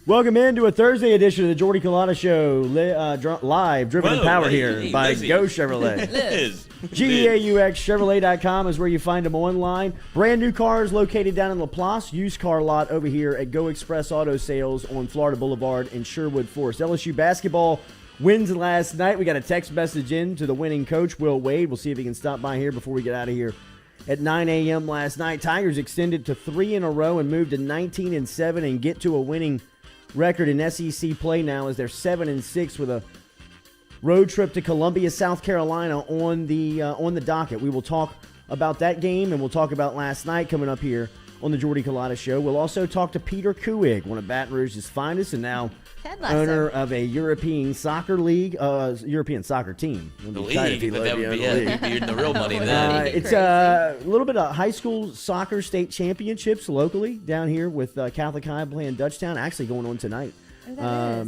Welcome into a Thursday edition of the Jordy Culotta Show, live, driven and powered here by Go Chevrolet. GEAUXChevrolet.com is where you find them online. Brand new cars located down in LaPlace. Used car lot over here at Go Express Auto Sales on Florida Boulevard in Sherwood Forest. LSU basketball wins last night. We got a text message in to the winning coach, Will Wade. We'll see if he can stop by here before we get out of here. At 9 a.m. last night, Tigers extended to 3 in a row and moved to 19-7 and get to a winning record in SEC play now as they're 7-6 with a road trip to Columbia, South Carolina on the docket. We will talk about that game and we'll talk about last night coming up here on the Jordy Culotta Show. We'll also talk to Peter Kuig, one of Baton Rouge's finest and now owner of a European soccer league, European soccer team. The league, but that would be you're the real money then. It's a little bit of high school soccer state championships locally down here with Catholic High playing Dutchtown, actually going on tonight.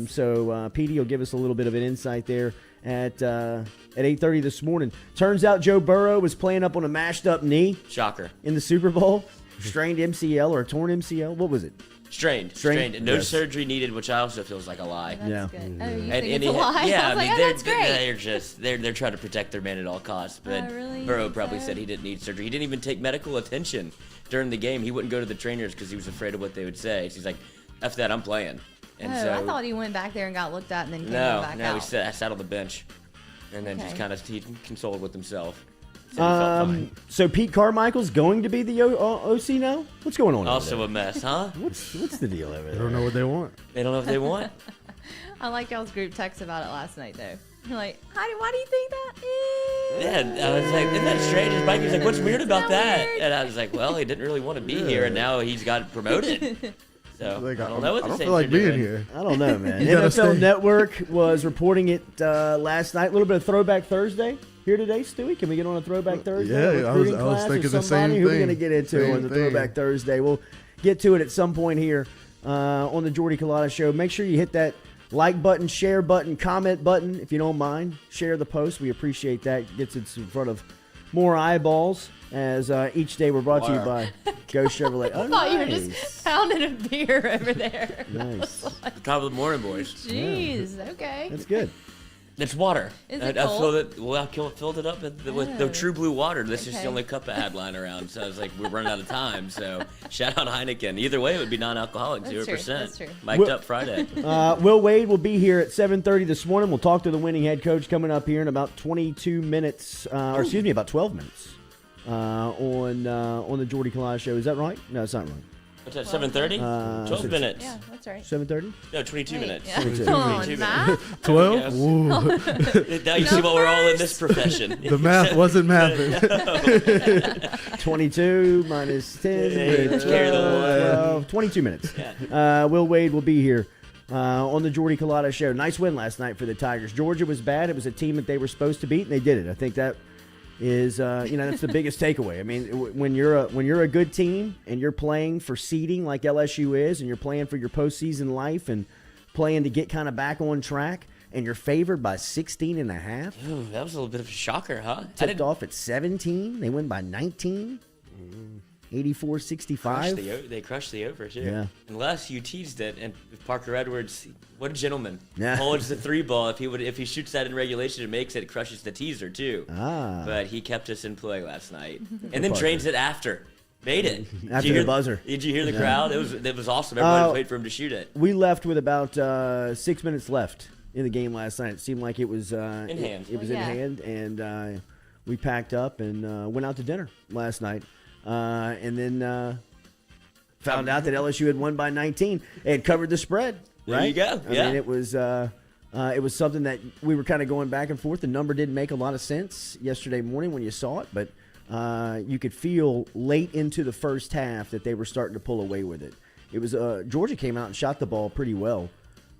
So Petey will give us a little bit of an insight there at 8:30 this morning. Turns out Joe Burrow was playing up on a mashed up knee. Shocker. In the Super Bowl. Strained MCL or a torn MCL. What was it? Strained. No surgery needed, which also feels like a lie. That's good. Oh, you think it's a lie? Yeah, I mean, that's great. They're trying to protect their man at all costs. But Burrow probably said he didn't need surgery. He didn't even take medical attention during the game. He wouldn't go to the trainers because he was afraid of what they would say. So he's like, "F that, I'm playing." And so I thought he went back there and got looked at and then came back out. No, he sat on the bench, and then just kind of he consoled with himself. So Pete Carmichael's going to be the OC now? What's going on? Also a mess, huh? What's the deal over there? They don't know what they want. They don't know if they want. I like y'all's group text about it last night, though. You're like, why do you think that? Yeah, I was like, isn't that strange? Mike was like, what's weird about that? And I was like, well, he didn't really want to be here, and now he's got promoted. So like, I don't know what I the don't feel like being here. I don't know, man. NFL Network was reporting it last night. A little bit of Throwback Thursday here today, Stewie. Can we get on a Throwback Thursday? Yeah, I was thinking the same thing. Who are we going to get into on the Throwback Thursday? We'll get to it at some point here on the Jordy Culotta Show. Make sure you hit that like button, share button, comment button, if you don't mind. Share the post. We appreciate that. It gets us in front of more eyeballs as each day we're brought to you by Go Chevrolet. I thought you were just pounding a beer over there. Nice. Top of the morning, boys. Jeez, okay. That's good. It's water. Is it cold? I filled it up with the True Blue water. This is the only cup I had lying around. So I was like, we're running out of time. So shout out Heineken. Either way, it would be non-alcoholic, 0%. That's true. Mic'd up Friday. Will Wade will be here at 7:30 this morning. We'll talk to the winning head coach coming up here in about 22 minutes, about 12 minutes on the Jordy Culotta Show. Is that right? No, it's not right. What's that, 7:30? 12 minutes. Yeah, that's right. 7:30? No, 22 minutes. Yeah. Come on, Matt. 12? Now you see why we're all in this profession. The math wasn't mathing. 22 minus 10. 12, 22 minutes. Yeah. Will Wade will be here on the Jordy Culotta Show. Nice win last night for the Tigers. Georgia was bad. It was a team that they were supposed to beat, and they did it. I think that is that's the biggest takeaway. I mean, when you're a good team and you're playing for seeding like LSU is, and you're playing for your postseason life and playing to get kind of back on track, and you're favored by 16.5. Ooh, that was a little bit of a shocker, huh? Tipped off at 17. They win by 19. 84-65. They crushed the over, too. Yeah. Unless you teased it, and Parker Edwards, what a gentleman. Yeah. Holds the 3 ball. If he shoots that in regulation and makes it, it crushes the teaser, too. But he kept us in play last night. And then drains it after. Made it. After the buzzer. Did you hear the crowd? It was awesome. Everybody was waiting for him to shoot it. We left with about 6 minutes left in the game last night. It seemed like it was in hand. It was in hand, and we packed up and went out to dinner last night. And then found out that LSU had won by 19. They had covered the spread. Right? There you go. I mean, it was something that we were kind of going back and forth. The number didn't make a lot of sense yesterday morning when you saw it, but you could feel late into the first half that they were starting to pull away with it. It was Georgia came out and shot the ball pretty well.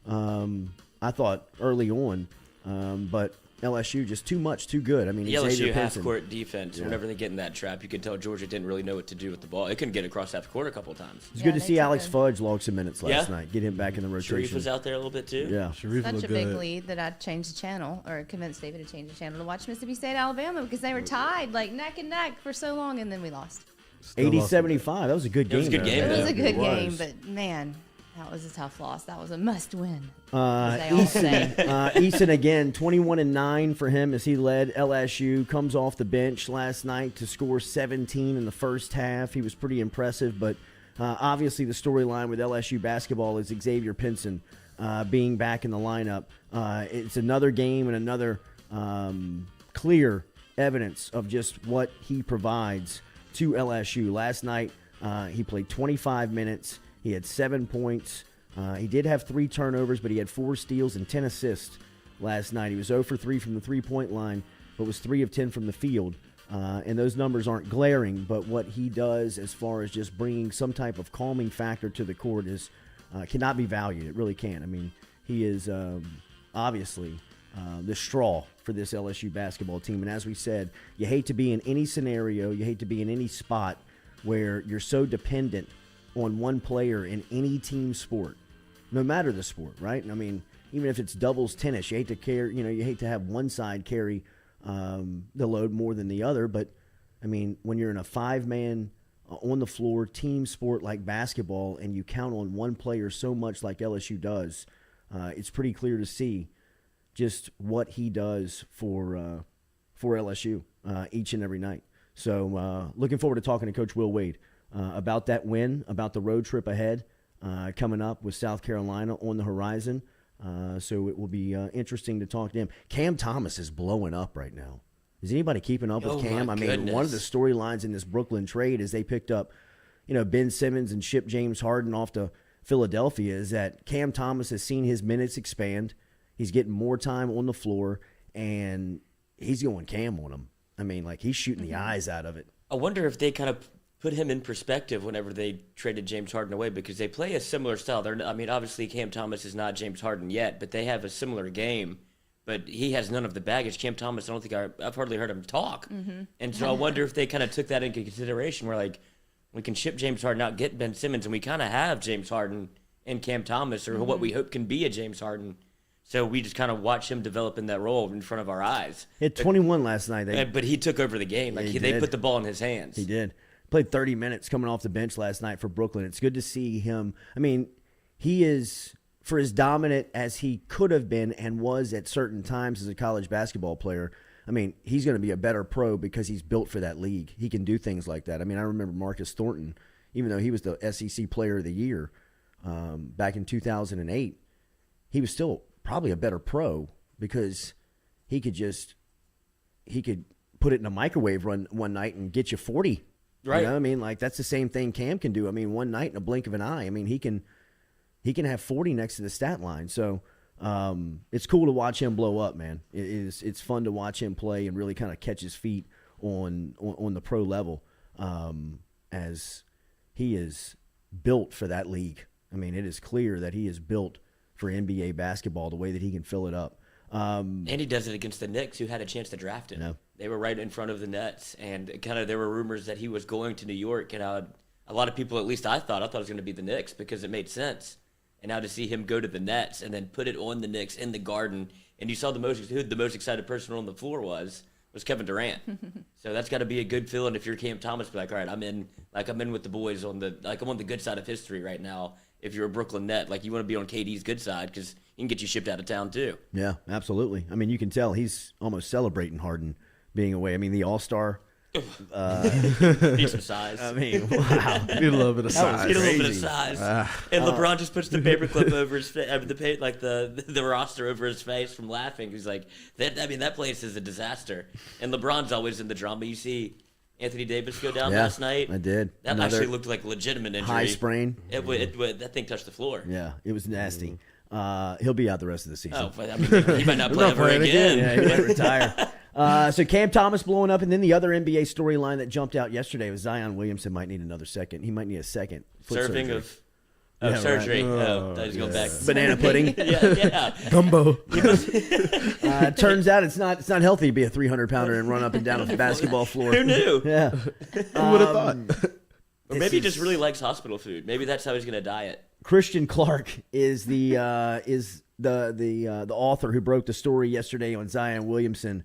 I thought early on, but LSU just too much, too good. I mean, the Xavier LSU Pinson, half-court defense, whenever they get in that trap, you could tell Georgia didn't really know what to do with the ball. It couldn't get across half court a couple of times. It's good to see Alex Fudge log some minutes last night. Get him back in the rotation. Sharif was out there a little bit, too. Yeah. Sharif Such a looked big good. lead that I changed the channel, or convinced David to change the channel to watch Mississippi State, Alabama, because they were tied, like, neck and neck for so long, and then we lost. 80-75. That was a good game. It was a good game. It was a though. good It was. game, but, man. That was a tough loss. That was a must-win. As they all say. Eason again, 21-9 for him as he led LSU. Comes off the bench last night to score 17 in the first half. He was pretty impressive, but obviously the storyline with LSU basketball is Xavier Pinson being back in the lineup. It's another game and another clear evidence of just what he provides to LSU. Last night, he played 25 minutes. He had 7 points. He did have 3 turnovers, but he had 4 steals and 10 assists last night. He was 0 for 3 from the three-point line, but was 3 of 10 from the field. And those numbers aren't glaring, but what he does as far as just bringing some type of calming factor to the court is cannot be valued. It really can't. I mean, he is obviously the straw for this LSU basketball team. And as we said, you hate to be in any scenario, you hate to be in any spot where you're so dependent on one player in any team sport, no matter the sport, right? I mean, even if it's doubles tennis, you hate to carry, you hate to have one side carry the load more than the other. But I mean, when you're in a 5-man on the floor team sport like basketball, and you count on one player so much like LSU does, it's pretty clear to see just what he does for LSU each and every night. So looking forward to talking to Coach Will Wade about that win, about the road trip ahead coming up with South Carolina on the horizon. So it will be interesting to talk to him. Cam Thomas is blowing up right now. Is anybody keeping up with Cam? I mean, one of the storylines in this Brooklyn trade is they picked up, Ben Simmons and shipped James Harden off to Philadelphia, is that Cam Thomas has seen his minutes expand. He's getting more time on the floor, and he's going Cam on him. I mean, like, he's shooting the eyes out of it. I wonder if they kind of put him in perspective whenever they traded James Harden away, because they play a similar style. Obviously Cam Thomas is not James Harden yet, but they have a similar game. But he has none of the baggage. Cam Thomas, I don't think I've hardly heard him talk. Mm-hmm. And so I wonder if they kind of took that into consideration, where, like, we can ship James Harden out, get Ben Simmons, and we kind of have James Harden and Cam Thomas, or what we hope can be a James Harden. So we just kind of watch him develop in that role in front of our eyes. He had 21 last night. But he took over the game. Like, they put the ball in his hands. He did. Played 30 minutes coming off the bench last night for Brooklyn. It's good to see him. I mean, he is, for as dominant as he could have been and was at certain times as a college basketball player, I mean, he's going to be a better pro because he's built for that league. He can do things like that. I mean, I remember Marcus Thornton, even though he was the SEC Player of the Year back in 2008, he was still probably a better pro because he could put it in a microwave run one night and get you 40. Right. You know what I mean? Like, that's the same thing Cam can do. I mean, one night in a blink of an eye. I mean, he can have 40 next to the stat line. So it's cool to watch him blow up, man. It's fun to watch him play and really kind of catch his feet on the pro level as he is built for that league. I mean, it is clear that he is built for NBA basketball, the way that he can fill it up. And he does it against the Knicks, who had a chance to draft him. No. They were right in front of the Nets, and there were rumors that he was going to New York, and a lot of people, at least I thought it was going to be the Knicks because it made sense. And now to see him go to the Nets and then put it on the Knicks in the Garden, and you saw who the most excited person on the floor was Kevin Durant. So that's got to be a good feeling if you're Cam Thomas. Be like, all right, I'm in with the boys I'm on the good side of history right now. If you're a Brooklyn Net, like, you want to be on KD's good side because he can get you shipped out of town too. Yeah, absolutely. I mean, you can tell he's almost celebrating Harden being away. I mean, the All-Star. Need some size. I mean, wow. Need a little bit of size. Need a little bit of size. And LeBron just puts the paperclip over his face, the roster over his face from laughing. He's like, that place is a disaster. And LeBron's always in the drama. You see Anthony Davis go down last night. I did. That actually looked like a legitimate injury. High sprain. That thing touched the floor. Yeah, it was nasty. He'll be out the rest of the season. Oh, but I mean, he might not play ever again. Yeah, he might retire. So Cam Thomas blowing up, and then the other NBA storyline that jumped out yesterday was Zion Williamson might need another second. He might need a second foot Serving surgery. of Yeah, surgery. right. Oh, he's going back. Banana pudding. yeah. Gumbo. Turns out it's not healthy to be a 300-pounder and run up and down a basketball floor. Who knew? Yeah. Who would have thought? Or maybe he just really likes hospital food. Maybe that's how he's going to diet. Christian Clark is the author who broke the story yesterday on Zion Williamson,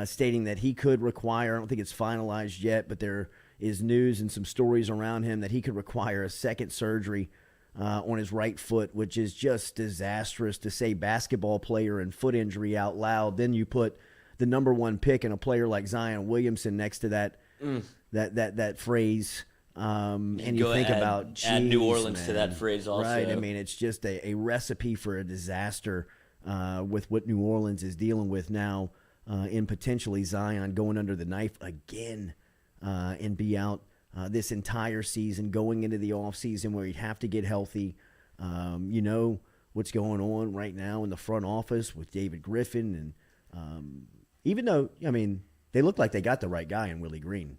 stating that he could require, I don't think it's finalized yet, but there is news and some stories around him that he could require a second surgery on his right foot, which is just disastrous to say basketball player and foot injury out loud. Then you put the number 1 pick and a player like Zion Williamson next to that phrase. And you think about add New Orleans man. to that phrase also. Right. I mean, it's just a recipe for a disaster with what New Orleans is dealing with now in potentially Zion going under the knife again and be out this entire season, going into the offseason where he'd have to get healthy. You know what's going on right now in the front office with David Griffin. And even though, I mean, they look like they got the right guy in Willie Green.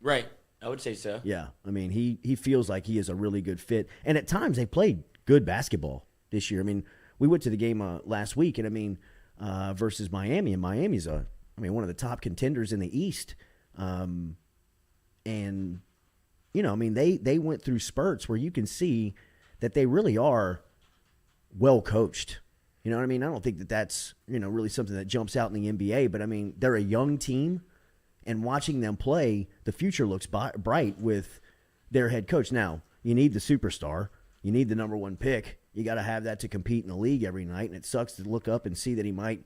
Right. I would say so. Yeah. I mean, he feels like he is a really good fit. And at times they played good basketball this year. I mean, we went to the game last week, and I mean, versus Miami, and Miami's one of the top contenders in the East. And, you know, I mean, they went through spurts where you can see that they really are well coached. You know what I mean? I don't think that's, you know, really something that jumps out in the NBA, but I mean, they're a young team, and watching them play, the future looks bright with their head coach. Now, you need the superstar. You need the number 1 pick. You got to have that to compete in the league every night, and it sucks to look up and see that he might,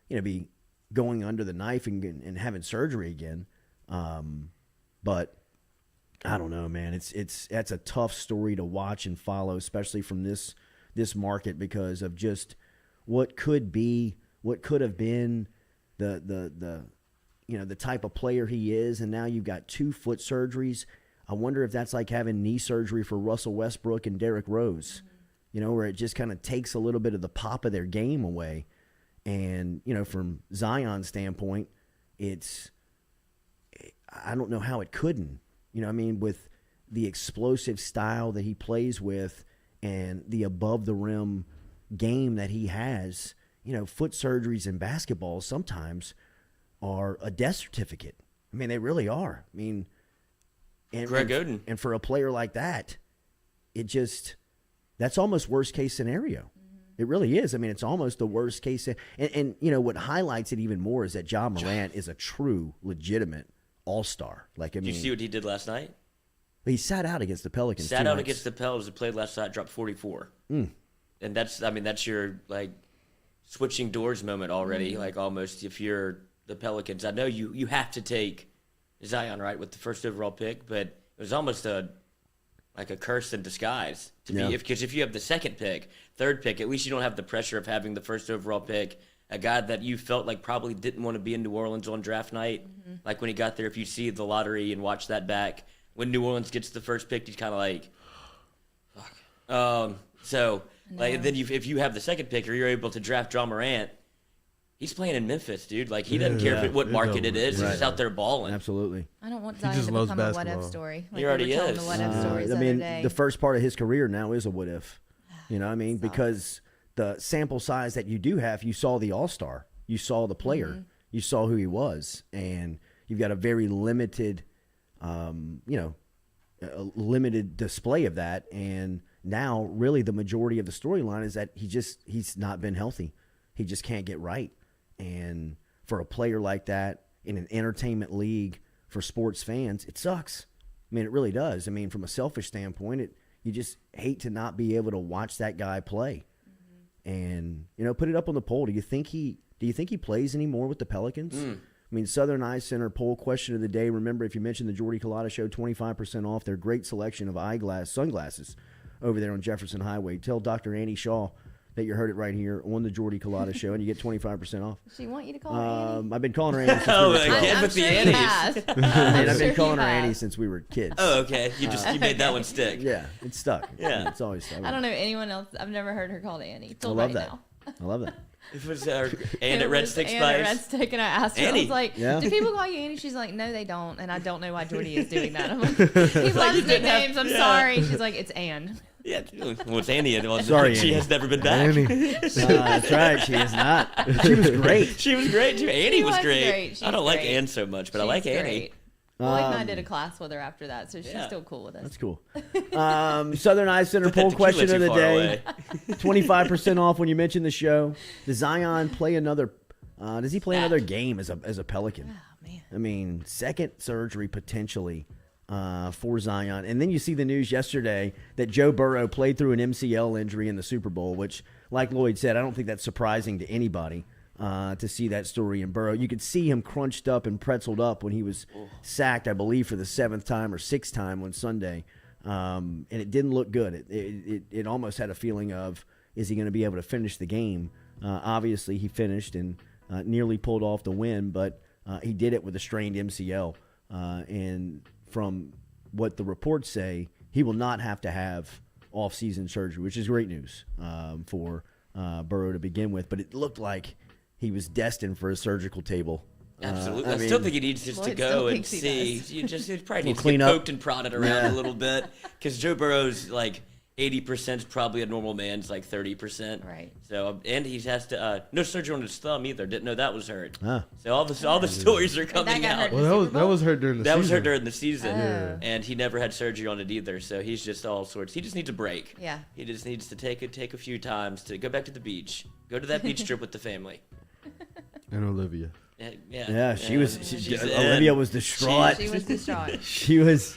you know, be going under the knife and having surgery again. But I don't know, man. That's a tough story to watch and follow, especially from this market, because of just what could have been the you know, the type of player he is, and now you've got 2 foot surgeries. I wonder if that's like having knee surgery for Russell Westbrook and Derrick Rose, you know, where it just kind of takes a little bit of the pop of their game away. And, you know, from Zion's standpoint, I don't know how it couldn't. You know, I mean, with the explosive style that he plays with and the above-the-rim game that he has, you know, foot surgeries in basketball sometimes are a death certificate. I mean, they really are. I mean, Greg Oden. And for a player like that, that's almost worst-case scenario. It really is. I mean, it's almost the worst case. And you know, what highlights it even more is that Ja Morant is a true, legitimate all-star. Like, I mean, did you see what he did last night? He sat out against the Pelicans. Sat out against the Pelicans and played last night, dropped 44. And that's your, like, switching doors moment already, like, almost, if you're the Pelicans. I know you have to take Zion, right, with the first overall pick, but it was almost a curse in disguise to be, because if you have the second pick, third pick, at least you don't have the pressure of having the first overall pick, a guy that you felt like probably didn't want to be in New Orleans on draft night. Like when he got there, if you see the lottery and watch that back, when New Orleans gets the first pick, he's kind of like, fuck. So like then if you have the second pick or you're able to draft Ja Morant, he's playing in Memphis, dude. Like, he doesn't care what market it is. He's just out there balling. Absolutely. I don't want Zion to loves become a what-if basketball. story. Like He already we were telling is. the what-if stories I the mean, other day. the first part of his career now is a what if. You know what I mean? Because the sample size that you do have, you saw the all-star. You saw the player. You saw who he was. And you've got a very limited, a limited display of that. And now, really, the majority of the storyline is that he's not been healthy. He just can't get right. And for a player like that in an entertainment league for sports fans, it sucks. I mean, it really does. I mean, from a selfish standpoint, you just hate to not be able to watch that guy play. And, you know, put it up on the poll. Do you think he plays anymore with the Pelicans? I mean, Southern Eye Center poll question of the day. Remember, if you mentioned the Jordy Culotta Show, 25% off their great selection of sunglasses over there on Jefferson Highway. Tell Dr. Annie Shaw that you heard it right here on the Jordy Culotta Show, and you get 25% off. She want you to call her Annie? I've been calling her Annie since we were kids. again with the Annies. I've been calling her Annie since we were kids. Oh, okay. You made that one stick. Yeah, it's stuck. Yeah. It's always stuck. I don't know anyone else. I've never heard her called Annie. I Till love right that. now. I love that. It was Ann at Red Stick Ann at Red Spice. Stick, and I asked her, Annie. I was like, Yeah. do people call you Annie? She's like, no, they don't, and I don't know why Jordy is doing that. I'm like, he loves nicknames. I'm sorry. She's like, it's Ann. Yeah, well, it's Annie. Sorry, she Annie. has never been back. That's right. She is not. She was great. She was great too. Annie was great. She's I don't like great. Ann so much, but I She's like Annie. great. Lloyd and I did a class with her after that, so she's Yeah. still cool with us. That's cool. Southern Eye Center Put that poll tequila question of too the far day. away. 25% off when you mention the show. Does Zion play another? Does he play another game as a Pelican? Oh man. I mean, second surgery potentially. for Zion. And then you see the news yesterday that Joe Burrow played through an MCL injury in the Super Bowl, which, like Lloyd said, I don't think that's surprising to anybody to see that story in Burrow. You could see him crunched up and pretzeled up when he was sacked, I believe, for the 7th time or 6th time on Sunday. And it didn't look good. It almost had a feeling of, is he going to be able to finish the game? Obviously, he finished and nearly pulled off the win, but he did it with a strained MCL. And from what the reports say, he will not have to have off-season surgery, which is great news for Burrow to begin with. But it looked like he was destined for a surgical table. Absolutely. I still think he needs just to go and see. He probably needs to clean get up. poked and prodded around a little bit, because Joe Burrow's like 80% is probably a normal man's like 30%. Right. So and he has to no surgery on his thumb either. Didn't know that was hurt. Huh. So all the stories are coming got out. hurt. Well, that was hurt during the That season. was hurt during the season, Yeah. and he never had surgery on it either. So he's just all sorts. He just needs a break. Yeah. He just needs to take a few times to go back to the beach, go to that beach trip with the family. And Olivia. Yeah, she was. She's Olivia in. was distraught. She was distraught. She was.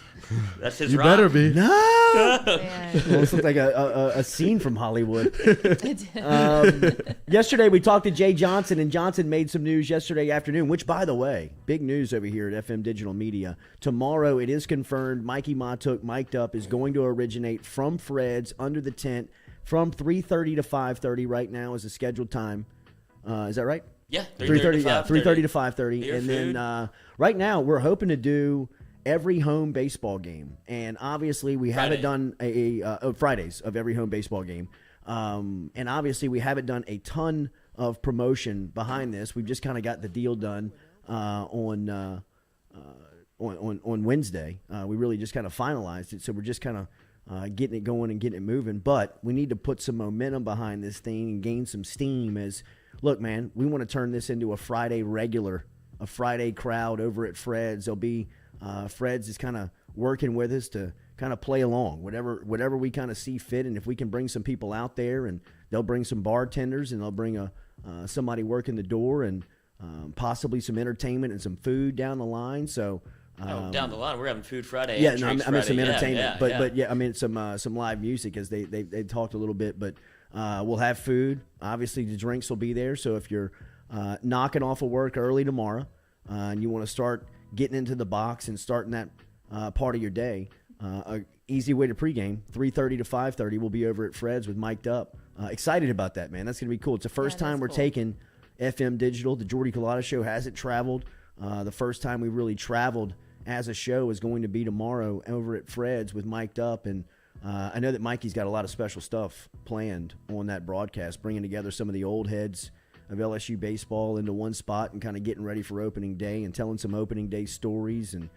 That's his You rock. better be. No. Man. Almost looked like a scene from Hollywood. It did. Yesterday, we talked to Jay Johnson, and Johnson made some news yesterday afternoon, which, by the way, big news over here at FM Digital Media. Tomorrow, it is confirmed Mikey Matuk, mic'd up, is going to originate from Fred's under the tent from 3:30 to 5:30 right now is the scheduled time. Is that right? Yeah, 3:30, yeah, 3:30 to 5:30. Beer, And food. then right now, we're hoping to do every home baseball game. And obviously, we haven't done Fridays of every home baseball game. And obviously, we haven't done a ton of promotion behind this. We've just kind of got the deal done on Wednesday. We really just kind of finalized it. So we're just kind of getting it going and getting it moving. But we need to put some momentum behind this thing and gain some steam as, look, man, we want to turn this into a Friday regular, a Friday crowd over at Fred's. There'll be Fred's is kind of working with us to kind of play along, whatever we kind of see fit. And if we can bring some people out there, and they'll bring some bartenders, and they'll bring somebody working the door, and possibly some entertainment and some food down the line. So down the line, we're having Food Friday. yeah, and no, I Drinks mean some Friday. entertainment, but yeah, I mean some live music, as they talked a little bit, but we'll have food. Obviously, the drinks will be there. So if you're knocking off of work early tomorrow and you want to start getting into the box and starting that part of your day, a easy way to pregame, 3:30 to 5:30, we'll be over at Fred's with Mic'd Up. Excited about that, man. That's going to be cool. It's the first time we're taking FM Digital. The Jordy Culotta show hasn't traveled. The first time we really traveled as a show is going to be tomorrow over at Fred's with Mic'd Up. And I know that Mikey's got a lot of special stuff planned on that broadcast, bringing together some of the old heads of LSU baseball into one spot and kind of getting ready for opening day and telling some opening day stories and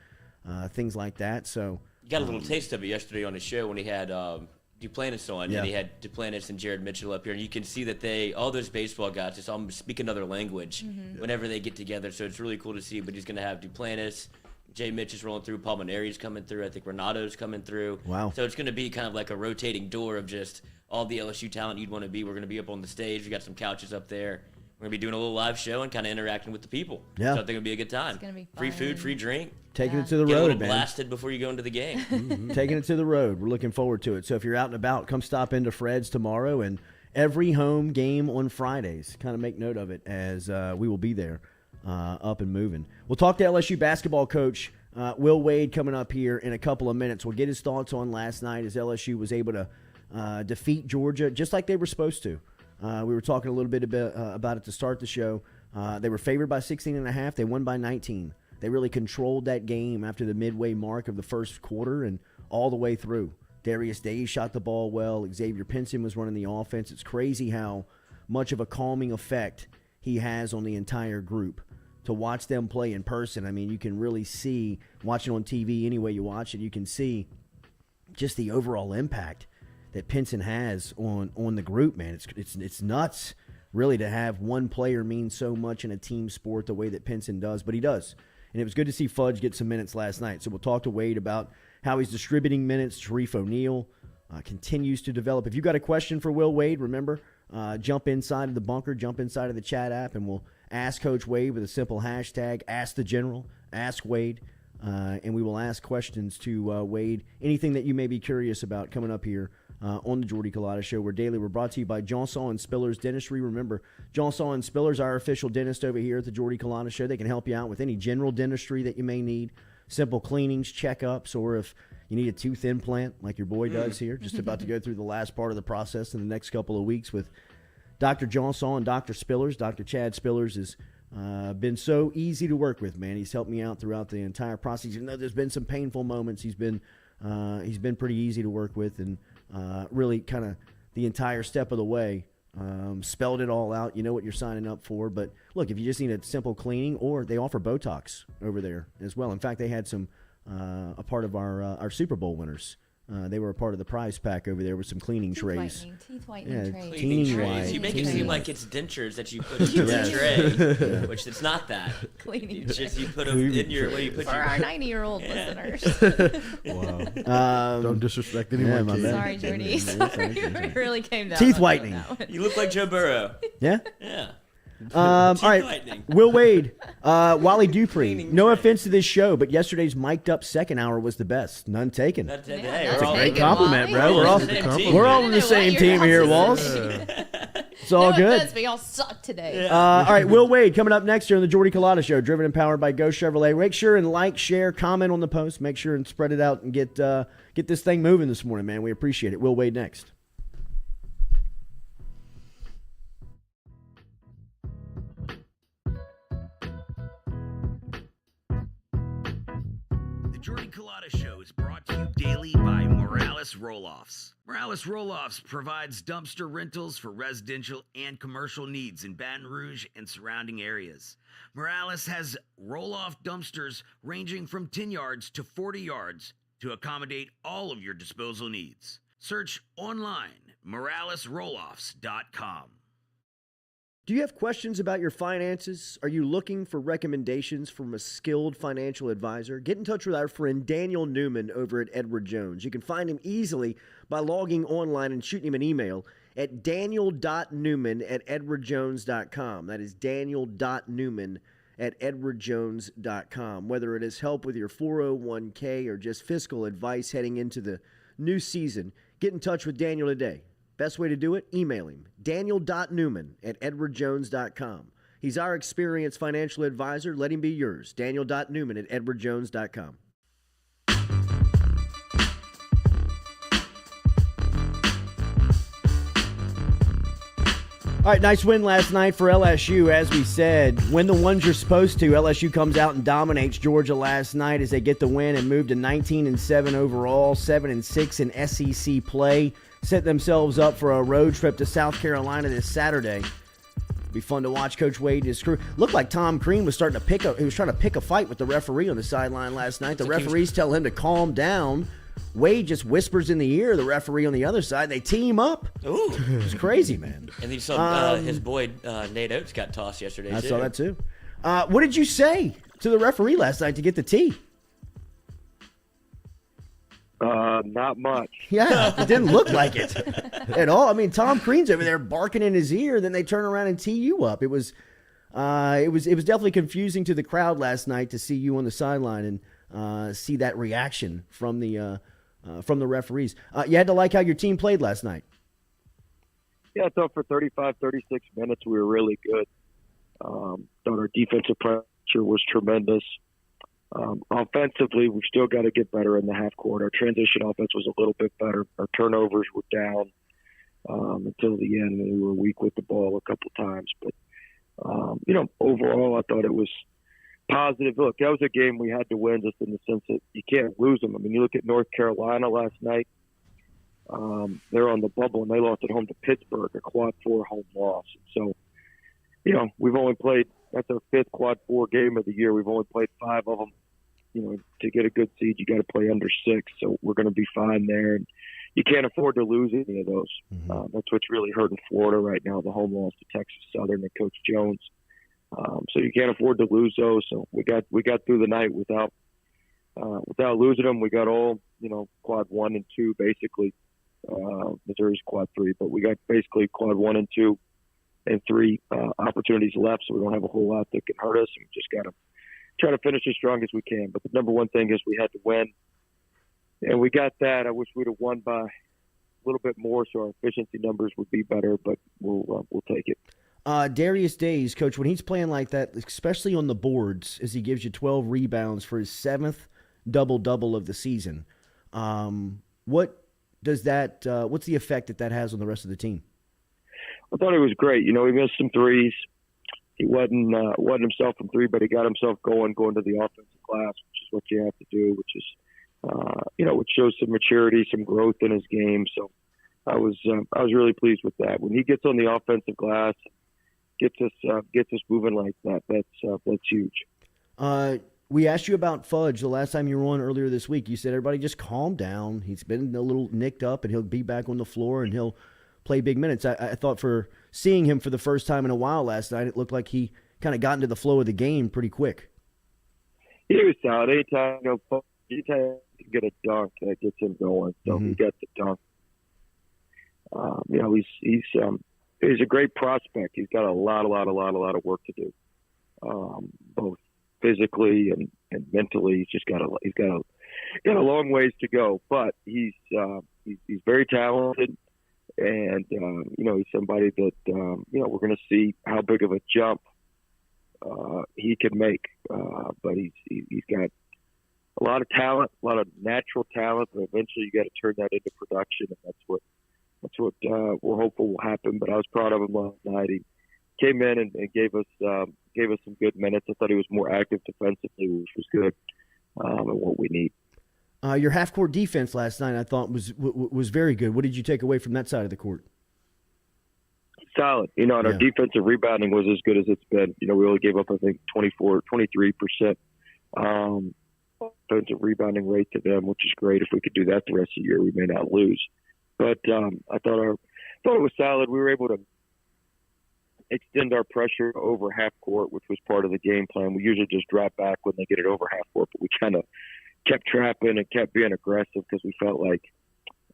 things like that. So You got a little taste of it yesterday on the show when he had Duplantis on, Yeah. and he had Duplantis and Jared Mitchell up here, and you can see that all those baseball guys just almost speak another language whenever they get together. So it's really cool to see. But he's going to have Duplantis, Jay Mitch is rolling through, Palmineri's coming through, I think Renato's coming through. Wow. So it's going to be kind of like a rotating door of just all the LSU talent you'd want to be. We're going to be up on the stage. We got some couches up there. We're going to be doing a little live show and kind of interacting with the people. Yeah. So I think it'll be a good time. It's gonna be Free fun. food, free drink. taking it to the Get a road, little man. blasted before you go into the game. Taking it to the road. We're looking forward to it. So if you're out and about, come stop into Fred's tomorrow, and every home game on Fridays. Kind of make note of it, as we will be there up and moving. We'll talk to LSU basketball coach Will Wade coming up here in a couple of minutes. We'll get his thoughts on last night as LSU was able to defeat Georgia just like they were supposed to. We were talking a little bit about it to start the show. They were favored by 16.5. They won by 19. They really controlled that game after the midway mark of the first quarter and all the way through. Darius Day shot the ball well. Xavier Pinson was running the offense. It's crazy how much of a calming effect he has on the entire group. To watch them play in person, I mean, you can really see, watching on TV any way you watch it, you can see just the overall impact that Pinson has on the group, man. It's nuts, really, to have one player mean so much in a team sport the way that Pinson does, but he does. And it was good to see Fudge get some minutes last night. So we'll talk to Wade about how he's distributing minutes. Sharif O'Neal continues to develop. If you've got a question for Will Wade, remember, jump inside of the bunker, jump inside of the chat app, and we'll ask Coach Wade with a simple hashtag, Ask the General, Ask Wade. and we will ask questions to Wade. Anything that you may be curious about coming up here on the Jordy Culotta Show. We're brought to you by Johnson and Spillers Dentistry. Remember, Johnson and Spillers, our official dentist over here at the Jordy Culotta Show. They can help you out with any general dentistry that you may need, simple cleanings, checkups, or if you need a tooth implant like your boy does here, just about to go through the last part of the process in the next couple of weeks with Dr. Johnson and Dr. Spillers. Dr. Chad Spillers has been so easy to work with, man. He's helped me out throughout the entire process. Even though there's been some painful moments, he's been pretty easy to work with, and really kind of the entire step of the way spelled it all out. You know what you're signing up for. But look, if you just need a simple cleaning, or they offer Botox over there as well. In fact, they had some a part of our Super Bowl winners. They were a part of the prize pack over there with some cleaning trays. Teeth whitening trays. Cleaning trays. You make it seem like it's dentures that you put in your tray, which it's not that. Cleaning You put them in your. What do you put for our 90-year-old listeners. Wow. Don't disrespect anyone. my bad. Sorry, Jordy. Sorry, we really came down. Teeth on whitening. that one. You look like Joe Burrow. Yeah? Yeah. All right, Whitening. Will Wade, Wally Dupree. Cleaning No tray. offense to this show, but yesterday's mic'd up second hour was the best. None taken. That's That's we're a all- great compliment, Wally. bro. We're all on the same team. We're all I on don't the know same what team your here, house Walls. is. It's all No good. offense, but y'all suck today. All right, Will Wade coming up next here on the Jordy Culotta Show, driven and powered by Go Chevrolet. Make sure and like, share, comment on the post. Make sure and spread it out and get this thing moving this morning, man. We appreciate it. Will Wade next. The Jordy Culotta Show is brought to you daily by Morales Roll-Offs. Morales Roll-Offs provides dumpster rentals for residential and commercial needs in Baton Rouge and surrounding areas. Morales has roll-off dumpsters ranging from 10 yards to 40 yards to accommodate all of your disposal needs. Search online, moralesrolloffs.com. Do you have questions about your finances? Are you looking for recommendations from a skilled financial advisor? Get in touch with our friend Daniel Newman over at Edward Jones. You can find him easily by logging online and shooting him an email at daniel.newman@edwardjones.com. That is daniel.newman@edwardjones.com. Whether it is help with your 401k or just fiscal advice heading into the new season, get in touch with Daniel today. Best way to do it? Email him, daniel.newman@edwardjones.com. He's our experienced financial advisor. Let him be yours, daniel.newman@edwardjones.com. All right, nice win last night for LSU. As we said, when the ones you're supposed to, LSU comes out and dominates Georgia last night as they get the win and move to 19-7 overall, 7-6 in SEC play. Set themselves up for a road trip to South Carolina this Saturday. Be fun to watch Coach Wade and his crew. Looked like Tom Crean was trying to pick a fight with the referee on the sideline last night. The referees tell him to calm down. Wade just whispers in the ear of the referee on the other side. They team up. Ooh. It's crazy, man. And you saw his boy Nate Oates got tossed yesterday, I too. saw that too. What did you say to the referee last night to get the tee? Not much. Yeah, it didn't look like it at all. I mean, Tom Crean's over there barking in his ear, then they turn around and tee you up. It was definitely confusing to the crowd last night to see you on the sideline and see that reaction from the referees. You had to like how your team played last night. Yeah, I thought for 35, 36 minutes we were really good. Thought our defensive pressure was tremendous. Offensively, we still got to get better in the half court. Our transition offense was a little bit better. Our turnovers were down until the end, and we were weak with the ball a couple times. But, overall, I thought it was positive. Look, that was a game we had to win just in the sense that you can't lose them. I mean, you look at North Carolina last night. They're on the bubble, and they lost at home to Pittsburgh, a quad 4 home loss. So, we've only played – that's our 5th quad 4 game of the year. We've only played 5 of them. To get a good seed, you got to play under 6. So we're going to be fine there. And you can't afford to lose any of those. Mm-hmm. That's what's really hurting Florida right now, the home loss to Texas Southern and Coach Jones. So you can't afford to lose those. So we got through the night without losing them. We got all, quad 1 and 2 basically. Missouri's quad 3, but we got basically quad 1 and 2 and 3 opportunities left. So we don't have a whole lot that can hurt us. We just got to try to finish as strong as we can. But the number one thing is we had to win, and we got that. I wish we'd have won by a little bit more, so our efficiency numbers would be better. But we'll take it. Darius Days, Coach, when he's playing like that, especially on the boards, as he gives you 12 rebounds for his 7th double-double of the season, what does that? What's the effect that has on the rest of the team? I thought he was great. He missed some threes. He wasn't himself from three, but he got himself going to the offensive glass, which is what you have to do, which is, which shows some maturity, some growth in his game. So I was really pleased with that. When he gets on the offensive glass, gets us moving like that. That's huge. We asked you about Fudge the last time you were on earlier this week. You said everybody just calm down. He's been a little nicked up, and he'll be back on the floor, and he'll play big minutes. I thought for seeing him for the first time in a while last night, it looked like he kind of got into the flow of the game pretty quick. He was solid. Anytime you can get a dunk, that gets him going. So he got the dunk. He's a great prospect. He's got a lot of work to do, both physically and mentally. He's got a long ways to go, but he's very talented. And, he's somebody that, we're going to see how big of a jump he can make. But he's got a lot of talent, a lot of natural talent, and eventually you got to turn that into production. And that's what we're hopeful will happen. But I was proud of him last night. He came in and gave us some good minutes. I thought he was more active defensively, which was good, and what we need. Your half-court defense last night, I thought, was very good. What did you take away from that side of the court? Solid. And our defensive rebounding was as good as it's been. We only gave up, I think, 23% defensive rebounding rate to them, which is great. If we could do that the rest of the year, we may not lose. But I thought it was solid. We were able to extend our pressure over half court, which was part of the game plan. We usually just drop back when they get it over half court, but we kind of kept trapping and kept being aggressive because we felt like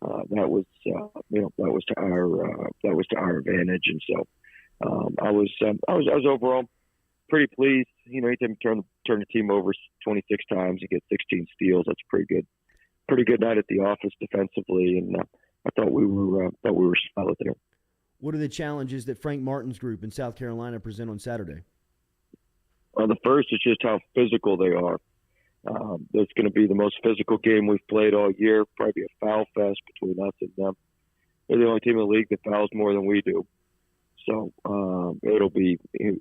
that was to our advantage. And so I was overall pretty pleased. Anytime you turn the team over 26 times, you get 16 steals. That's a pretty good night at the office defensively, and I thought we were solid there. What are the challenges that Frank Martin's group in South Carolina present on Saturday? The first is just how physical they are. It's going to be the most physical game we've played all year. Probably a foul fest between us and them. They're the only team in the league that fouls more than we do. So it'll be, who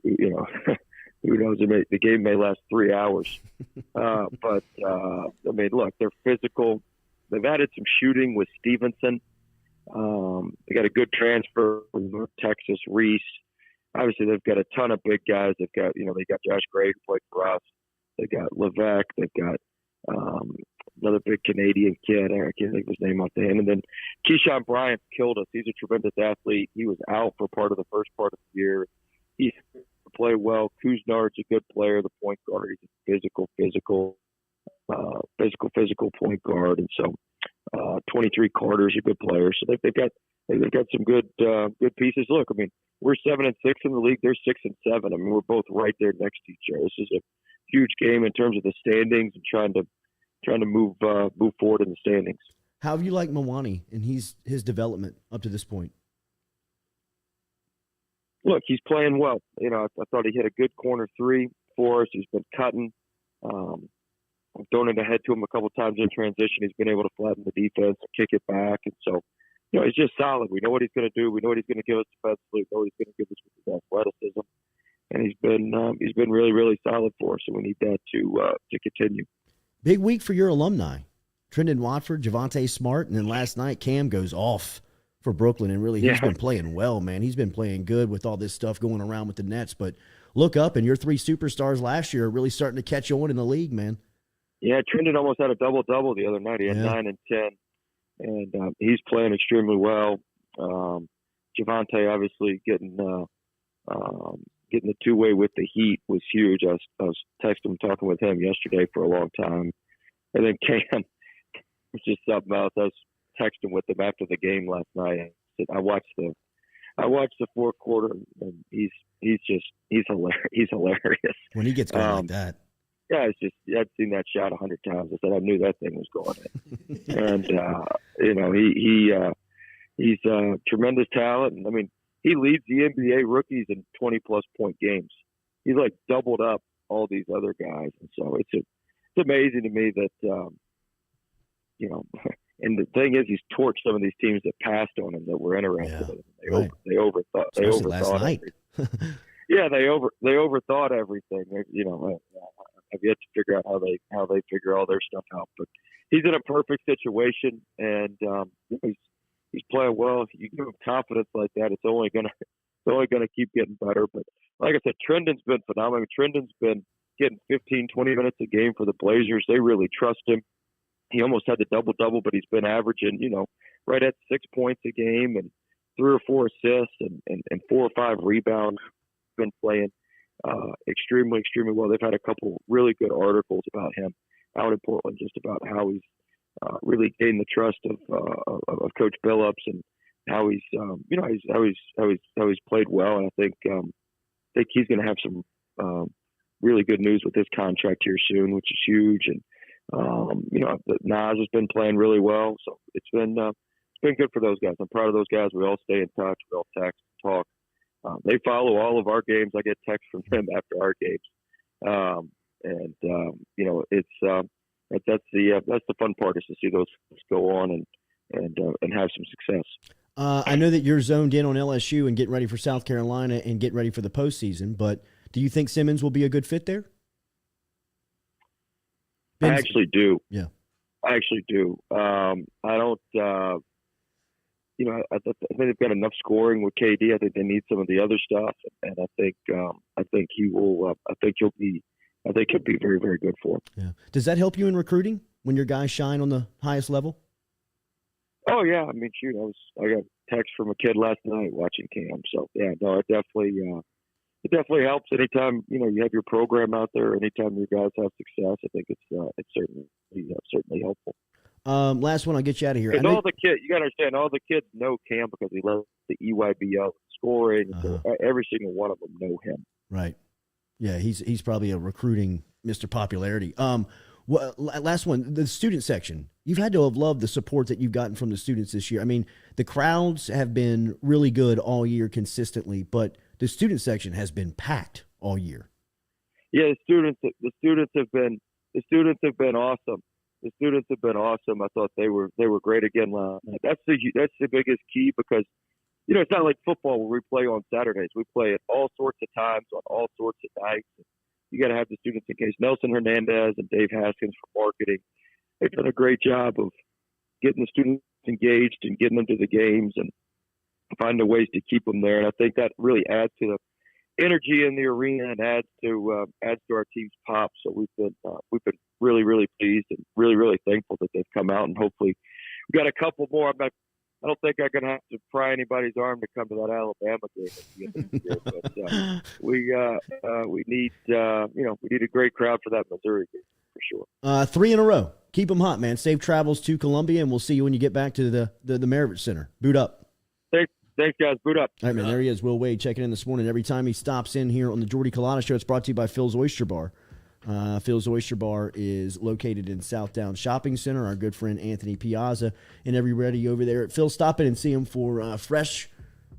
knows? The game may last 3 hours. But look, they're physical. They've added some shooting with Stevenson. They got a good transfer from North Texas, Reese. Obviously, they've got a ton of big guys. They got Josh Gray who played for us. They got Levesque. They've got another big Canadian kid. I can't think of his name off the hand. And then Keyshawn Bryant killed us. He's a tremendous athlete. He was out for part of the first part of the year. He's played well. Kuznar's a good player, the point guard. He's a physical point guard. And so 23 Carter's a good player. So they've got some good pieces. Look, we're 7-6 in the league. They're 6-7. We're both right there next to each other. This is a huge game in terms of the standings and trying to move forward in the standings. How have you liked Mwani and his development up to this point? Look, he's playing well. I thought he hit a good corner three for us. He's been cutting. I've thrown it ahead to him a couple of times in transition. He's been able to flatten the defense and kick it back. And so, he's just solid. We know what he's going to do. We know what he's going to give us defensively. We know what he's going to give us with his athleticism. And he's been really, really solid for us. And we need that to continue. Big week for your alumni. Trendon Watford, Javonte Smart, and then last night Cam goes off for Brooklyn. And really, he's been playing well, man. He's been playing good with all this stuff going around with the Nets. But look up, and your three superstars last year are really starting to catch on in the league, man. Yeah, Trendon almost had a double-double the other night. He had 9 and 10, and he's playing extremely well. Javonte obviously getting the two-way with the Heat was huge. I was talking with him yesterday for a long time. And then Cam was just something else. I was texting with him after the game last night. I watched the fourth quarter, and he's hilarious. When he gets going like that. Yeah, it's just I'd seen that shot 100 times. I said I knew that thing was going in, and you know he's a tremendous talent. And I mean, he leads the NBA rookies in 20-plus point games. He's like doubled up all these other guys, and so it's amazing to me that you know. And the thing is, he's torched some of these teams that passed on him that were interested in him. They overthought. They overthought everything. Yeah, they overthought everything. You know, I've yet to figure out how they figure all their stuff out. But he's in a perfect situation, and he's playing well. If you give him confidence like that, it's only gonna keep getting better. But like I said, Trendon's been phenomenal. Trendon's been getting 15, 20 minutes a game for the Blazers. They really trust him. He almost had the double-double, but he's been averaging, you know, right at 6 points a game and 3 or 4 assists and 4 or 5 rebounds. Been playing extremely, extremely well. They've had a couple really good articles about him out in Portland, just about how he's really gained the trust of Coach Billups and how he's, you know, how he's played well. And I think he's going to have some really good news with his contract here soon, which is huge. And you know, Nas has been playing really well, so it's been good for those guys. I'm proud of those guys. We all stay in touch. We all text, talk. They follow all of our games. I get texts from them after our games, and you know, that's the fun part, is to see those go on and have some success. I know that you're zoned in on LSU and getting ready for South Carolina and getting ready for the postseason, but do you think Simmons will be a good fit there? I actually do. Yeah. I actually do. I don't, you know, I think they've got enough scoring with KD. I think they need some of the other stuff. And I think he will, I think he'll be very, very good for him. Yeah. Does that help you in recruiting when your guys shine on the highest level? Oh yeah. I mean, shoot, I got a text from a kid last night watching Cam. So yeah, no, it definitely helps anytime, you know, you have your program out there. Anytime your guys have success, I think it's certainly helpful. Last one, I'll get you out of here. And all the kids, you got to understand, all the kids know Cam because he loves the EYBL scoring. So every single one of them know him. Right. Yeah, he's probably a recruiting Mr. Popularity. Last one, the student section. You've had to have loved the support that you've gotten from the students this year. I mean, the crowds have been really good all year consistently, but the student section has been packed all year. Yeah, the students have been awesome. The students have been awesome. I thought they were great again last night. That's the biggest key, because you know, it's not like football where we play on Saturdays. We play at all sorts of times on all sorts of nights. You got to have the students in case. Nelson Hernandez and Dave Haskins for marketing, they've done a great job of getting the students engaged and getting them to the games and finding ways to keep them there. And I think that really adds to the energy in the arena and adds to our team's pop. So we've been really, really pleased and really, really thankful that they've come out. And hopefully we got a couple more. I don't think I'm going to have to pry anybody's arm to come to that Alabama game at the end of the year. But we need a great crowd for that Missouri game for sure. 3 in a row. Keep them hot, man. Safe travels to Columbia, and we'll see you when you get back to the Maravich Center. Boot up. Thanks, guys. Boot up. All right, man. There he is, Will Wade, checking in this morning. Every time he stops in here on the Jordy Culotta Show, it's brought to you by Phil's Oyster Bar. Phil's Oyster Bar is located in Southdown Shopping Center. Our good friend Anthony Piazza and everybody over there at Phil, stop in and see him for fresh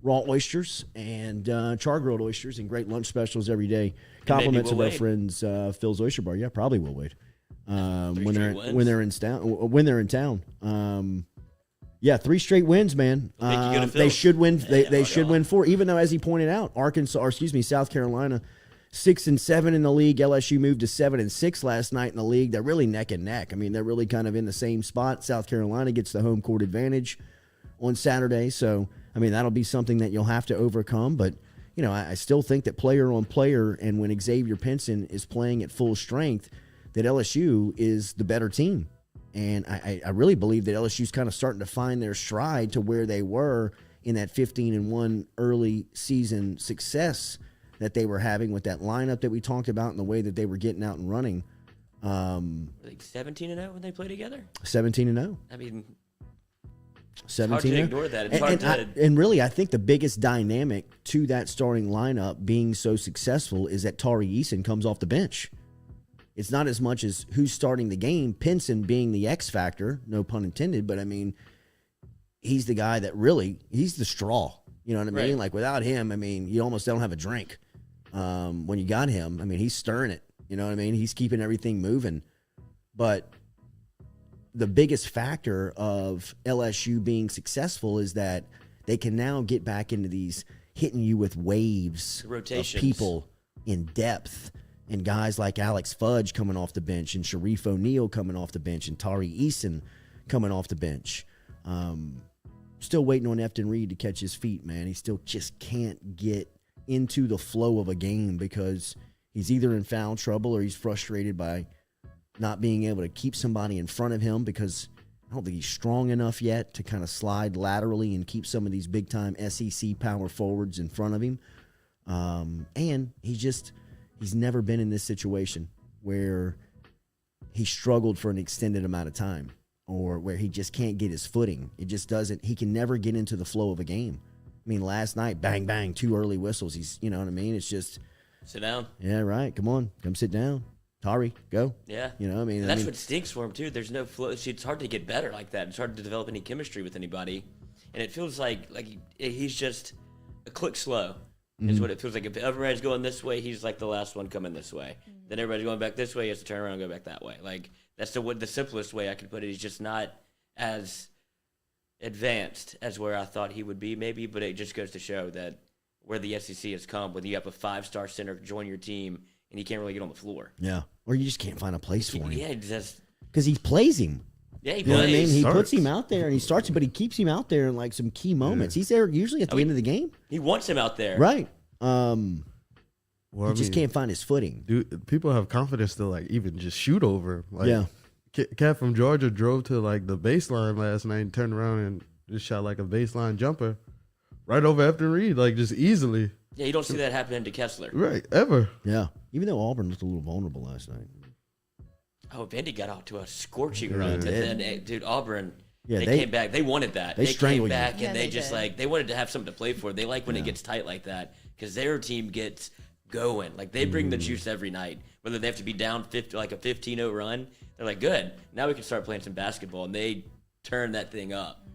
raw oysters and char-grilled oysters and great lunch specials every day. Compliments of our friends Phil's Oyster Bar. Yeah, probably Will Wade. When they're in town. Yeah, 3 straight wins, man. They should win. They should win 4. Even though, as he pointed out, South Carolina, 6-7 in the league. LSU moved to 7-6 last night in the league. They're really neck and neck. I mean, they're really kind of in the same spot. South Carolina gets the home court advantage on Saturday, so I mean that'll be something that you'll have to overcome. But you know, I still think that player on player, and when Xavier Pinson is playing at full strength, that LSU is the better team. And I really believe that LSU's kind of starting to find their stride to where they were in that 15-1 early season success that they were having with that lineup that we talked about and the way that they were getting out and running. Like 17-0 when they play together? 17-0. I mean, 17-0. It's hard to ignore that. And really, I think the biggest dynamic to that starting lineup being so successful is that Tari Eason comes off the bench. it's not as much as who's starting the game. Pinson being the X factor, no pun intended, but I mean, he's the guy that really, he's the straw. You know what I mean? Right. Like without him, I mean, you almost don't have a drink. When you got him, I mean, he's stirring it. You know what I mean? He's keeping everything moving. But the biggest factor of LSU being successful is that they can now get back into these hitting you with waves of people in depth, and guys like Alex Fudge coming off the bench, and Sharif O'Neal coming off the bench, and Tari Eason coming off the bench. Still waiting on Efton Reed to catch his feet, man. He still just can't get into the flow of a game because he's either in foul trouble or he's frustrated by not being able to keep somebody in front of him, because I don't think he's strong enough yet to kind of slide laterally and keep some of these big-time SEC power forwards in front of him. And he's never been in this situation where he struggled for an extended amount of time, or where he just can't get his footing. It just doesn't. He can never get into the flow of a game. I mean, last night, bang, bang, 2 early whistles. He's, you know what I mean? It's just. Sit down. Yeah, right. Come on. Come sit down. Tari, go. Yeah. You know what I mean? And that's what stinks for him, too. There's no flow. It's hard to get better like that. It's hard to develop any chemistry with anybody. And it feels like he's just a click slow is what it feels like. If everybody's going this way, he's like the last one coming this way. Then everybody's going back this way, he has to turn around and go back that way. Like, that's the simplest way I could put it. He's just not as advanced as where I thought he would be, maybe, but it just goes to show that where the SEC has come, when you have a 5-star center join your team and he can't really get on the floor. Yeah. Or you just can't find a place for him. Yeah, just because he plays him. Yeah, he You know what I mean? plays. He puts him out there and he starts him, but he keeps him out there in like some key moments. He's there usually at the end of the game. He wants him out there. Right. Well, he just can't find his footing. Dude, people have confidence to like even just shoot over. Like, Yeah. Cat from Georgia drove to like the baseline last night and turned around and just shot like a baseline jumper right over Efton Reed, like just easily. Yeah, you don't see that happening to Kessler. Right, ever. Yeah. Even though Auburn looked a little vulnerable last night. Oh, Vandy got out to a scorching run. And then, dude, Auburn, Yeah, they came back. They wanted that. they They came strangled you. back, Yeah, and they they just, did. they wanted to have something to play for. They like when it gets tight like that because their team gets going. Like, they bring the juice every night. Whether they have to be down 50, like a 15-0 run, they're like, good. Now we can start playing some basketball, and they turn that thing up.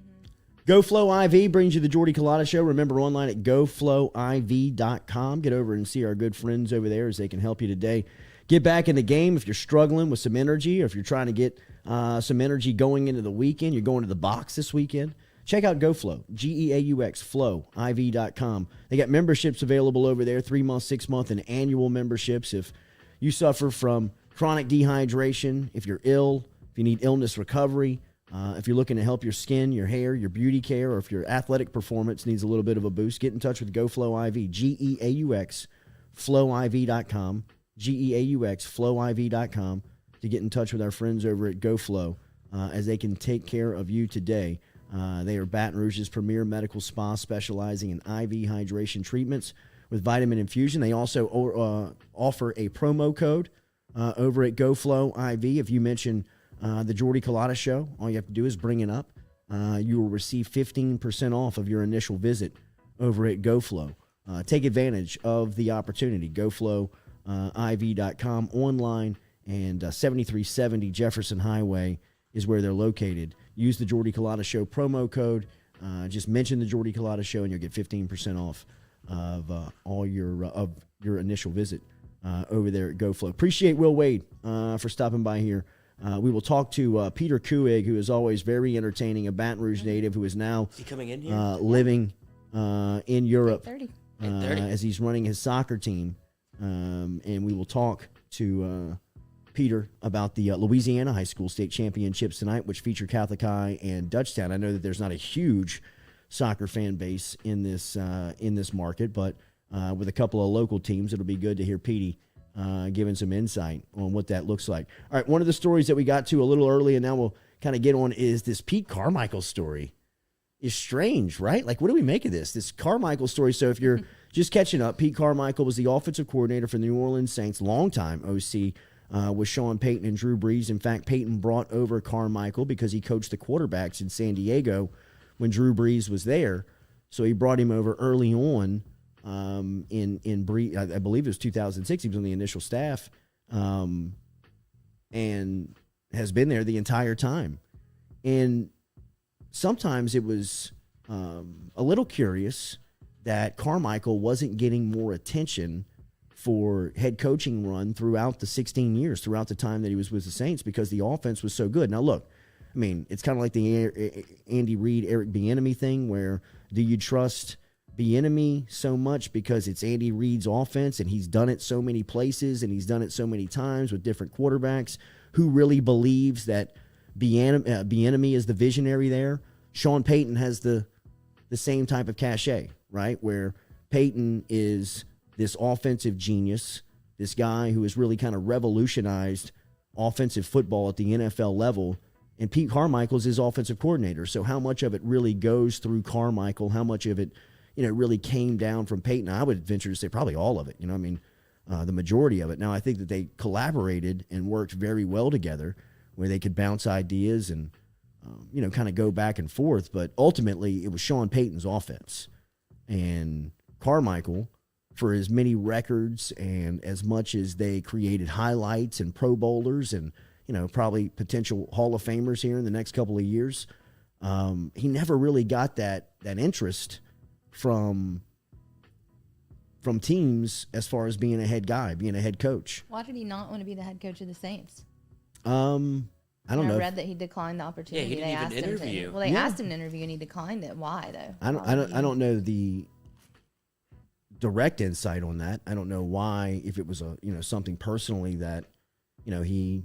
GoFlow IV brings you the Jordy Culotta Show. Remember, online at goflowiv.com. Get over and see our good friends over there as they can help you today. Get back in the game if you're struggling with some energy, or if you're trying to get some energy going into the weekend. You're going to the box this weekend. Check out GoFlow, G-E-A-U-X, flowiv.com. They got memberships available over there, 3-month, 6-month, and annual memberships. If you suffer from chronic dehydration, if you're ill, if you need illness recovery, if you're looking to help your skin, your hair, your beauty care, or if your athletic performance needs a little bit of a boost, get in touch with GoFlow IV, G-E-A-U-X, flowiv.com, G-E-A-U-X, flowiv.com, to get in touch with our friends over at GoFlow as they can take care of you today. They are Baton Rouge's premier medical spa specializing in IV hydration treatments with vitamin infusion. They also offer a promo code over at GoFlow IV. If you mention the Jordy Culotta Show, all you have to do is bring it up. You will receive 15% off of your initial visit over at GoFlow. Take advantage of the opportunity. GoFlowIV.com online, and 7370 Jefferson Highway is where they're located. Use the Jordy Culotta Show promo code. Just mention the Jordy Culotta Show, and you'll get 15% off of all your initial visit over there at GoFlow. Appreciate Will Wade for stopping by here. We will talk to Peter Kuig, who is always very entertaining, a Baton Rouge native who is now Is he coming in here? living in Europe 30. as he's running his soccer team. And we will talk to Peter about the Louisiana High School State Championships tonight, which feature Catholic High and Dutchtown. I know that there's not a huge soccer fan base in this market, but with a couple of local teams, it'll be good to hear Petey giving some insight on what that looks like. All right, one of the stories that we got to a little early, and now we'll kind of get on, is this Pete Carmichael story. Is strange, right? Like, what do we make of this Carmichael story? So if you're just catching up, Pete Carmichael was the offensive coordinator for the New Orleans Saints, longtime OC with Sean Payton and Drew Brees. In fact, Payton brought over Carmichael because he coached the quarterbacks in San Diego when Drew Brees was there. So he brought him over early on in Brees. I believe it was 2006. He was on the initial staff. and has been there the entire time. And sometimes it was a little curious that Carmichael wasn't getting more attention for head coaching run throughout the 16 years, throughout the time that he was with the Saints, because the offense was so good. Now, look, I mean, it's kind of like the Andy Reid, Eric Bieniemy thing, where do you trust Bieniemy so much because it's Andy Reid's offense and he's done it so many places and he's done it so many times with different quarterbacks? Who really believes that Bieniemy is the visionary there? Sean Payton has the same type of cachet, right? Where Payton is this offensive genius, this guy who has really kind of revolutionized offensive football at the NFL level, and Pete Carmichael's his offensive coordinator. So how much of it really goes through Carmichael? How much of it, really came down from Payton? I would venture to say probably all of it. The majority of it. Now, I think that they collaborated and worked very well together, where they could bounce ideas and, kind of go back and forth. But ultimately, it was Sean Payton's offense. And Carmichael, for as many records and as much as they created highlights and Pro Bowlers and, probably potential Hall of Famers here in the next couple of years, he never really got that interest from teams as far as being a head guy, being a head coach. Why did he not want to be the head coach of the Saints? I don't know. I read that he declined the opportunity. Yeah, he didn't even interview. They asked him to interview and he declined it. Why though? I don't know the direct insight on that. I don't know why, if it was something personally that he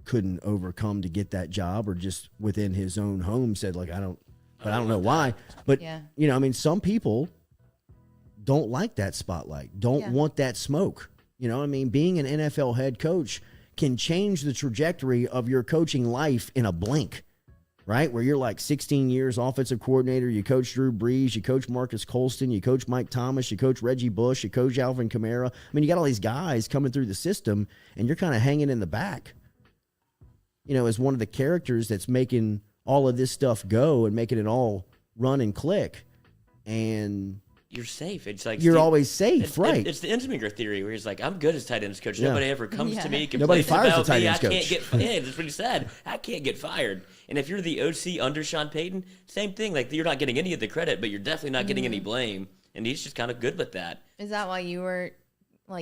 couldn't overcome to get that job, or just within his own home said I don't know why. But some people don't like that spotlight, don't want that smoke. Being an NFL head coach can change the trajectory of your coaching life in a blink, right? Where you're 16 years offensive coordinator, you coach Drew Brees, you coach Marcus Colston, you coach Mike Thomas, you coach Reggie Bush, you coach Alvin Kamara. You got all these guys coming through the system, and you're kind of hanging in the back, as one of the characters that's making all of this stuff go and making it all run and click. And you're safe. It's you're always safe, right? It's the Ensminger theory, where he's like, I'm good as tight ends coach. Nobody ever comes to me. Nobody fires about the tight me. ends coach. That's what he said. I can't get fired. And if you're the OC under Sean Payton, same thing. You're not getting any of the credit, but you're definitely not getting any blame. And he's just kind of good with that. Is that why you were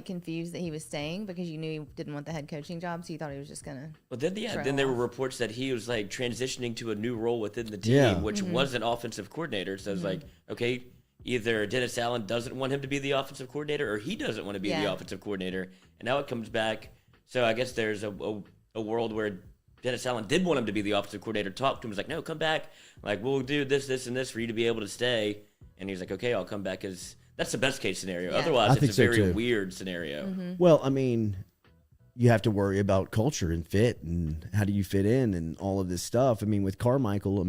confused that he was staying, because you knew he didn't want the head coaching job, so you thought he was just gonna? Well, then there were reports that he was transitioning to a new role within the team, which was an offensive coordinator. So it's okay. Either Dennis Allen doesn't want him to be the offensive coordinator, or he doesn't want to be the offensive coordinator. And now it comes back. So I guess there's a world where Dennis Allen did want him to be the offensive coordinator, talked to him, was like, no, come back. We'll do this, this, and this for you to be able to stay. And he's like, okay, I'll come back. That's the best case scenario. Otherwise, it's a very weird scenario. Well, you have to worry about culture and fit and how do you fit in and all of this stuff. With Carmichael,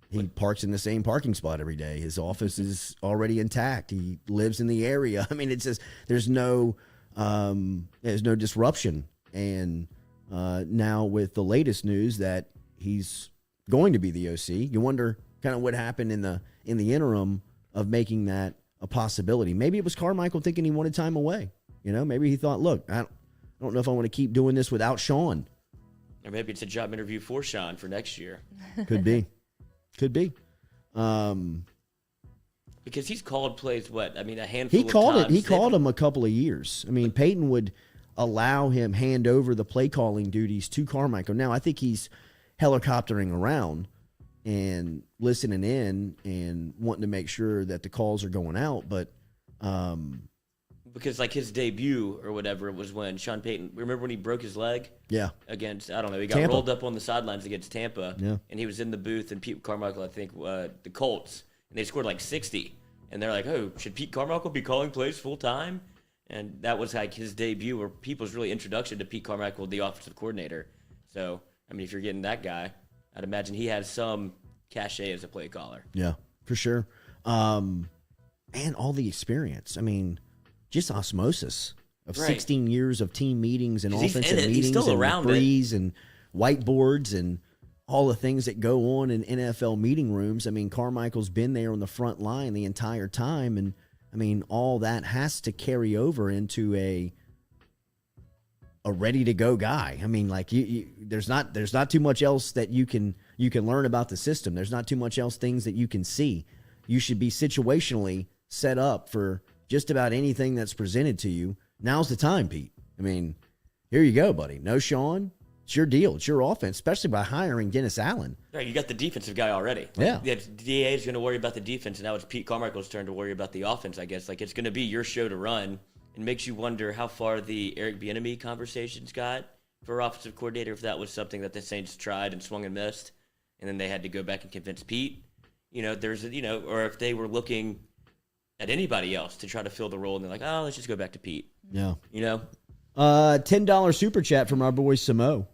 he parks in the same parking spot every day. His office is already intact. He lives in the area. It's just there's no disruption. And now with the latest news that he's going to be the OC, you wonder kind of what happened in the interim of making that a possibility. Maybe it was Carmichael thinking he wanted time away. Maybe he thought, look, I don't know if I want to keep doing this without Sean. Or maybe it's a job interview for Sean for next year. Could be. Because he's called plays, a handful of times. He called him a couple of years. Peyton would allow him hand over the play calling duties to Carmichael. Now, I think he's helicoptering around and listening in and wanting to make sure that the calls are going out. But because his debut or whatever was when Sean Payton, remember when he broke his leg? Yeah. Against, I don't know, he got Tampa. rolled up on the sidelines against Tampa. Yeah. And he was in the booth, and Pete Carmichael, I think, the Colts, and they scored 60. And they're like, oh, should Pete Carmichael be calling plays full time? And that was his debut, or people's really introduction to Pete Carmichael, the offensive coordinator. So, if you're getting that guy, I'd imagine he has some cachet as a play caller. Yeah, for sure. And all the experience. Just osmosis of 16 years of team meetings and offensive meetings and referees and whiteboards and all the things that go on in NFL meeting rooms. Carmichael's been there on the front line the entire time. And, all that has to carry over into a ready to go guy. I mean, like there's not too much else that you can learn about the system. There's not too much else things that you can see. You should be situationally set up for just about anything that's presented to you. Now's the time, Pete. I mean, here you go, buddy. No Sean. It's your deal. It's your offense, especially by hiring Dennis Allen. Right, you got the defensive guy already. Yeah. DA is going to worry about the defense, and now it's Pete Carmichael's turn to worry about the offense, I guess. Like, it's going to be your show to run. It makes you wonder how far the Eric Bieniemy conversations got for offensive coordinator, if that was something that the Saints tried and swung and missed, and then they had to go back and convince Pete. You know, or if they were looking at anybody else to try to fill the role, and they're like, oh, let's just go back to Pete. Yeah. You know? $10 super chat from our boy Samo.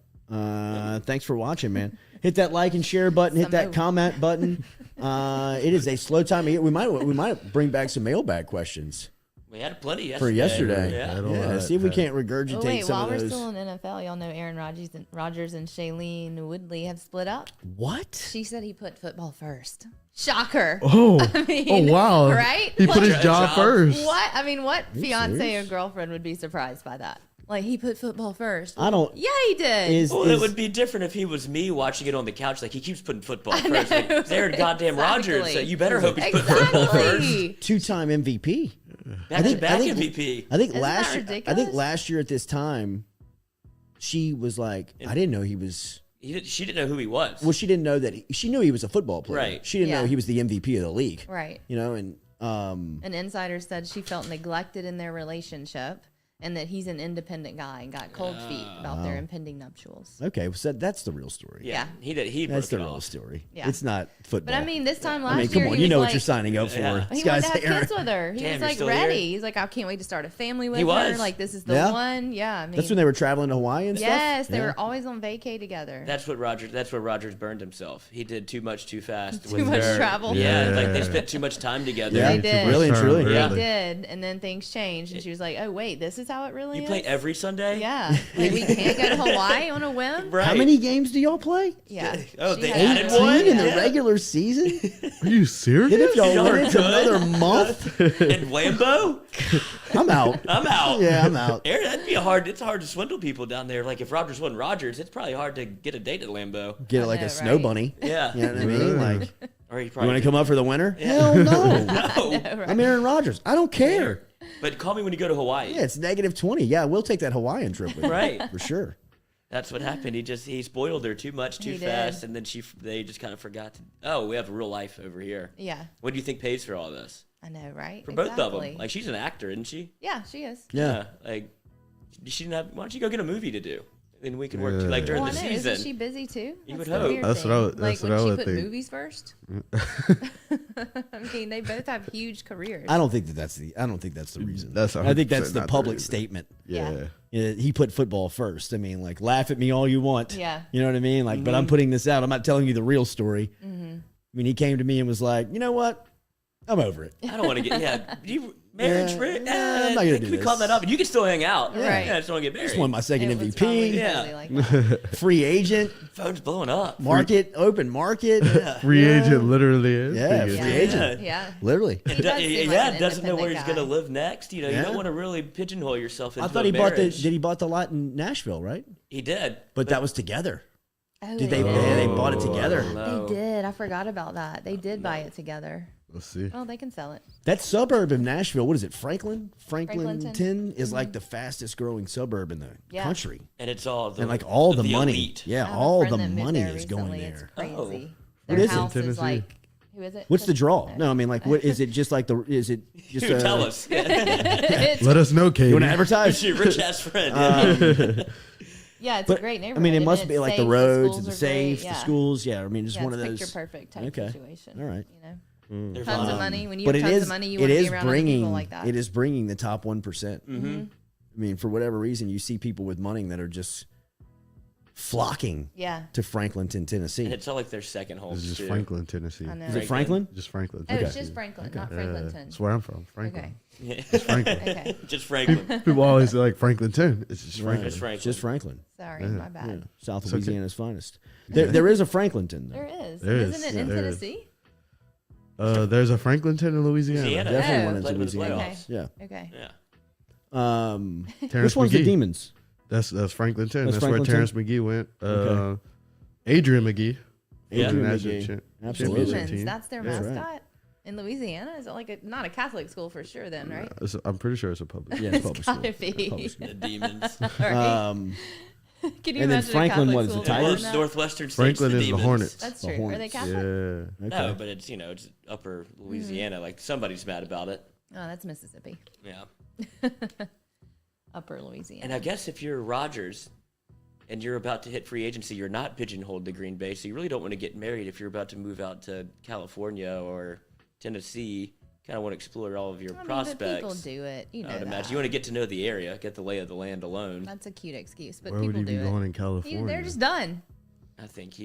Thanks for watching, man. Hit that like and share button. Hit that comment button. It is a slow time. We might bring back some mailbag questions. We had plenty yesterday. For yesterday. Yeah. See if we can't regurgitate Wait, some while of we're those. still in NFL, y'all know Aaron Rodgers and Shailene Woodley have split up. What? She said he put football first. Shocker. Oh, I mean, wow. Right? He put his Like, job first. What? I mean, what fiance serious? or girlfriend would be surprised by that? Like, he put football first. I don't. Yeah, he did. Well, it would be different if he was me watching it on the couch. Like, he keeps putting football first. Like, it's Aaron goddamn Rodgers. So you better hope he's putting football first. Exactly. Two-time MVP. Back-to-back MVP. I think Isn't last that year. I think ridiculous? last year at this time, she was like, I didn't know he was. She didn't know who he was. Well, she didn't know that. She knew he was a football player. Right. She didn't know Yeah. he was the MVP of the league. Right. You know, and An insider said she felt neglected in their relationship and that he's an independent guy and got cold feet about their impending nuptials. okay, so that's the real story. Yeah. He did. He That's broke the it real off. story. Yeah. It's not football. But I mean, this time last I mean, year, come on, he you know was what you're like- signing up for. Yeah. This He wanted guy's to have Aaron. kids with her. He Damn, was you're like still ready. here? He's like, I can't wait to start a family with He her. was. Like, this is the Yeah. one. Yeah, I mean, That's when they were traveling to Hawaii and stuff. yes, they Yeah. were always on vacay together. That's where Rodgers burned himself. He did too much too fast. Too with much her. travel. Yeah, Yeah. like they spent too much time together. Yeah, They did. really and truly. They Yeah. did, and then things changed, and she was like, "Oh wait, this is how it really You is." play every Sunday? Yeah, like we can't go to Hawaii on a whim. Right. How many games do y'all play? Yeah. Oh, She they had- added 18 one? in the Yeah. regular season? Are you serious? Then if y'all Y'all win are it good. another month, And Lambeau? I'm out. I'm out. Yeah, I'm out. Aaron, it's hard to swindle people down there. Like if Rodgers wasn't Rodgers, it's probably hard to get a date at Lambeau. Get like know, a snow right? bunny. Yeah. You know what I mean? Like, Or he you probably want to come up for the winter? Hell no. No. I'm Aaron Rodgers. I don't care. But call me when you go to Hawaii. Yeah, it's -20. Yeah, we'll take that Hawaiian trip with you. Right. For sure. That's what happened. He spoiled her too much too He fast, did. and then they just kind of forgot to. Oh, we have a real life over here. Yeah, What do you think pays for all this? I know, right? For both of Exactly. them. Like she's an actor, isn't she? yeah, she is. Yeah. Like she didn't have. Why don't you go get a movie to do? And we can work Yeah. like during Well, the I know. season. Isn't she busy too? You would the hope. weird That's what I thing. would- like that's what when I she would put think. movies first. I mean, they both have huge careers. I don't think that's the reason. That's I think that's 100% the not the public reason. statement. Yeah. Yeah, he put football first. I mean, like, laugh at me all you want. Yeah. You know what I mean? Like, but I'm putting this out. I'm not telling you the real story. I mean, he came to me and was like, you know what? I'm over it. I don't want to get marriage. I'm not gonna do we call this. that up, and you can still hang out. Right. Yeah, I just want to get married. Just won my second It was probably MVP. Yeah. really like that. Free agent, Phone's blowing up. market, open market. Free agent literally is. Yeah, Free free agent. agent. Yeah. Literally. He does seem like an Doesn't know where he's independent going to guy. live next. You know, Yeah. you don't want to really pigeonhole yourself into I thought a he marriage. bought the lot in Nashville, right? He did. But that was together. Oh, Did they bought it together? No. They did. I forgot about that. They did buy it together. Let's see. Oh, they can sell it. That suburb of Nashville, what is it? Franklinton Franklinton. is like the fastest growing suburb in the Yeah. country. And it's all the, And like all the money. elite. I Yeah, have a all friend the that moved money there is going recently. It's there. crazy. Oh. Their What is it? house is Tennessee. like. Who is it? What's the draw? No, I mean, like, what is it? Just like the is it just Dude, tell us. It's- Let us know, Katie. You want to advertise? Your rich ass friend. yeah, it's But a great I neighborhood. mean, it and must it's be like the safe, roads schools and the are safe, great. the Yeah. schools. Yeah, I mean, just Yeah, one it's of those. picture perfect type Okay. situation. All right. You know, They're tons fine. of money. When you But have it tons is of money, you it want to is be around other bringing people like that. it is bringing the top 1%. Mm-hmm. I mean, for whatever reason, you see people with money that are just flocking Yeah. to Franklinton, Tennessee. And it's all like their second home. It's just too. Franklin, Tennessee. I know. Is it Franklin? Just Franklin. Oh, it's Okay. just Franklin, not Yeah, Franklinton. that's where I'm from. Franklin. Okay. Yeah. Franklin. Okay. Just Franklin. People always say, like Franklinton. It's just Right. Franklin. Just Franklin. Just Franklin. Sorry, my bad. Yeah. South It's okay. Louisiana's finest. There is a Franklinton, though. There is. There Isn't is. it Yeah, in there is. Tennessee? There's a Franklinton in Louisiana. Louisiana. Definitely Oh. one in Played with the Louisiana. playoffs. Yeah. Okay. Yeah. Which Terrence one's the McGee. Demons? That's Franklinton. That's That's where Franklinton? Terrence McGee went. Okay. Adrian McGee. Adrian National McGee. champ- Absolutely. championship Humans, team. that's their That's right. mascot in Louisiana. Is it like not a Catholic school for sure? Then, right? I'm pretty sure it's a public. Yeah, it's public school. Gotta be. Public school. The Demons. Right? Um, Can you and then imagine Franklin, a Catholic what is it, school Tigers? doing Well, that? Northwestern State's Franklin the is the Demons. Hornets. That's The true. Are they Hornets. Catholic? Yeah. No, but it's it's upper Louisiana. Like somebody's mad about it. Oh, that's Mississippi. Yeah. Upper Louisiana. And I guess if you're Rodgers and you're about to hit free agency, you're not pigeonholed to Green Bay, so you really don't want to get married if you're about to move out to California or Tennessee. Kind of want to explore all of your I mean, prospects. but people do it. You know I would that. imagine you want to get to know the area, get the lay of the land alone. That's a cute excuse, but Where would people you be do going it. in California? They're just done. I think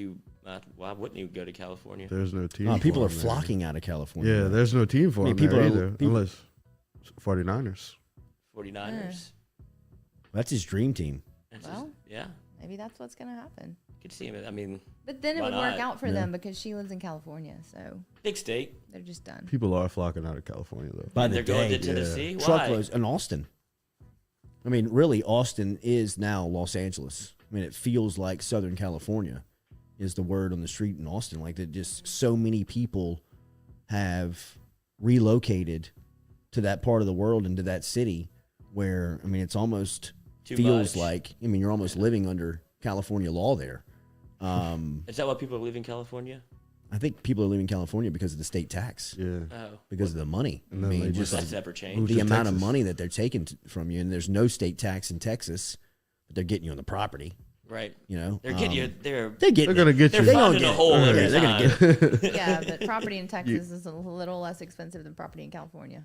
why wouldn't you go to California? There's no team. people for are him there. flocking out of California. Yeah, there's no team for I mean, him people there are- either, people- unless 49ers. 49ers. That's his dream team. That's Well, yeah, Maybe that's what's going to happen. could see him. I mean, But then it Why would work not? out for Yeah. them because she lives in California, so big state. they're just done. People are flocking out of California though. By And the they're going day, to Tennessee. Why? truckloads in Austin. I mean, really, Austin is now Los Angeles. I mean, it feels like Southern California is the word on the street in Austin. Like that, just so many people have relocated to that part of the world and to that city where, I mean, it's almost Too feels much. like, I mean, you're almost living under California law there. Is that why people are leaving California? I think people are leaving California because of the state tax, Yeah. Oh, because of the money. I And then mean, they just just- like that's never Move changed. the to amount of Texas. money that they're taking from you, and there's no state tax in Texas, but they're getting you on the property. Right. You know, They're getting you. They're They're They're gonna get they're you. They gonna finding a get- hole yeah, every they're gonna time. get- Yeah, but property in Texas is a little less expensive than property in California.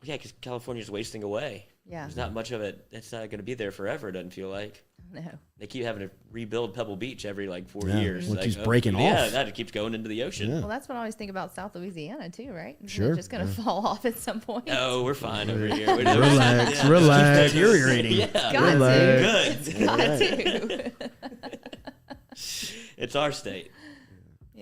Yeah, because California's wasting away. Yeah. There's not much of it. It's not going to be there forever. It doesn't feel like. No. They keep having to rebuild Pebble Beach every like 4 Yeah, years. well, it Like, keeps breaking yeah, off. that it keeps going into the ocean. Yeah. Well, that's what I always think about South Louisiana too, right? Isn't Sure. it just going to fall off at some point? Oh, we're fine over here. We don't- Relax, Yeah. relax. deteriorating. Yeah, Got Relax. to. It's got to. it's our state.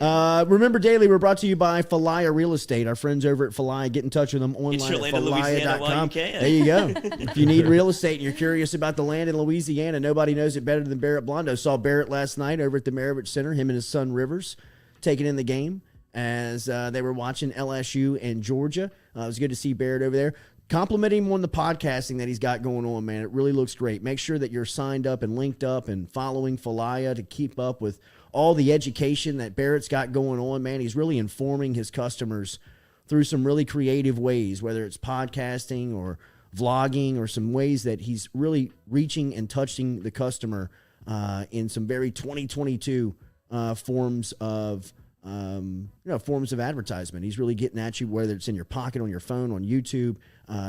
Remember, Daily, we're brought to you by Falaya Real Estate. Our friends over at Falaya. Get in touch with them online your at land in Louisiana while falaya.com. you can. There you go. If you need real estate and you're curious about the land in Louisiana, nobody knows it better than Barrett Blondo. Saw Barrett last night over at the Maravich Center, him and his son Rivers taking in the game as they were watching LSU and Georgia. It was good to see Barrett over there. Compliment him on the podcasting that he's got going on, man. It really looks great. Make sure that you're signed up and linked up and following Falaya to keep up with all the education that Barrett's got going on, man. He's really informing his customers through some really creative ways, whether it's podcasting or vlogging or some ways that he's really reaching and touching the customer in some very 2022 forms of forms of advertisement. He's really getting at you, whether it's in your pocket, on your phone, on YouTube.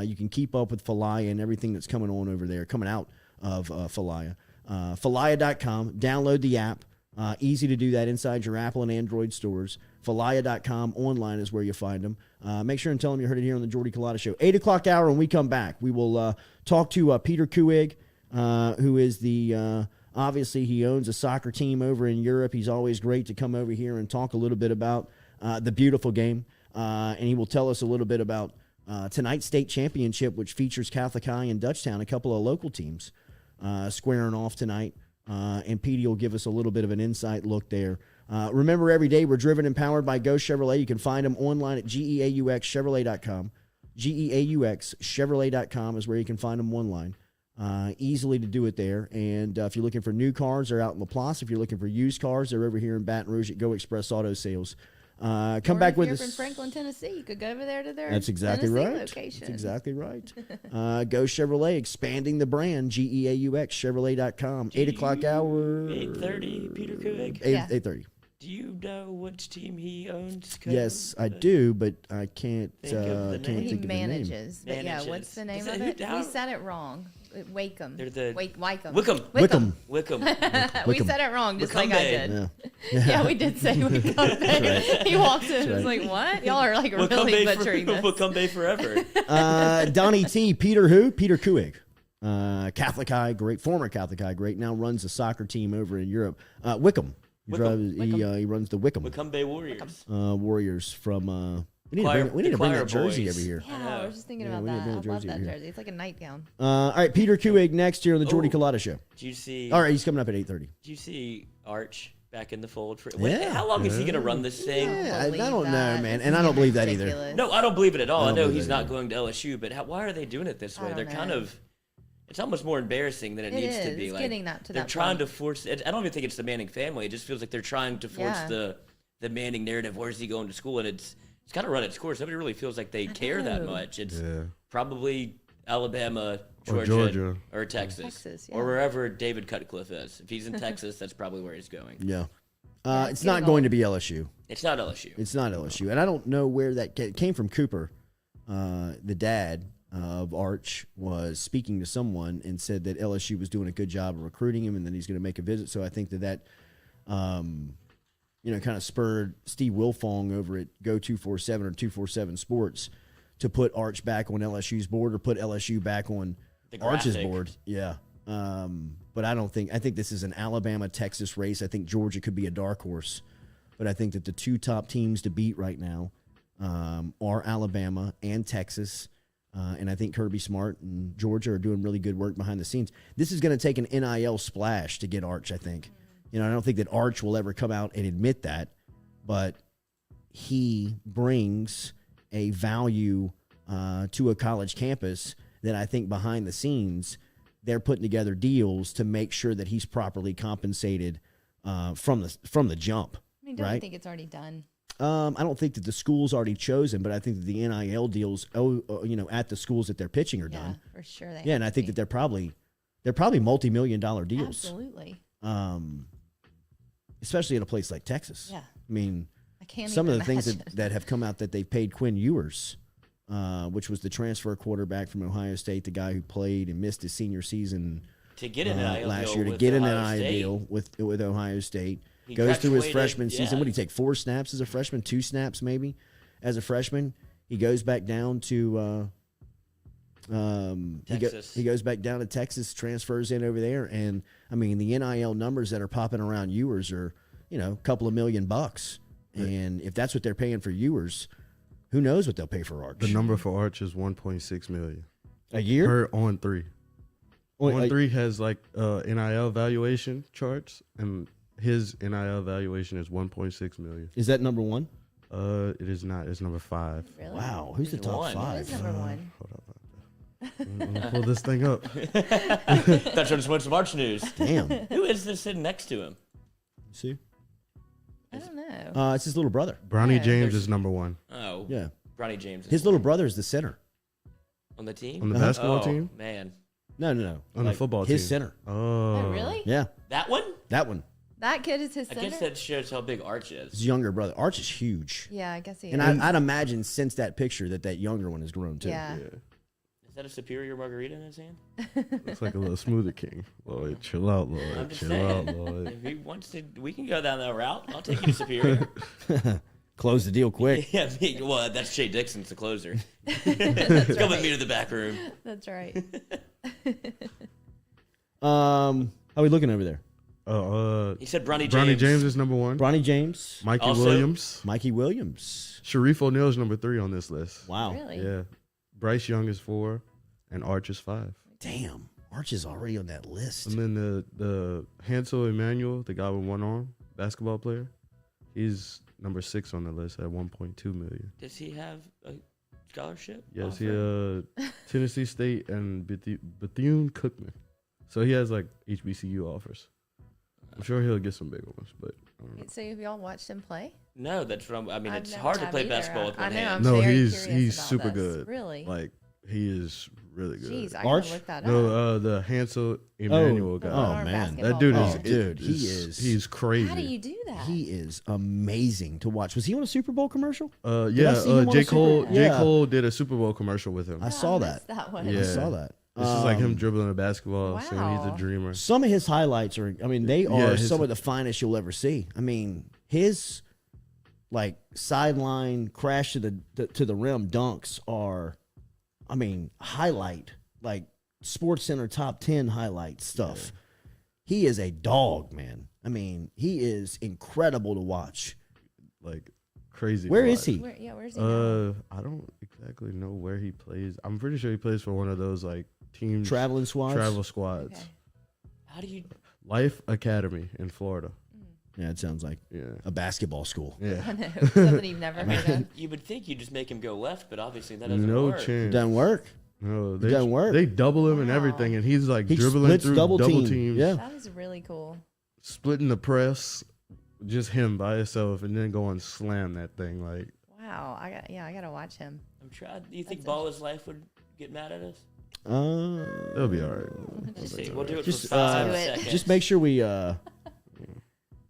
You can keep up with Falaya and everything that's coming on over there, coming out of Falaya. Falaya.com. Download the app. Easy to do that inside your Apple and Android stores. Falaya.com online is where you find them. Make sure and tell them you heard it here on the Jordy Culotta Show. 8 o'clock hour when we come back. We will talk to Peter Kuig, who is the obviously he owns a soccer team over in Europe. He's always great to come over here and talk a little bit about the beautiful game. And he will tell us a little bit about tonight's state championship, which features Catholic High and Dutchtown, a couple of local teams squaring off tonight. And Petey will give us a little bit of an insight look there. Remember, every day we're driven and powered by Go Chevrolet. You can find them online at geauxchevrolet.com. geauxchevrolet.com is where you can find them online. Easily to do it there. And if you're looking for new cars, they're out in LaPlace. If you're looking for used cars, they're over here in Baton Rouge at Go Express Auto Sales. Come Or back if with you're us. from Franklin, Tennessee, you could go over there to their That's exactly Tennessee right. location. That's exactly right. Go Chevrolet, expanding the brand. geauxchevrolet.com. 8 o'clock hour. 8:30. Peter Kuig. 8:30. Do you know which team he owns? 'Cause Yes, I do, but I can't. Think of the Can't name. He think of the name. manages. But yeah, Manages. what's the name Is it of who it? down- We said it wrong. Wakem. They're the- Wycombe. Wickham. Wickham. Wickham. We Wickham. said it wrong, just Wickham like I Bay. did. Yeah. Yeah, we did say Wickham Bay. He walked in and was right. like, what? Y'all are like Wickham really Bay butchering this. Wickham Bay forever. Donnie T. Peter who? Peter Kuig. Catholic High great, former Catholic High great, now runs a soccer team over in Europe. Wickham. He Wickham. runs the Wickham Wickham Bay Warriors. Warriors from We need to bring that jersey over here. Yeah, I was just thinking about we need to that. bring I the love jersey that over here. jersey. It's like a nightgown. All right, Peter Kuig next year on the Jordy Culotta show. Did you see? All right, he's coming up at 8:30. Did you see Arch back in the fold? Yeah. How long is he going to run this thing? Yeah, I Believe don't know, that. man, This and is I don't believe that ridiculous. either. No, I don't believe it at all. I I don't know believe he's that not either. going to LSU, but why are they doing it this I way? don't They're kind know. of. It's almost more embarrassing than it It needs to is. be. It's Like, getting that to they're that trying point. to force. I don't even think it's the Manning family. It just feels like they're trying to force Yeah. the Manning narrative. Where's he going to school? And it's kind of run its course. Nobody really feels like they care that know. much. It's Yeah. probably Alabama, Or Georgia, Georgia. or Texas, Texas, or yeah. wherever David Cutcliffe is. If he's in Texas, that's probably where he's going. Yeah. Yeah, It's it's not getting going old. to be LSU. It's not LSU. It's not LSU, and I don't know where that came from. Cooper, the dad of Arch, was speaking to someone and said that LSU was doing a good job of recruiting him, and then he's going to make a visit. So I think that kind of spurred Steve Wilfong over at Go 247 or 247 Sports to put Arch back on LSU's board or put LSU back on The Arch's graphic. board. Yeah. But I think this is an Alabama-Texas race. I think Georgia could be a dark horse. But I think that the two top teams to beat right now are Alabama and Texas. And I think Kirby Smart and Georgia are doing really good work behind the scenes. This is going to take an NIL splash to get Arch, I think. I don't think that Arch will ever come out and admit that, but he brings a value to a college campus that I think behind the scenes they're putting together deals to make sure that he's properly compensated from the jump. I mean, don't you right? think it's already done? I don't think that the school's already chosen, but I think that the NIL deals, at the schools that they're pitching are Yeah, done. for sure. They Yeah, and I think that they're probably multi-million-dollar deals. Absolutely. Especially at a place like Texas. Yeah. I mean, I can't some of even the things imagine. that have come out that they've paid Quinn Ewers, which was the transfer quarterback from Ohio State, the guy who played and missed his senior season To get an NIL last deal year, to with get an Ohio NIL State. deal with Ohio State. He Goes through his graduated, freshman season. yeah. What did he take? 4 snaps as a freshman, 2 snaps maybe as a freshman. He goes back down to Texas. He goes back down to Texas, transfers in over there, and I mean the NIL numbers that are popping around Ewers are a couple of $1 million, and if that's what they're paying for Ewers, who knows what they'll pay for Arch? The number for Arch is 1.6 million a year. per on 3. On 3 has like NIL valuation charts, and his NIL valuation is 1.6 million. Is that number one? It is not. It's number 5. Really? Wow, who's the Who's top one? Who five? is number one? Hold on. Let me pull this thing up. That's just what's March news. Damn. Who is this sitting next to him? See, I don't know. it's his little brother. Bronny Yeah. James is number 1 Oh, Yeah, Bronny James. is his little brother is the center. on the team. on the Uh-huh. basketball Oh, team, man, No, on the football his team. center. Oh, Oh, really? Yeah, that one. that one. That kid is his I center? guess that shows how big Arch His is. younger brother. Arch is huge. Yeah, I guess he And is. I'd imagine since that picture that younger one has grown too. Yeah. Is that a superior margarita in his hand? Looks like a little smoothie king. Lloyd, chill out, I'm Lloyd. just Chill out, saying. Lloyd. If he wants to, we can go down that route. I'll take you to superior. Close the deal quick. Yeah, well, that's Jay Dixon's the closer. Let's go with me to the back room. That's right. How are we looking over there? He said Bronny James. Bronny James is number 1. Bronny James, Mikey Also- Williams. Mikey Williams. Sharif O'Neal is number 3 on this list. Wow. Really? Yeah. Bryce Young is 4, and Arch is 5. Damn. Arch is already on that list. And then the Hansel Emmanuel, the guy with one arm, basketball player, he's number 6 on the list at 1.2 million. Does he have a scholarship? Yes, offer? he Tennessee State and Bethune-Cookman. So he has like HBCU offers. I'm sure he'll get some big ones, but I don't know. So have y'all watched him play? No, that's what I mean, I've it's never hard to have play either. basketball with I one know, hand. I'm No, very he's curious about super this. good. Really? Like he is really good. Jeez, I Arch? gotta look that up. No, the Hansel Emmanuel guy. Oh, Arm man. basketball That dude player. is, Oh, dude, he he's crazy. How do you do that? He is amazing to watch. Was he on a Super Bowl commercial? Yeah, see him on J. a Super Cole. Bowl? J. Yeah. Cole did a Super Bowl commercial with him. I saw that. That one. Yeah. I saw that. This is like him dribbling a basketball, saying he's a Wow. dreamer. Some of his highlights are, they are Yeah, his- some of the finest you'll ever see. I mean, his like sideline crash to the rim dunks are, highlight, like Sports Center top 10 highlight stuff. He is a dog, man. He is incredible to watch. Like crazy. Where to is watch. he? Where's he now? I don't exactly know where he plays. I'm pretty sure he plays for one of those like teams. Traveling squads? Travel squads. Okay. How do you? Life Academy in Florida. Yeah, it sounds like a basketball school. Yeah. I know. Something you've never heard of. You would think you'd just make him go left, but obviously that doesn't No work. It chance. doesn't work. No, It doesn't work. They double him and Wow. everything, and he's like He dribbling splits through double team. teams. Yeah. That is really cool. Splitting the press, just him by himself, and then go and slam that thing. Like, Wow. I gotta watch him. I'm trying. Do you think Ball is Life would get mad at us? it'll be all right. Let's see. We'll do it Just, for 5 do it. seconds. Just make sure we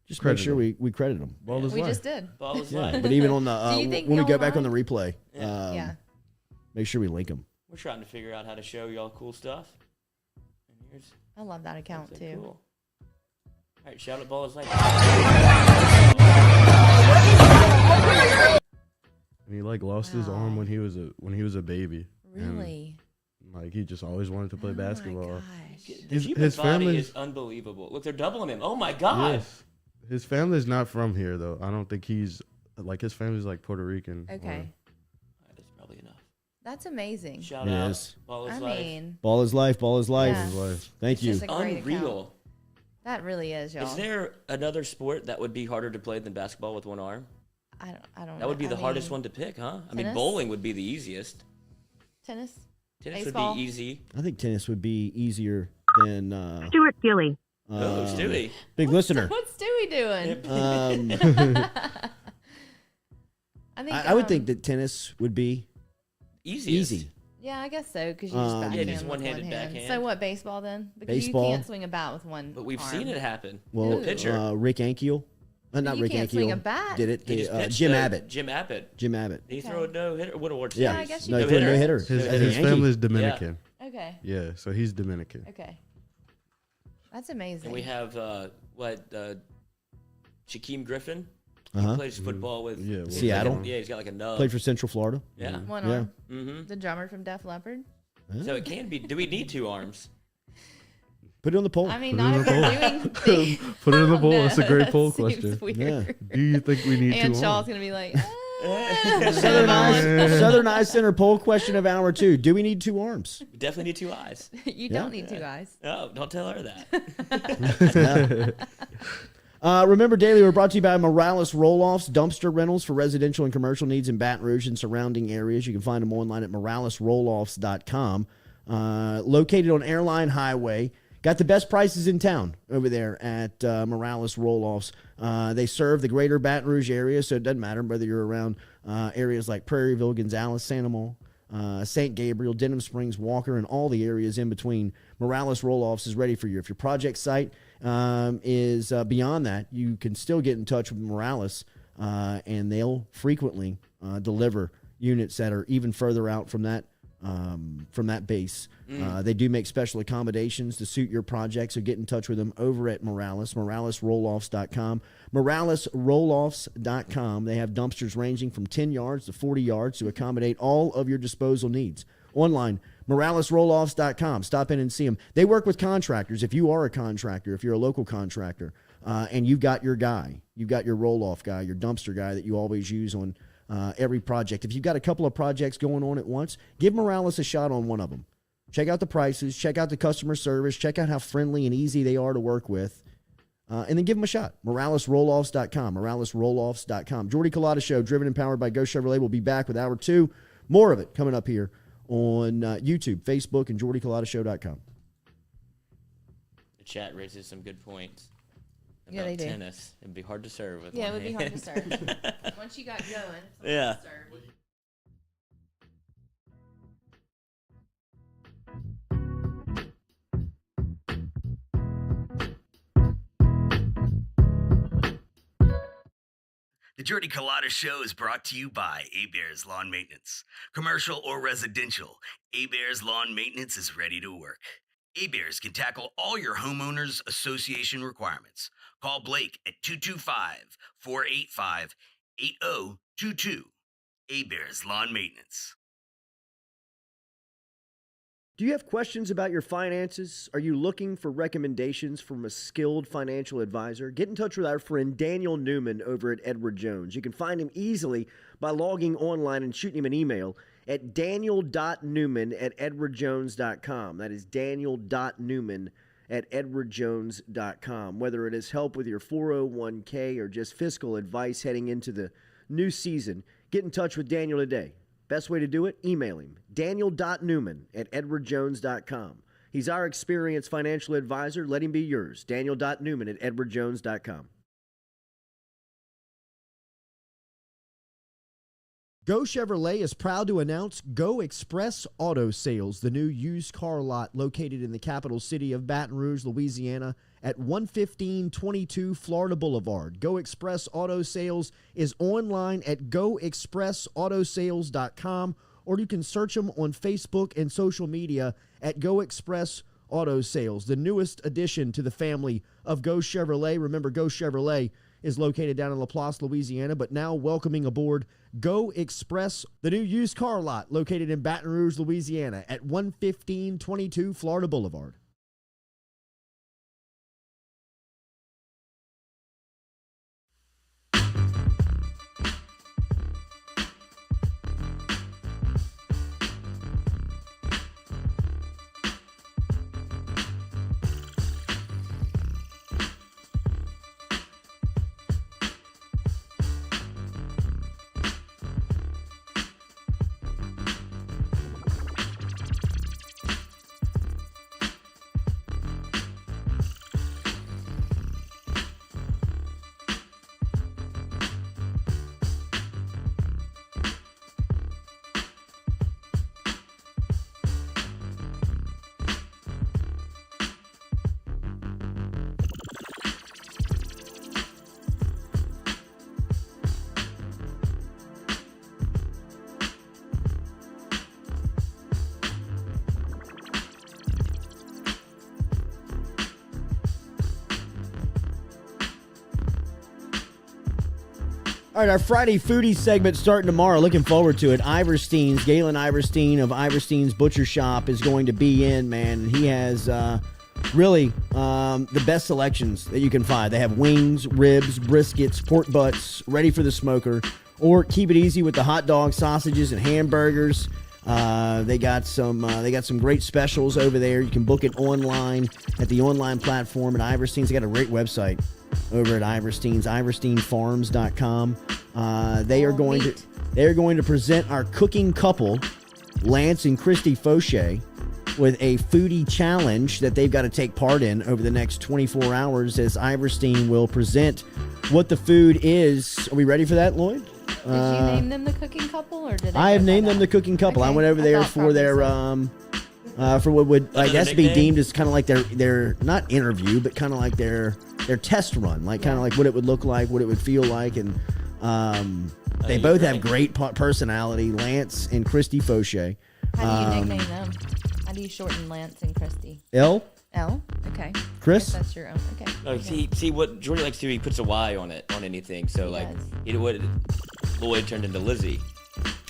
just Credit make sure him. we credit him. Ball is We life. just did. Ball is Yeah, Life. but even on the Do you think when we y'all go back on the live? replay, Yeah. make sure we link him. We're trying to figure out how to show y'all cool stuff. And here's I love that account something too. cool. All right, shout out Ball is Life. And he like lost his arm when he was a baby. And, Really? like he just always wanted to play Oh my basketball. gosh. The His- human his body family's- is unbelievable. Look, they're doubling him. Oh my god. Yes. His family's not from here though. I don't think he's like his family's like Puerto Rican. or- Okay. All right, that's probably enough. That's amazing. Shout It out. is. Ball is I Life. mean, Ball is life. Ball is life. Yeah. His life. Thank it's you. just a great Unreal. account. That really is, y'all. Is there another sport that would be harder to play than basketball with one arm? I don't That would be know. the hardest one to pick, huh? I mean, tennis? bowling would be the easiest. Tennis? Tennis Baseball? would be easy. I think tennis would be easier than Stuart Gilly. Oh, Stewie. big listener. What's Stewie doing? I think I would think that tennis would be Easiest. easy. Yeah, I guess so because you just backhand Yeah, just with one-handed one hand. backhand. So what? Baseball then? Because Baseball. you can't swing a bat with one. But we've arm. seen it happen. Well, Ooh. Pitcher. Rick Ankiel, not You Rick can't Ankiel, swing a bat. did it. He just pitched Jim the- Abbott. Jim Abbott. Jim Abbott. Did he throw a no-hitter? What award Yeah, I guess you no, he could. threw a No-hitter? no-hitter. His, As a his Yankee. family's Dominican. Okay. Yeah, so he's Dominican. Okay. That's amazing. And we have, Shaquem Griffin. Uh-huh. He plays football with Yeah, with Seattle. Like yeah, he's got like a nub. Played for Central Florida. Yeah. one Yeah. arm. Mm-hmm. The drummer from Def Leppard. So it can be. Do we need two arms? Put it on the poll. I mean, Put it not in if the we're doing things. Put it in the Oh, poll. no, It's a great that poll seems question. Weird. Yeah. Do you think we need And two Shaw's arms? gonna be like, Southern Eyes, Southern Eyes Center poll question of hour 2. Do we need two arms? We definitely need two eyes. you don't need two guys. No, don't tell her that. Remember, Daily, we're brought to you by Morales Roll-Offs, dumpster rentals for residential and commercial needs in Baton Rouge and surrounding areas. You can find them online at moralesrolloffs.com. Located on Airline Highway. Got the best prices in town over there at Morales Roll-Offs. They serve the greater Baton Rouge area, so it doesn't matter whether you're around areas like Prairieville, Gonzales, Santa Monica, St. Gabriel, Denham Springs, Walker, and all the areas in between. Morales Roll-Offs is ready for you. If your project site is beyond that, you can still get in touch with Morales, and they'll frequently deliver units that are even further out from that base. They do make special accommodations to suit your project, so get in touch with them over at Morales, moralesrolloffs.com. Moralesrolloffs.com. They have dumpsters ranging from 10 yards to 40 yards to accommodate all of your disposal needs. Online, moralesrolloffs.com. Stop in and see them. They work with contractors. If you are a contractor, if you're a local contractor, and you've got your guy, you've got your roll-off guy, your dumpster guy that you always use on every project. If you've got a couple of projects going on at once, give Morales a shot on one of them. Check out the prices, check out the customer service, check out how friendly and easy they are to work with, and then give them a shot. MoralesRolloffs.com, MoralesRolloffs.com. Jordy Culotta Show, driven and powered by Go Chevrolet, will be back with hour 2. More of it coming up here on YouTube, Facebook, and JordyCulottaShow.com. The chat raises some good points. Yeah, About they do. tennis. It'd be hard to serve with Yeah, it one would be hard to hand. serve. Once you got going, it's hard Yeah. to serve. The Jordy Culotta Show is brought to you by A-Bears Lawn Maintenance. Commercial or residential, A-Bears Lawn Maintenance is ready to work. A-Bears can tackle all your homeowners association requirements. Call Blake at 225-485-8022. A-Bears Lawn Maintenance. Do you have questions about your finances? Are you looking for recommendations from a skilled financial advisor? Get in touch with our friend Daniel Newman over at Edward Jones. You can find him easily by logging online and shooting him an email at daniel.newman@edwardjones.com. That is daniel.newman@edwardjones.com. Whether it is help with your 401k or just fiscal advice heading into the new season, get in touch with Daniel today. Best way to do it? Email him, daniel.newman@edwardjones.com. He's our experienced financial advisor. Let him be yours, daniel.newman@edwardjones.com. Go Chevrolet is proud to announce Go Express Auto Sales, the new used car lot located in the capital city of Baton Rouge, Louisiana, at 11522 Florida Boulevard. Go Express Auto Sales is online at goexpressautosales.com, or you can search them on Facebook and social media at Go Express Auto Sales, the newest addition to the family of Go Chevrolet. Remember, Go Chevrolet is located down in Laplace, Louisiana, but now welcoming aboard Go Express, the new used car lot located in Baton Rouge, Louisiana at 11522 Florida Boulevard. All right, our Friday Foodie segment starting tomorrow. Looking forward to it. Iverstein's, Galen Iverstein of Iverstein's Butcher Shop is going to be in, man. He has really the best selections that you can find. They have wings, ribs, briskets, pork butts, ready for the smoker. Or keep it easy with the hot dogs, sausages, and hamburgers. They got some great specials over there. You can book it online at the online platform at Iverstein's. They got a great website over at Iverstein's, iversteinfarms.com. They are going to present our cooking couple, Lance and Christy Fauché, with a foodie challenge that they've got to take part in over the next 24 hours as Iverstein will present what the food is. Are we ready for that, Lloyd? Did you name them the cooking couple, or did I have named them the cooking couple? Okay. I went over there for their for what would I guess be deemed as kind of like their not interview, but kind of like their test run, like kind of like what it would look like, what it would feel like, and they both have great personality, Lance and Christy Fauché. How do you nickname them? How do you shorten Lance and Christy? L. Okay. Chris? That's your own. Okay. Oh, see what Jordy likes to do. He puts a Y on it, on anything. So He like, does. Lloyd turned into Lizzie,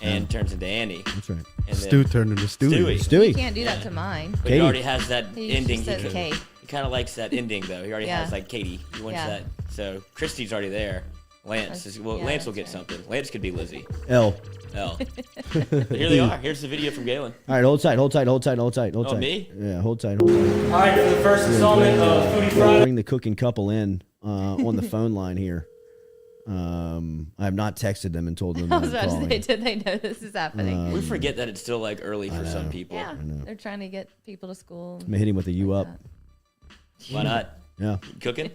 and turns into Annie. That's right. And Stu turned into Stewie. You Stewie. can't do that to mine. But Katie. he already has that He ending. just says K. He kind of likes that ending though. He already Yeah. has like Katie. He wants Yeah. that. So Christy's already there. Lance is Yeah, Lance will get that's right. something. Lance could be Lizzie. L. Oh. Here they are. Here's the video from Galen. All right, hold tight. Oh, me? Yeah, hold tight. All right, for the first installment of Foodie Friday. Bring the cooking couple in on the phone line here. I have not texted them and told them I I'm was about to calling. say, did they know this is happening? We forget that it's still like early for some people. Yeah, they're trying to get people to school. I'm gonna hit him with a U up. Why not? Yeah. Cooking?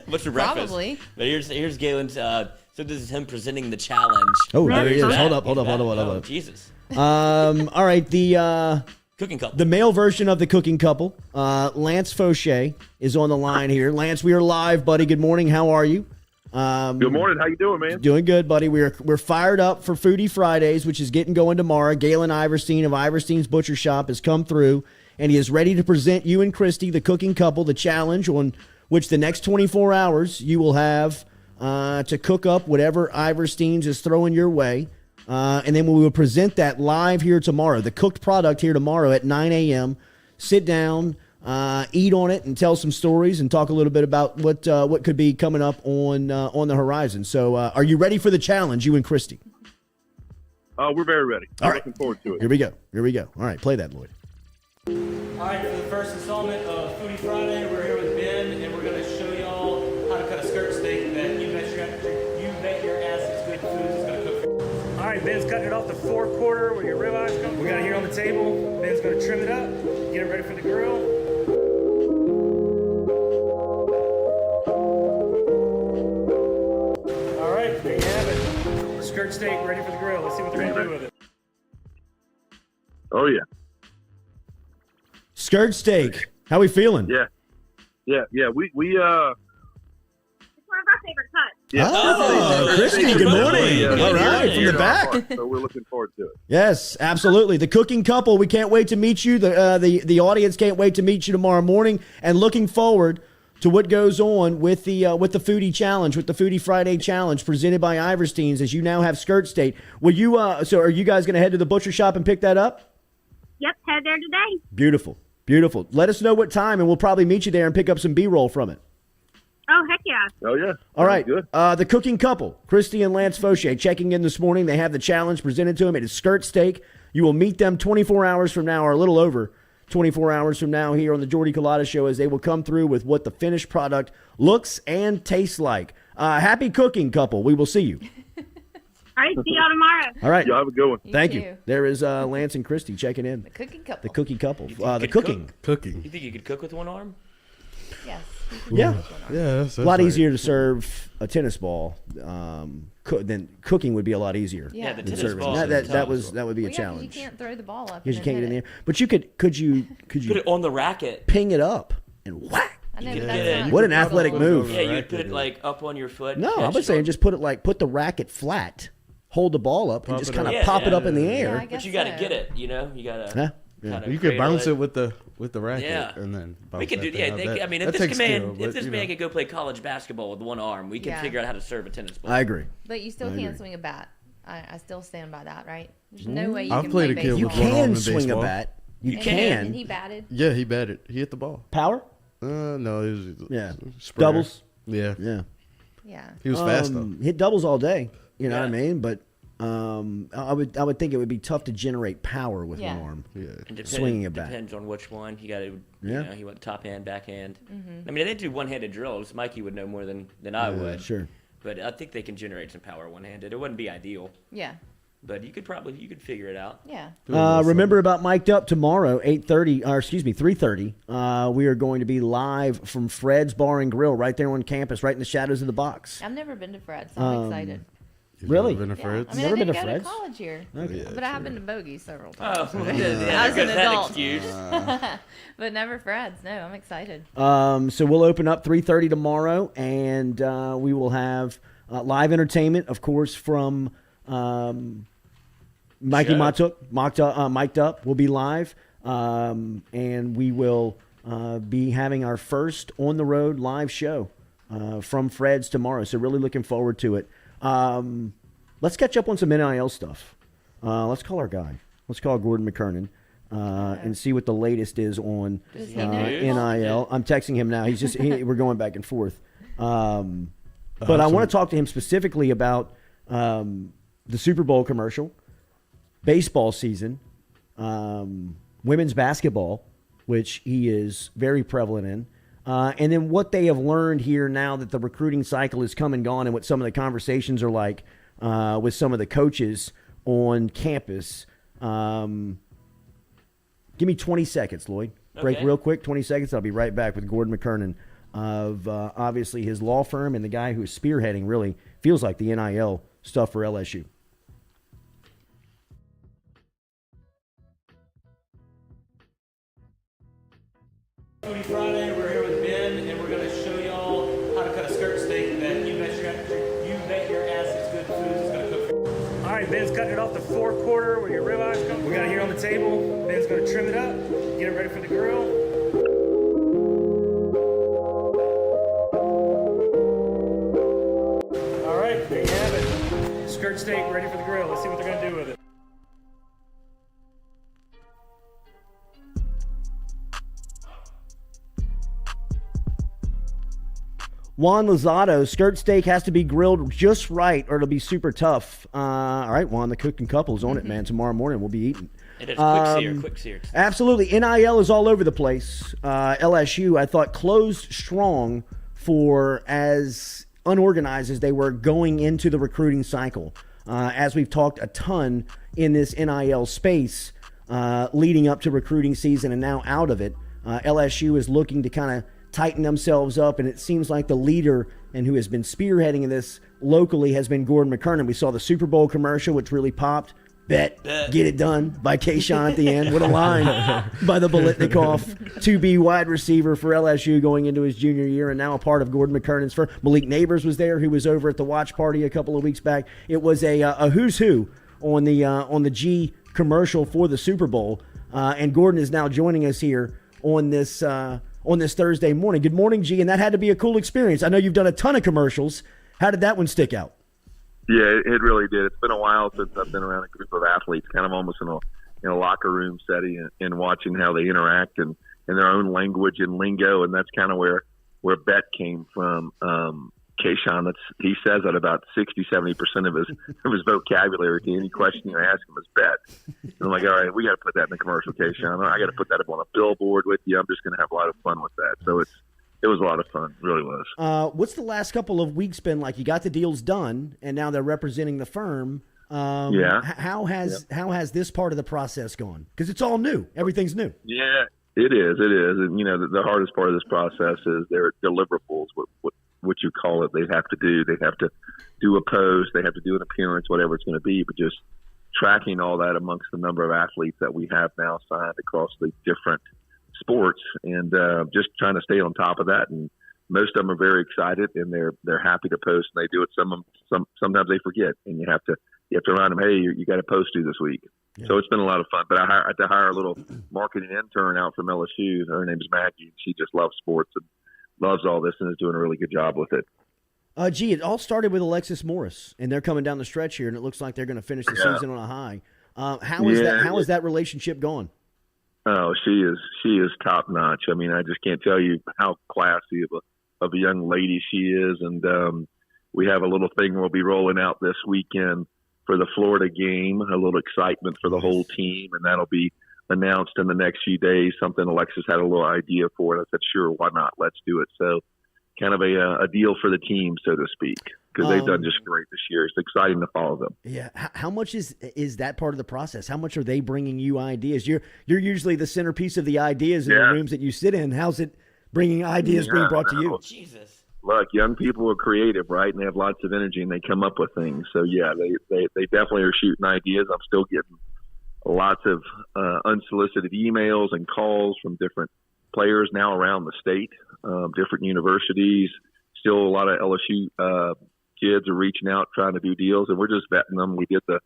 What's for breakfast? Probably. But here's Galen's. So this is him presenting the challenge. Oh, there he is. He's Hold back. up. Oh, Jesus. All right, the Cooking couple. the male version of the cooking couple, Lance Fauché, is on the line here. Lance, we are live, buddy. Good morning. How are you? Good morning. How you doing, man? Doing good, buddy. We're fired up for Foodie Fridays, which is getting going tomorrow. Galen Iverstein of Iverstein's Butcher Shop has come through, and he is ready to present you and Christy, the cooking couple, the challenge on which the next 24 hours you will have to cook up whatever Iverstein's is throwing your way. And then we will present that live here tomorrow, the cooked product here tomorrow at 9 a.m. Sit down, eat on it, and tell some stories and talk a little bit about what could be coming up on the horizon. So are you ready for the challenge, you and Christy? We're very ready. All right. Looking forward to it. Here we go. All right, play that, Lloyd. All right, for the first installment of Foodie Friday, we're here with Ben, and we're going to show y'all how to cut a skirt steak that you bet your ass is good food is going to cook for you. All right, Ben's cutting it off the 4-quarter where your ribeyes come. We got it here on the table. Ben's going to trim it up, get it ready for the grill. All right, there you have it. Skirt steak ready for the grill. Let's see what they're going to do with it. Oh, yeah. Skirt steak. How we feeling? Yeah. We It's one of our favorite cuts. yeah. Oh, Christy, good morning. Yeah, All right, yeah, from the yeah, back. So we're looking forward to it. Yes, absolutely. The cooking couple. We can't wait to meet you. The audience can't wait to meet you tomorrow morning, and looking forward to what goes on with the Foodie Challenge, with the Foodie Friday Challenge presented by Iverstein's. As you now have skirt steak, will you? So, are you guys going to head to the butcher shop and pick that up? Yep, head there today. Beautiful. Let us know what time, and we'll probably meet you there and pick up some B-roll from it. Oh, heck yeah. Oh, yeah. All right. Good. The cooking couple, Christy and Lance Fauché, checking in this morning. They have the challenge presented to them. It is skirt steak. You will meet them 24 hours from now, or a little over 24 hours from now, here on the Jordy Culotta Show, as they will come through with what the finished product looks and tastes like. Happy cooking couple. We will see you. All right, see y'all tomorrow. All right. Y'all have a good one. Thank too. you. There is Lance and Christy checking in. The cooking couple. The cooking couple. You The could cooking. Cooking. You think you could cook with one arm? Yes. Yeah. Yeah, that's A lot right. easier to serve a tennis ball. Then cooking would be a lot easier. Yeah. the than tennis serving. ball. that would be a Well, yeah, challenge. you can't throw the ball up. Because you and can't then get in the hit air. But you could you Put it on the racket. ping it up and whack. it. I know, You but could that's get not it. What an doable. athletic move. Yeah, you'd put it like up on your foot. No, catch I was it saying on- just put the racket flat, hold the ball up, and Pop just it kind of up. Yeah, pop it yeah. up in the Yeah, air. I guess But you got to so. get it. You know, you got to. Yeah. Kinda You could cradle bounce it with the racket, Yeah. and then bounce We could do. that Yeah, thing out. I mean, That if takes this skill, man, but, if this you man know. could go play college basketball with one arm, we can Yeah. figure out how to serve a tennis ball. I agree. But you still I can't agree. swing a bat. I still stand by that, right? There's no way you I've can played play a kid You with baseball. one arm can in swing a baseball. bat. You And can. he batted. Yeah, he batted. He hit the ball. Power? No, it was Yeah. sprayer. Doubles? Yeah, Yeah. Yeah. he was fast though. Hit doubles all day. You know what I Yeah. mean? But I would think it would be tough to generate power with Yeah. one arm. Yeah, And Swinging a bat. depends on which one. You got to. Yeah. You know, he went top hand, back hand. Mm-hmm. I mean, they do one-handed drills. Mikey would know more than I would. Sure. But I think they can generate some power one-handed. It wouldn't be ideal, Yeah. but you could figure it out. Yeah. Remember about Mic'd Up tomorrow, 3:30. We are going to be live from Fred's Bar and Grill right there on campus, right in the shadows of the box. I've never been to Fred's, so I'm excited. You've Really? never been to Yeah. Fred's? I mean, Never I been didn't to go Fred's? to college here, Okay. but I have been to Bogey several times. Oh, As an that adult. excuse. But never Fred's. No, I'm excited. So we'll open up 3:30 tomorrow, and we will have live entertainment, of course, from Mikey Show. Matuk, Mic'd Up will be live, and we will be having our first on-the-road live show from Fred's tomorrow. So really looking forward to it. Let's catch up on some NIL stuff. Let's call our guy. Let's call Gordon McKernan and see what the latest is on Does he know? NIL. I'm texting him now. He's just we're going back and forth. But I want to talk to him specifically about the Super Bowl commercial, baseball season, women's basketball, which he is very prevalent in, and then what they have learned here now that the recruiting cycle has come and gone, and what some of the conversations are like with some of the coaches on campus. Give me 20 seconds, Lloyd. Break Okay. real quick, 20 seconds. I'll be right back with Gordon McKernan of obviously his law firm and the guy who is spearheading, really feels like, the NIL stuff for LSU. Foodie Friday, we're here with Ben, and we're going to show y'all how to cut a skirt steak that you bet your ass is good food is going to cook for you. All right, Ben's cutting it off the 4-quarter where your ribeyes come. We got it here on the table. Ben's going to trim it up, get it ready for the grill. All right, there you have it. skirt steak ready for the grill. Let's see what they're going to do with it. Juan Lozado, skirt steak has to be grilled just right or it'll be super tough. All right, Juan, the cooking couple's on it, man. Tomorrow morning we'll be eating. It is quick sear. Absolutely. NIL is all over the place. LSU, I thought, closed strong for as unorganized as they were going into the recruiting cycle. As we've talked a ton in this NIL space leading up to recruiting season and now out of it, LSU is looking to kind of tighten themselves up, and it seems like the leader and who has been spearheading this locally has been Gordon McKernan. We saw the Super Bowl commercial, which really popped. Bet. Get it done by Kayshawn at the end. What a line by the Bolitnikoff to be wide receiver for LSU going into his junior year and now a part of Gordon McKernan's first. Malik Neighbors was there, who was over at the watch party a couple of weeks back. It was a who's who on the G commercial for the Super Bowl, and Gordon is now joining us here on this Thursday morning. Good morning, G, and that had to be a cool experience. I know you've done a ton of commercials. How did that one stick out? Yeah, it really did. It's been a while since I've been around a group of athletes, kind of almost in a locker room setting and watching how they interact and in their own language and lingo, and that's kind of where Bet came from. Kayshawn, he says that about 60-70% of his vocabulary to any question you ask him is bet. And I'm like, all right, we got to put that in the commercial, Kayshawn. I got to put that up on a billboard with you. I'm just going to have a lot of fun with that. So it was a lot of fun. It really was. What's the last couple of weeks been like? You got the deals done, and now they're representing the firm. Yeah. How has this part of the process gone? Because it's all new. Everything's new. Yeah, it is. It is. And, the hardest part of this process is their deliverables, what you call it. They have to do. They have to do a post. They have to do an appearance, whatever it's going to be. But just tracking all that amongst the number of athletes that we have now signed across the different sports, and just trying to stay on top of that. And most of them are very excited, and they're happy to post, and they do it. Sometimes they forget, and you have to remind them, hey, you got to post due this week. Yeah. So it's been a lot of fun. But I had to hire a little marketing intern out from LSU. Her name's Maggie, and she just loves sports and loves all this and is doing a really good job with it. It all started with Alexis Morris, and they're coming down the stretch here, and it looks like they're going to finish the season on a high. How is that relationship going? Oh, she is top notch. I mean, I just can't tell you how classy of a young lady she is. And we have a little thing we'll be rolling out this weekend for the Florida game, a little excitement for the whole team, and that'll be announced in the next few days. Something Alexis had a little idea for, and I said, sure, why not? Let's do it. So kind of a deal for the team, so to speak, because they've done just great this year. It's exciting to follow them. Yeah. How much is that part of the process? How much are they bringing you ideas? You're usually the centerpiece of the ideas in the rooms that you sit in. How's it bringing ideas being brought to you? Jesus. Look, young people are creative, right? And they have lots of energy, and they come up with things. So, yeah, they definitely are shooting ideas. I'm still getting lots of unsolicited emails and calls from different players now around the state, different universities. Still a lot of LSU kids are reaching out trying to do deals, and we're just vetting them. We did the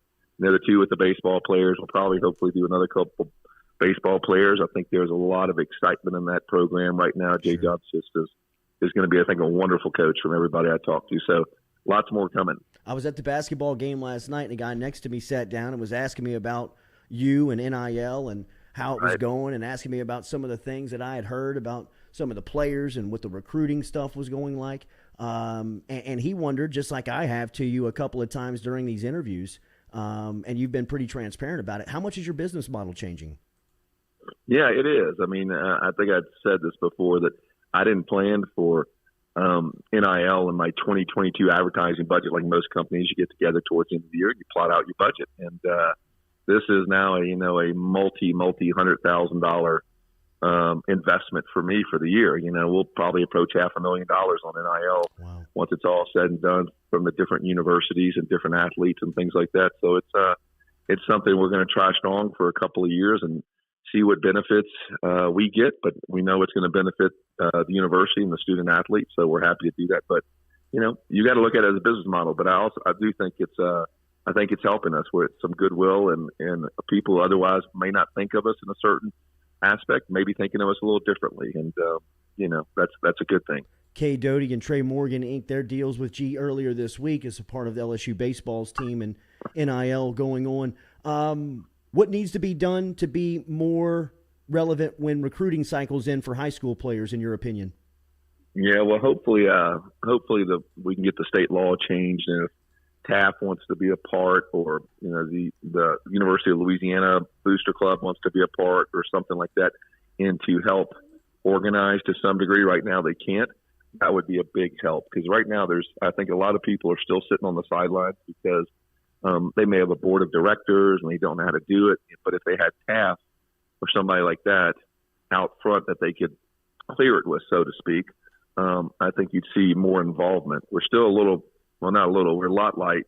other two with the baseball players. We'll probably hopefully do another couple baseball players. I think there's a lot of excitement in that program right now. Jay John's is going to be, I think, a wonderful coach from everybody I talked to. So lots more coming. I was at the basketball game last night, and a guy next to me sat down and was asking me about you and NIL and how it was going, and asking me about some of the things that I had heard about some of the players and what the recruiting stuff was going like. And he wondered, just like I have to you a couple of times during these interviews, and you've been pretty transparent about it. How much is your business model changing? Yeah, it is. I mean, I think I'd said this before that I didn't plan for NIL in my 2022 advertising budget. Like most companies, you get together towards the end of the year, you plot out your budget. And this is now a multi-$100,000 investment for me for the year. We'll probably approach $500,000 on NIL once it's all said and done, from the different universities and different athletes and things like that. So it's something we're going to try strong for a couple of years and see what benefits we get, but we know it's going to benefit the university and the student athletes. So we're happy to do that. But you got to look at it as a business model. But I do think it's helping us with some goodwill and people who otherwise may not think of us in a certain aspect, maybe thinking of us a little differently. And, that's a good thing. Kay Doty and Trey Morgan inked their deals with G earlier this week as a part of the LSU baseball's team and NIL going on. What needs to be done to be more relevant when recruiting cycles in for high school players, in your opinion? Yeah, well, hopefully we can get the state law changed, and if TAF wants to be a part, or the University of Louisiana Booster Club wants to be a part, or something like that, and to help organize to some degree. Right now they can't. That would be a big help, because right now I think a lot of people are still sitting on the sidelines because they may have a board of directors and they don't know how to do it. But if they had TAF or somebody like that out front that they could clear it with, so to speak, I think you'd see more involvement. We're still we're a lot light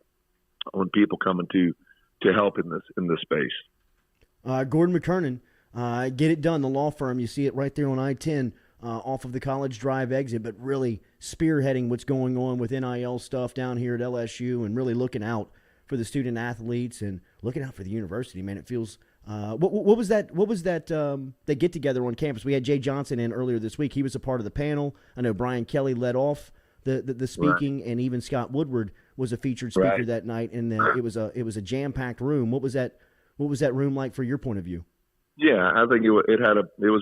on people coming to help in this space. Gordon McKernan, Get It Done, the law firm. You see it right there on I-10 off of the College Drive exit, but really spearheading what's going on with NIL stuff down here at LSU and really looking out for the student athletes and looking out for the university, man. It feels what was that they get together on campus? We had Jay Johnson in earlier this week. He was a part of the panel. I know Brian Kelly led off the speaking, right, and even Scott Woodward was a featured speaker, right, that night. And it was a jam-packed room. What was that room like for your point of view? Yeah, I think it was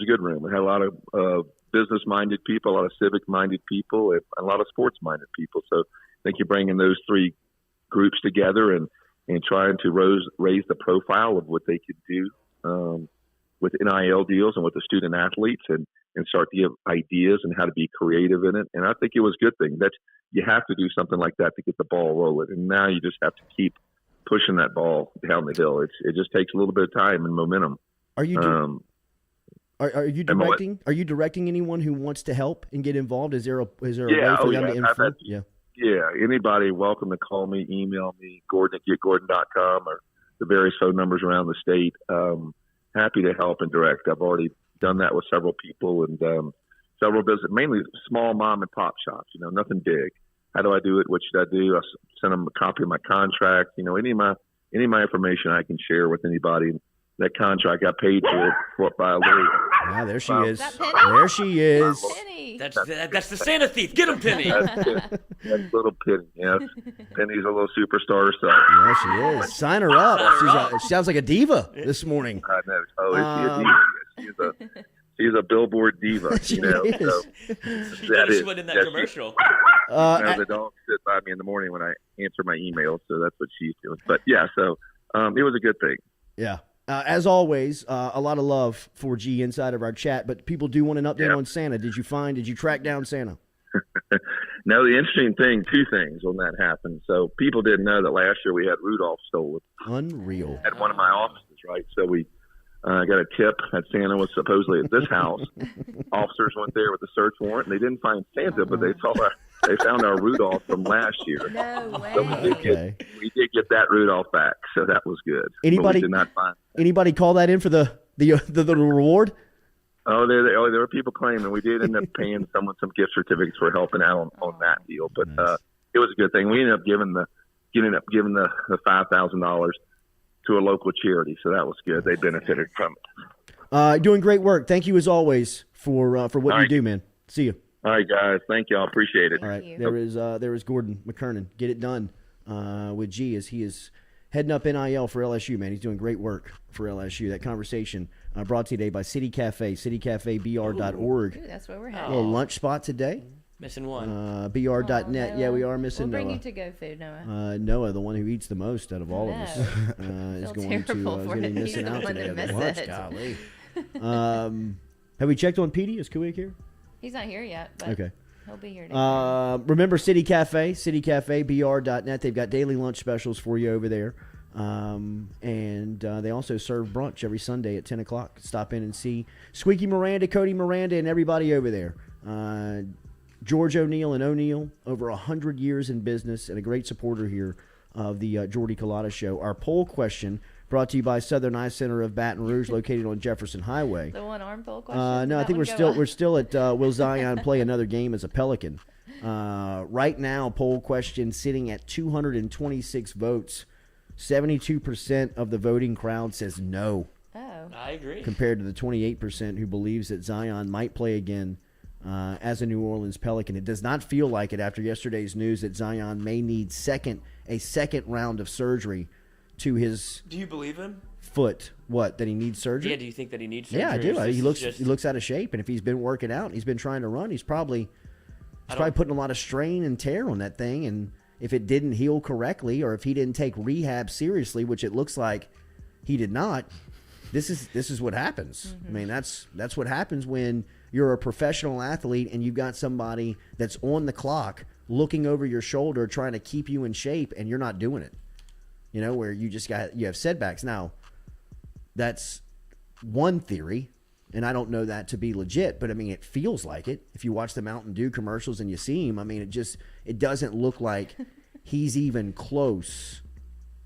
a good room. It had a lot of business-minded people, a lot of civic-minded people, and a lot of sports-minded people. So I think you're bringing those three groups together and trying to raise the profile of what they could do with NIL deals and with the student athletes, and start to give ideas and how to be creative in it. And I think it was a good thing. That you have to do something like that to get the ball rolling. And now you just have to keep pushing that ball down the hill. It just takes a little bit of time and momentum. Are you directing? Are you directing anyone who wants to help and get involved? Is there a way for them to influence? Yeah, anybody welcome to call me, email me, Gordon@getgordon.com, or the various phone numbers around the state. Happy to help and direct. I've already done that with several people and several business, mainly small mom and pop shops. Nothing big. How do I do it? What should I do? I send them a copy of my contract. Any of my information I can share with anybody. That contract got paid for by a lawyer. Ah, there she is. There she is. Penny. That's the Santa thief. Get him, Penny. That's little Penny. Yeah, Penny's a little superstar herself. Yeah, she is. Sign her up. She sounds like a diva this morning. I know. Oh, is she a diva? She's a Billboard diva. She is. So she went in that commercial. The dog sits by me in the morning when I answer my emails, so that's what she's doing. But yeah, so it was a good thing. Yeah. As always, a lot of love for G inside of our chat, but people do want an update on Santa. Did you track down Santa? No, the interesting thing, two things when that happened. So people didn't know that last year we had Rudolph stolen. Unreal. At one of my offices, right? So we got a tip that Santa was supposedly at this house. Officers went there with a search warrant, and they didn't find Santa, but they found our Rudolph from last year. No way. So we did get that Rudolph back, so that was good. Anybody did not find anybody call that in for the reward? Oh, there were people claiming. We did end up paying someone some gift certificates for helping out on that deal, but it was a good thing. We ended up giving the $5,000 to a local charity, so that was good. They benefited from it. Doing great work. Thank you as always for what you do, man. See you. All right, guys. Thank you. I appreciate it. All right. There is Gordon McKernan. Get It Done with G as he is heading up NIL for LSU, man. He's doing great work for LSU. That conversation brought to you today by City Cafe, citycafebr.org. Ooh, that's where we're headed. A little lunch spot today. Missing one. br.net. Noah. Yeah, we are missing We'll bring Noah. you to-go food, Noah. Noah, the one who eats the most out of all of us, is going to be missing out today. Golly. Have we checked on Petey? Is Kuwait here? He's not here yet, but okay. He'll be here next remember City Cafe, citycafebr.net. They've got daily lunch specials for you over there. And they also serve brunch every Sunday at 10 o'clock. Stop in and see Squeaky Miranda, Cody Miranda, and everybody over there. George O'Neill and O'Neill, over 100 years in business and a great supporter here of the Jordy Culotta Show. Our poll question brought to you by Southern Eye Center of Baton Rouge, located on Jefferson Highway. The one-arm poll question? No, I think we're still at will Zion play another game as a Pelican. Right now, poll question sitting at 226 votes. 72% of the voting crowd says no. Oh. I agree. Compared to the 28% who believes that Zion might play again as a New Orleans Pelican. It does not feel like it after yesterday's news that Zion may need a second round of surgery to his Do you believe him? foot. What, that he needs surgery? Yeah, do you think that he needs surgery? Yeah, I do. Or is He this looks out of shape, and if he's been working out and he's been trying to run, he's probably putting a lot of strain and tear on that thing. And if it didn't heal correctly, or if he didn't take rehab seriously, which it looks like he did not, this is what happens. I mean, that's what happens when you're a professional athlete and you've got somebody that's on the clock looking over your shoulder trying to keep you in shape, and you're not doing it. You know, where you have setbacks. Now, that's one theory, and I don't know that to be legit, but I mean, it feels like it. If you watch the Mountain Dew commercials and you see him, I mean, it doesn't look like he's even close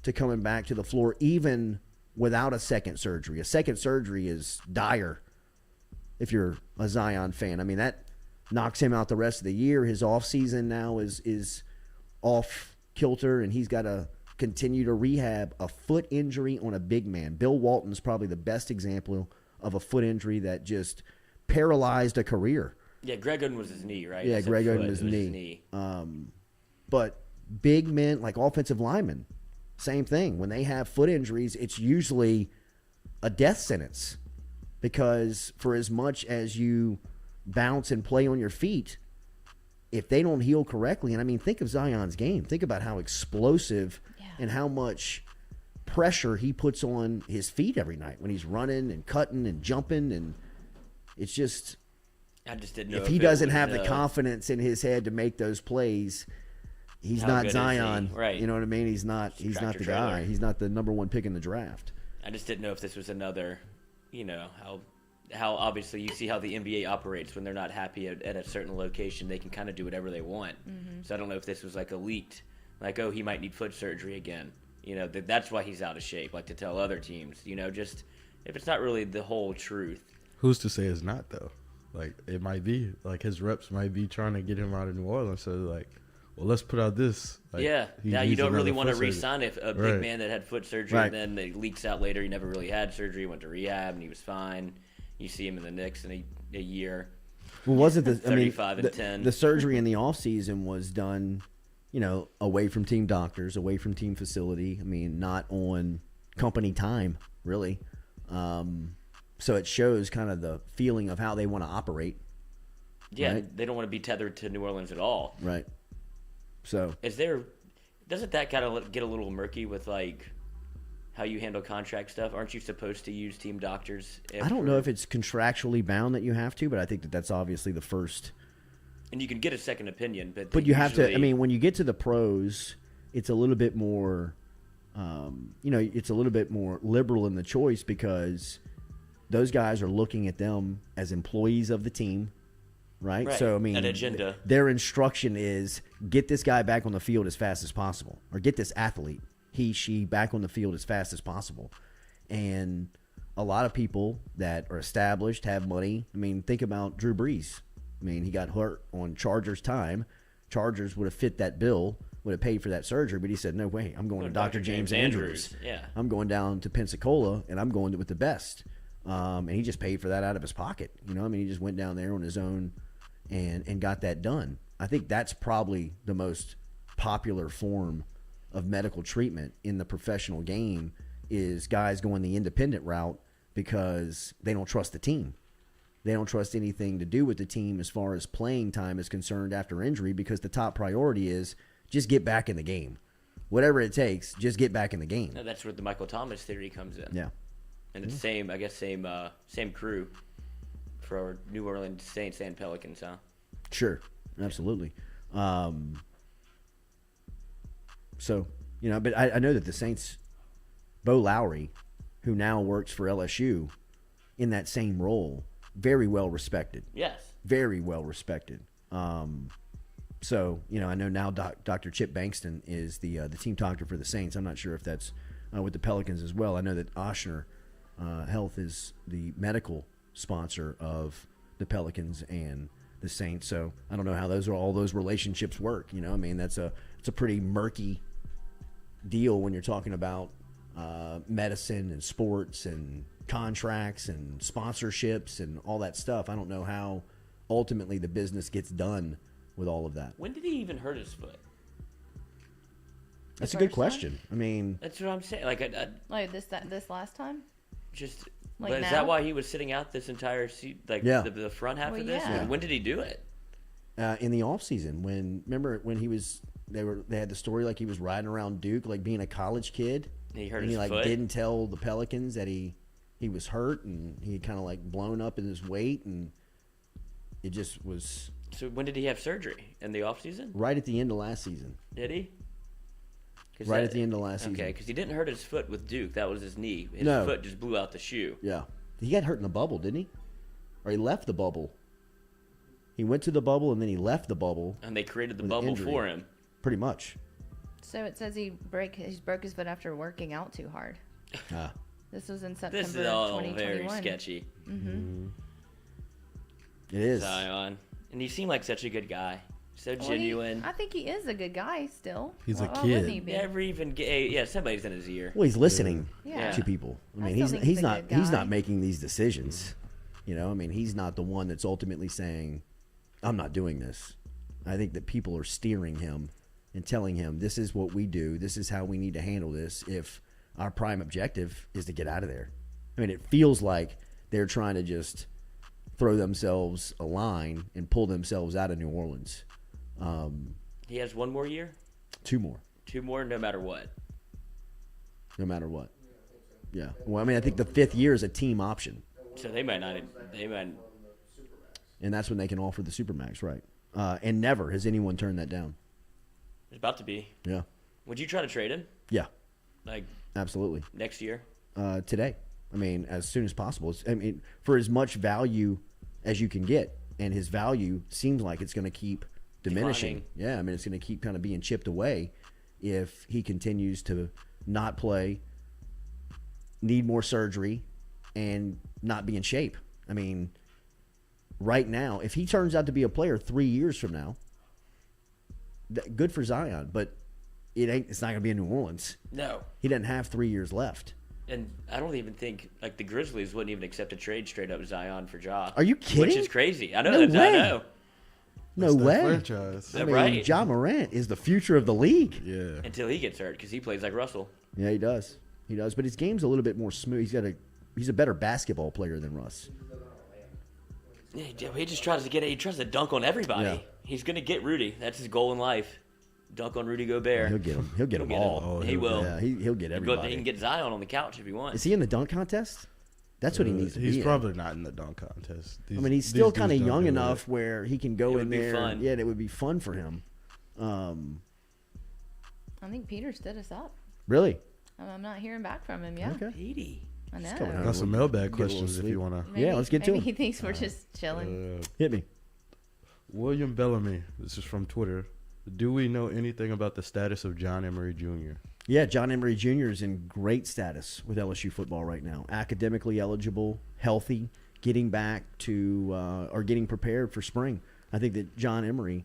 to coming back to the floor, even without a second surgery. A second surgery is dire if you're a Zion fan. I mean, that knocks him out the rest of the year. His offseason now is off kilter, and he's got to continue to rehab a foot injury on a big man. Bill Walton's probably the best example of a foot injury that just paralyzed a career. Yeah, Greg Oden was his knee, right? Yeah, Greg Oden was his knee. But big men, like offensive linemen, same thing. When they have foot injuries, it's usually a death sentence, because for as much as you bounce and play on your feet, if they don't heal correctly, and I mean, think of Zion's game. Think about how explosive and how much pressure he puts on his feet every night when he's running and cutting and jumping. And it's just, I just didn't know if he doesn't have the confidence in his head to make those plays, he's not Zion. Right. You know what I mean? He's not the guy. He's not the number one pick in the draft. I just didn't know if this was another, you know, how obviously you see how the NBA operates when they're not happy at a certain location. They can kind of do whatever they want. So I don't know if this was like a leaked, like, oh, he might need foot surgery again. You know, that's why he's out of shape, like to tell other teams, you know, just if it's not really the whole truth. Who's to say it's not, though? Like, it might be. Like, his reps might be trying to get him out of New Orleans. So, like, well, let's put out this. Like, now you don't really want to re-sign a big right. man that had foot surgery, and then it leaks out later he never really had surgery, went to rehab, and he was fine. You see him in the Knicks in a year. Well, wasn't the 35 and 10. The surgery in the offseason was done, you know, away from team doctors, away from team facility. I mean, not on company time, really. So it shows kind of the feeling of how they want to operate. Yeah, right? They don't want to be tethered to New Orleans at all. Right. So doesn't that kind of get a little murky with, like, how you handle contract stuff? Aren't you supposed to use team doctors? I don't know if it's contractually bound that you have to, but I think that's obviously the first. And you can get a second opinion, but you have to. I mean, when you get to the pros, it's a little bit more, it's a little bit more liberal in the choice, because those guys are looking at them as employees of the team, right? So I mean, an agenda. Their instruction is get this guy back on the field as fast as possible, or get this athlete, she back on the field as fast as possible. And a lot of people that are established, have money. I mean, think about Drew Brees. I mean, he got hurt on Chargers time. Chargers would have fit that bill, would have paid for that surgery, but he said, no way, I'm going to Dr. James Andrews. Yeah. I'm going down to Pensacola, and I'm going with the best. And he just paid for that out of his pocket. You know, I mean, he just went down there on his own and got that done. I think that's probably the most popular form of medical treatment in the professional game, is guys going the independent route because they don't trust the team. They don't trust anything to do with the team as far as playing time is concerned after injury, because the top priority is just get back in the game. Whatever it takes, just get back in the game. No, that's where the Michael Thomas theory comes in. Yeah. And it's same crew for our New Orleans Saints and Pelicans, huh? Sure. Absolutely. So, you know, but I know that the Saints, Bo Lowry, who now works for LSU in that same role, very well respected. Yes. Very well respected. So, you know, I know now Dr. Chip Bankston is the team doctor for the Saints. I'm not sure if that's with the Pelicans as well. I know that Ochsner Health is the medical sponsor of the Pelicans and the Saints. So I don't know how all those relationships work. You know, I mean, it's a pretty murky deal when you're talking about medicine and sports and contracts and sponsorships and all that stuff. I don't know how ultimately the business gets done with all of that. When did he even hurt his foot? That's a first good question. I mean, That's what I'm saying. Like, Like this last time? just. Like But is now? that why he was sitting out this entire Yeah. the front half Well, of this? yeah. When did he do it? in the off season, remember when they had the story like he was riding around Duke like being a college kid. He hurt and his he like foot? didn't tell the Pelicans that he was hurt and he kind of like blown up in his weight, and it just was So when did he have surgery? In the off season? right at the end of last season. Did he? Right at the end of last season. Okay, because he didn't hurt his foot with Duke. That was his knee. His No. foot just blew out the shoe. Yeah, he got hurt in the bubble, didn't he? Or he left the bubble. He went to the bubble and then he left the bubble. And they created the With bubble injury. for him. Pretty much. So it says he broke his foot after working out too hard. Ah. This was in September This is all 2021. very sketchy. It is. Zion. And he seemed like such a good guy. So Well, genuine. I think he is a good guy still. He's a Why wouldn't kid. he be? Never even yeah, somebody's in his ear. Well, he's listening Yeah. to people. I I mean, still think he's a good he's guy. not making these decisions. You know, I mean, he's not the one that's ultimately saying, "I'm not doing this." I think that people are steering him and telling him, "This is what we do. This is how we need to handle this." If our prime objective is to get out of there, I mean, it feels like they're trying to just throw themselves a line and pull themselves out of New Orleans. He has one more year? 2 more. 2 more, no matter what. No matter what. Yeah. Well, I mean, I think the 5th year is a team option. So they might not. They might. And that's when they can offer the Supermax, right? And never has anyone turned that down. It's about to be. Yeah. Would you try to trade him? Yeah, Like absolutely. next year? Today. I mean, as soon as possible. I mean, for as much value as you can get. And his value seems like it's going to keep diminishing. Declining. Yeah, I mean, it's going to keep kind of being chipped away if he continues to not play, need more surgery, and not be in shape. I mean, right now, if he turns out to be a player 3 years from now, good for Zion, but it's not going to be in New Orleans. No. He doesn't have 3 years left. And I don't even think like the Grizzlies wouldn't even accept a trade straight up Zion for Ja. Are you kidding? Which is crazy. I know No that. way. I know. No That's way. their franchise. I mean, Right. Ja Morant is the future of the league. Yeah. Until he gets hurt because he plays like Russell. Yeah, he does. He does, but his game's a little bit more smooth. He's a better basketball player than Russ. Yeah, he just tries to he tries to dunk on everybody. Yeah. He's gonna get Rudy. That's his goal in life. Dunk on Rudy Gobert. He'll get him. He'll get them He'll get him. all. He will. Yeah, he'll get everybody. He can get Zion on the couch if he wants. Is he in the dunk contest? That's what he needs to be. He's in. probably not in the dunk contest. I mean, he's still kind of these dudes don't young do that. enough where he can go It in would be there. fun. Yeah, it would be fun for him. I think Peter stood us up. Really? I'm not hearing back from him. Yeah, Okay. Petey. I know. coming home. Got some Get mailbag a little questions if sleep. you want to. Maybe- Yeah, let's get to maybe him. he thinks we're just chilling. Hit me. William Bellamy. This is from Twitter. Do we know anything about the status of John Emery Jr.? Yeah, John Emery Jr. is in great status with LSU football right now. Academically eligible, healthy, getting back to or getting prepared for spring. I think that John Emery,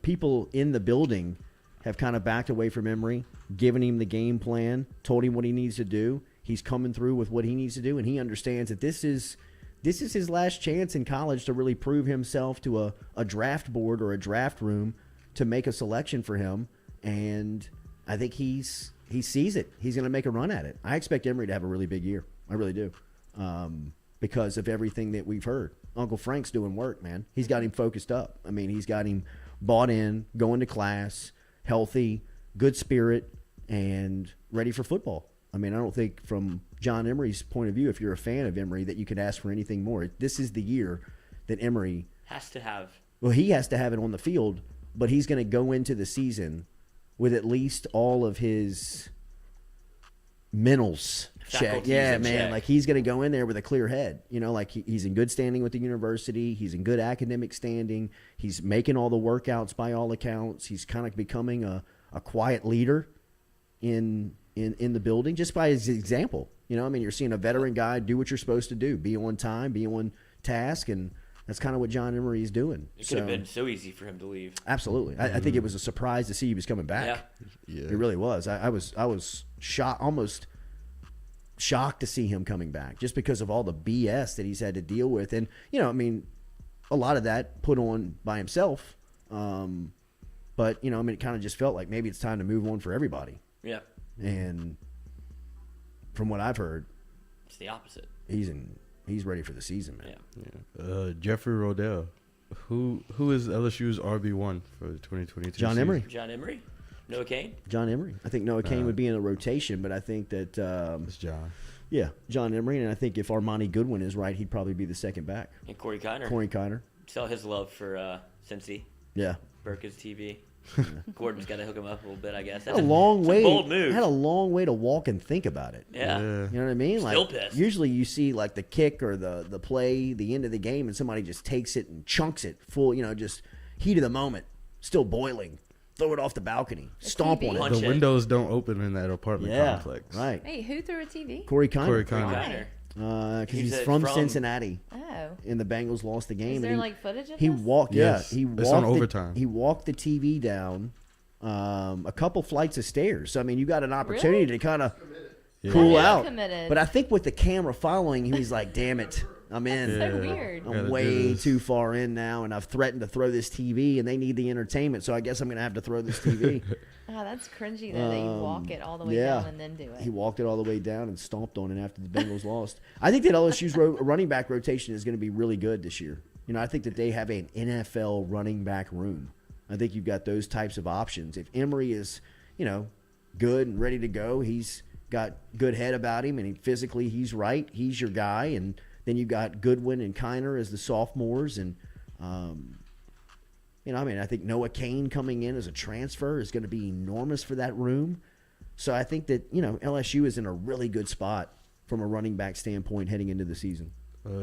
people in the building have kind of backed away from Emery, given him the game plan, told him what he needs to do. He's coming through with what he needs to do, and he understands that this is his last chance in college to really prove himself to a draft board or a draft room to make a selection for him. And I think he sees it. He's going to make a run at it. I expect Emery to have a really big year. I really do. Because of everything that we've heard. Uncle Frank's doing work, man. He's got him focused up. I mean, he's got him bought in, going to class, healthy, good spirit, and ready for football. I mean, I don't think from John Emery's point of view, if you're a fan of Emery, that you could ask for anything more. This is the year that Emery Has to have. Well, he has to have it on the field, but he's going to go into the season with at least all of his mentals check. Faculties Yeah, in man. check. Like he's going to go in there with a clear head. Like he's in good standing with the university. He's in good academic standing. He's making all the workouts by all accounts. He's kind of becoming a quiet leader in the building just by his example. You're seeing a veteran guy do what you're supposed to do, be on time, be on task, and that's kind of what John Emery is doing. It could have been so easy for him to leave. Absolutely. I think it was a surprise to see he was coming back. Yeah. Yeah. It really was. I was shocked, almost shocked to see him coming back just because of all the BS that he's had to deal with. And, you know, I mean, a lot of that put on by himself. But, you know, I mean, it kind of just felt like maybe it's time to move on for everybody. Yeah. And from what I've heard, It's the opposite. he's ready for the season, man. Yeah. Jeffrey Rodell. Who is LSU's RB1 for the 2022 John season? Emery. John Emery? Noah Kane? John Emery. I think Noah Kane would be in a rotation, but I think that It's John. yeah, John Emery, and I think if Armani Goodwin is right, he'd probably be the second back. And Corey Kiner. Corey Kiner. Saw his love for Cincy. Yeah. Burka's TV. Gordon's got to hook him up a little bit, I guess. Had a long way. Bold move. Had a long way to walk and think about it. Yeah. You know what I mean? Still Like pissed. usually you see like the kick or the play, the end of the game, and somebody just takes it and chunks it full. You know, just heat of the moment, still boiling. Throw it off the balcony, stomp TV. on it. Punch The it. windows don't open in that apartment complex. Right. Hey, who threw a TV? Corey Kiner. Corey Corey Kiner. Kiner. Because He's he's a- from from- Cincinnati, Oh. and the Bengals lost the game. Is and there he, like footage of he this? walked. Yes. Yeah, he It's walked on overtime. He walked the TV down a couple flights of stairs. So I mean, you got an opportunity Really? to kind of Yeah. cool Yeah, out. committed. But I think with the camera following him, he's like, "Damn it, I'm in. So Yeah. weird. I'm Gotta do way this." too far in now, and I've threatened to throw this TV, and they need the entertainment. So I guess I'm gonna have to throw this TV." Oh, that's cringy though, that you walk it all the way yeah. down and then do it. He walked it all the way down and stomped on it after the Bengals lost. I think that LSU's running back rotation is going to be really good this year. You know, I think that they have an NFL running back room. I think you've got those types of options. If Emery is, you know, good and ready to go, he's got good head about him, and physically he's right. He's your guy. And then you've got Goodwin and Kiner as the sophomores. And, you know, I mean, I think Noah Kane coming in as a transfer is going to be enormous for that room. So I think that, you know, LSU is in a really good spot from a running back standpoint heading into the season.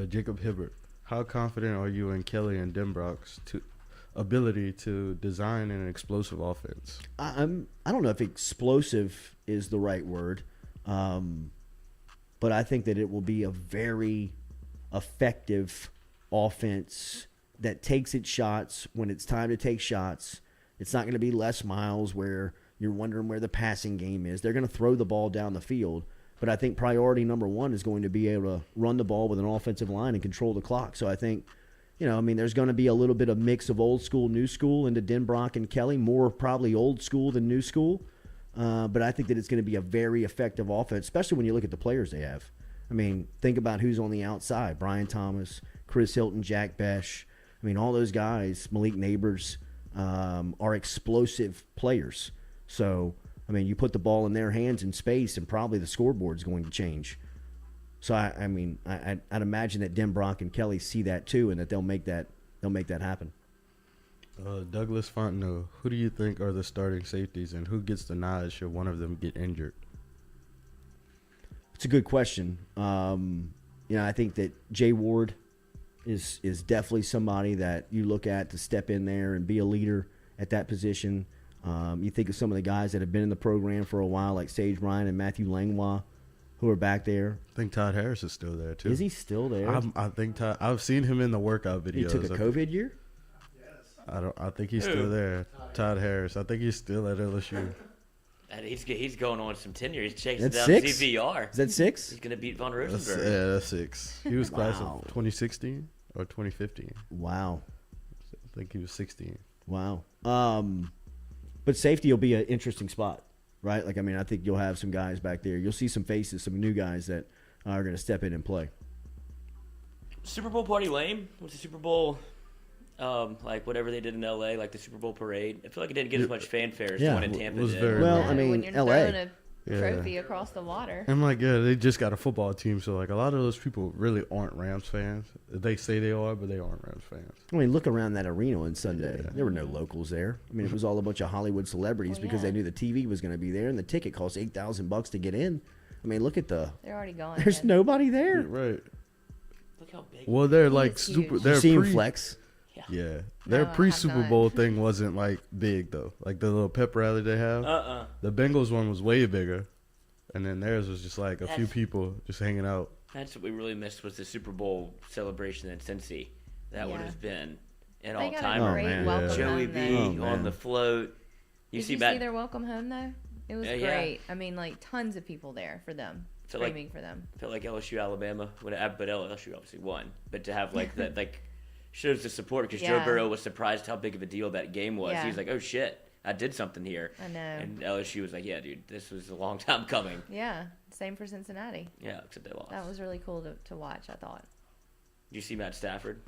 Jacob Hibbert. How confident are you in Kelly and Denbrock's ability to design an explosive offense? I don't know if explosive is the right word, but I think that it will be a very effective offense that takes its shots when it's time to take shots. It's not going to be Les Miles where you're wondering where the passing game is. They're going to throw the ball down the field, but I think priority number one is going to be able to run the ball with an offensive line and control the clock. So I think, you know, I mean, there's going to be a little bit of mix of old school, new school into Denbrock and Kelly, more probably old school than new school. But I think that it's going to be a very effective offense, especially when you look at the players they have. I mean, think about who's on the outside. Brian Thomas, Chris Hilton, Jack Besh. I mean, all those guys, Malik Neighbors, are explosive players. So, I mean, you put the ball in their hands in space, and probably the scoreboard's going to change. So, I mean, I'd imagine that Denbrock and Kelly see that too, and that they'll make that happen. Douglas Fontenot. Who do you think are the starting safeties, and who gets the nod should one of them get injured? It's a good question. You know, I think that Jay Ward is definitely somebody that you look at to step in there and be a leader at that position. You think of some of the guys that have been in the program for a while, like Sage Ryan and Matthew Langlois, who are back there. I think Todd Harris is still there too. Is he still there? I think Todd. I've seen him in the workout videos. He took a COVID year? I think he's still there. Todd Harris. I think he's still at LSU. And he's going on some tenure. He's chasing That's down 6? CVR. Is that 6? He's going to beat Von That's, Rosenberg. that's 6. He was class Wow. of 2016 or 2015. Wow. I think he was 16. Wow. But safety will be an interesting spot, right? Like, I mean, I think you'll have some guys back there. You'll see some faces, some new guys that are going to step in and play. Super Bowl party lame? Was the Super Bowl like whatever they did in LA, like the Super Bowl parade? I feel like it didn't get as much fanfare as the Yeah. one in Tampa was did. very- Well, No, I mean, when you're LA. throwing a trophy across the water. I'm like, yeah, they just got a football team, so like a lot of those people really aren't Rams fans. They say they are, but they aren't Rams fans. I mean, look around that arena on Sunday. Yeah. There were no locals there. I mean, it was all a bunch of Hollywood celebrities Well, because yeah. they knew the TV was going to be there, and the ticket cost $8,000 to get in. I mean, look at They're already gone. there's then. nobody there. Right. Look how big. Well, they're like is super. huge. They're You see him pre- flex. Yeah, their No, I pre have Super not. Bowl thing wasn't like big though. Like the little pep rally they have. The Bengals one was way bigger, and then theirs was just like a few That's- people just hanging out. That's what we really missed was the Super Bowl celebration in Cincy. That would Yeah. have been an They got all-time. a Oh, great man. welcome Joey home, B though. Oh, on man. the float. Did you see their welcome home though? It was Yeah. great. I mean, like tons of people there for them. screaming for them. Felt like LSU, Alabama, but LSU obviously won. But to have like that, like shows the support because Joe Burrow was surprised how big of a deal that game was. Yeah. He's like, oh shit, I did something here. I know. And LSU was like, yeah, dude, this was a long time coming. Yeah, same for Cincinnati. Yeah, except they lost. That was really cool to watch, I thought. Did you see Matt Stafford?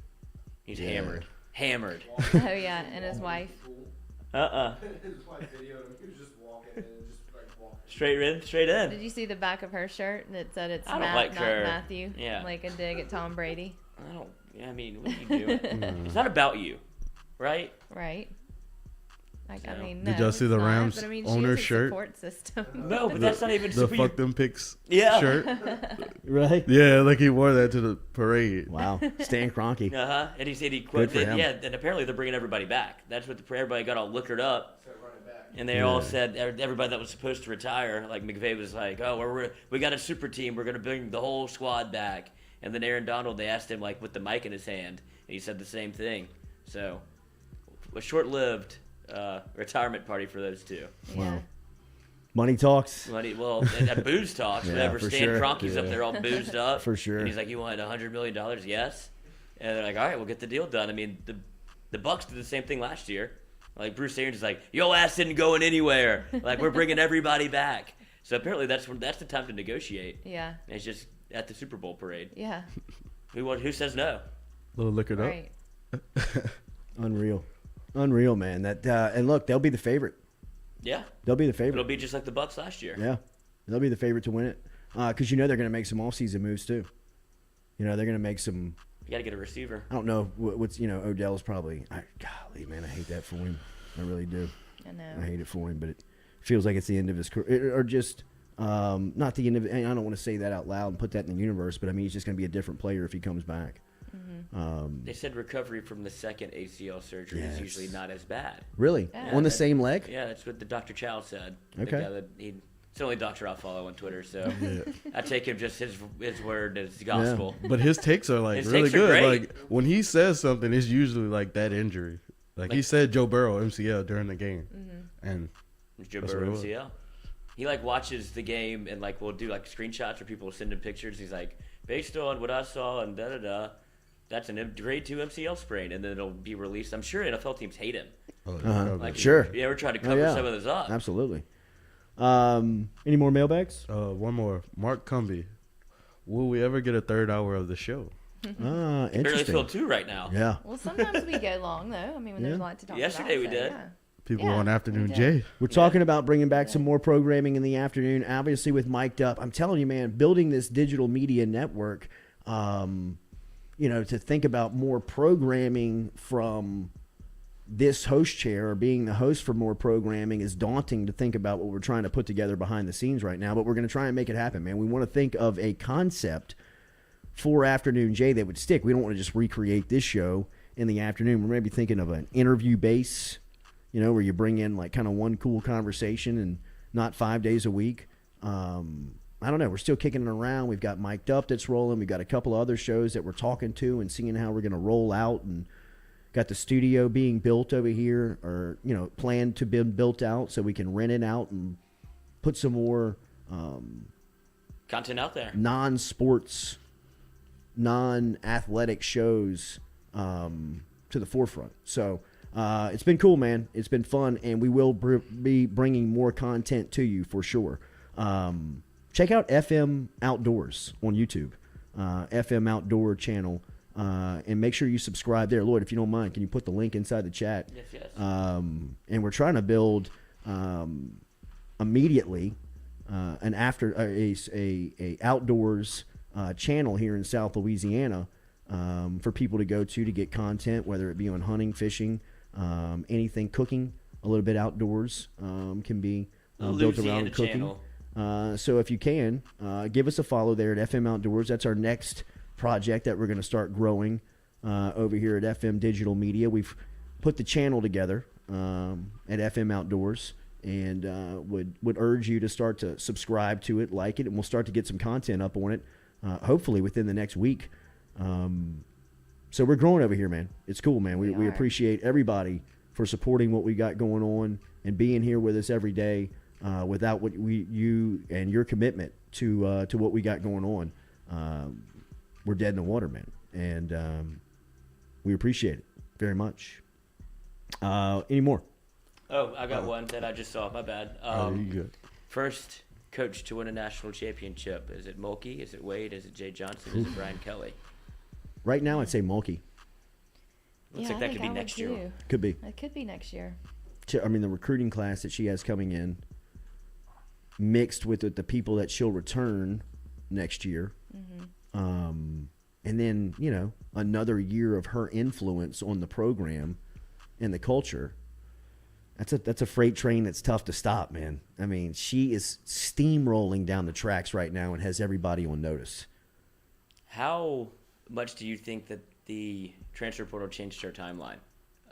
He's hammered. Hammered. Oh, yeah, and his wife. His wife videoed him. He was just walking and just like walking. Straight in. Did you see the back of her shirt that said it's I don't Matt, like not her. Matthew? Yeah. Like a dig at Tom Brady. I mean, what are you doing? It's not about you, right? Right. Like, I No. mean, Did no, y'all see it's the not, Rams but, I mean, owner she has a shirt? support system. No, but that's not even The super. fuck them picks Yeah. shirt. Right? Yeah, like he wore that to the parade. Wow. Stan Kroenke. And he said he Good quit. for him. Yeah, and apparently they're bringing everybody back. That's what everybody got all liquored up. And they all said everybody that was supposed to retire, like McVay was like, "Oh, we got a super team. We're gonna bring the whole squad back." And then Aaron Donald, they asked him like with the mic in his hand, and he said the same thing. So, a short-lived retirement party for those two. Yeah. Money talks. And booze talks. Yeah, Whenever for Stan sure. Kroenke's up Yeah. there all boozed up. For sure. And he's like, "You want $100 million?" Yes. And they're like, "All right, we'll get the deal done." I mean, the Bucks did the same thing last year. Like Bruce Arians is like, "Yo ass isn't going anywhere. Like we're bringing everybody back." So apparently that's the time to negotiate. Yeah. And it's just at the Super Bowl parade. Yeah. Who says no? Little liquored up. Right. Unreal, man. That and look, they'll be the favorite. Yeah. They'll be the favorite. It'll be just like the Bucks last year. Yeah, they'll be the favorite to win it because they're going to make some off-season moves too. They're going to make some. You got to get a receiver. I don't know what's Odell's probably. Golly, man, I hate that for him. I really do. I know. I hate it for him, but it feels like it's the end of his career, or just not the end of. I don't want to say that out loud and put that in the universe, but I mean he's just going to be a different player if he comes back. They said recovery from the second ACL surgery is usually not as bad. Really, on the same leg? Yeah, that's what the Dr. Chow said. Okay. The guy that it's the only doctor I'll follow on Twitter, so I take him just his word as gospel. But his takes are like His really takes are good. great. Like when he says something, it's usually like that injury. Like he said Joe Burrow MCL during the game, and Joe That's Burrow what it was. MCL. He like watches the game and like we'll do like screenshots where people will send him pictures. He's like, based on what I saw and da da da, that's a grade 2 MCL sprain, and then it'll be released. I'm sure NFL teams hate him. Like, Sure. Yeah, we're trying to cover some of those up. Absolutely. Any more mailbags? One more, Mark Cumby. Will we ever get a third hour of the show? Barely Interesting. filled 2 right now. Yeah. Well, sometimes we go long though. I mean, when there's a lot to talk Yesterday about. we did. Yeah. People Yeah, on Afternoon we Jay. We're talking about bringing back some more programming in the afternoon, obviously with Mic'd Up. I'm telling you, man, building this digital media network, to think about more programming from this host chair or being the host for more programming is daunting to think about what we're trying to put together behind the scenes right now, but we're going to try and make it happen, man. We want to think of a concept for Afternoon Jay that would stick. We don't want to just recreate this show in the afternoon. We're maybe thinking of an interview base, where you bring in like kind of one cool conversation and not 5 days a week. I don't know. We're still kicking it around. We've got Mic'd Up that's rolling. We've got a couple of other shows that we're talking to and seeing how we're going to roll out, and got the studio being built over here, or, planned to be built out so we can rent it out and put some more Content out there. non-sports, non-athletic shows to the forefront. So it's been cool, man. It's been fun, and we will be bringing more content to you for sure. Check out FM Outdoors on YouTube, FM Outdoor channel, and make sure you subscribe there. Lloyd, if you don't mind, can you put the link inside the chat? Yes. And we're trying to build immediately an a outdoors channel here in South Louisiana for people to go to get content, whether it be on hunting, fishing, anything, cooking. A little bit outdoors can be built around cooking. Channel. So if you can, give us a follow there at FM Outdoors. That's our next project that we're going to start growing over here at FM Digital Media. We've put the channel together at FM Outdoors, and would urge you to start to subscribe to it, like it, and we'll start to get some content up on it, hopefully within the next week. So we're growing over here, man. It's cool, man. We appreciate everybody for supporting what we got going on and being here with us every day. without you and your commitment to what we got going on, we're dead in the water, man. And we appreciate it very much. Any more? Oh, I got one that I just saw. My bad. You good? First coach to win a national championship. Is it Mulkey? Is it Wade? Is it Jay Johnson? Is it Brian Kelly? Right now, I'd say Mulkey. Looks like that could be next year. Could be. It could be next year. I mean, the recruiting class that she has coming in, mixed with the people that she'll return next year, and then another year of her influence on the program and the culture. That's a freight train that's tough to stop, man. I mean, she is steamrolling down the tracks right now and has everybody on notice. How much do you think that the transfer portal changed her timeline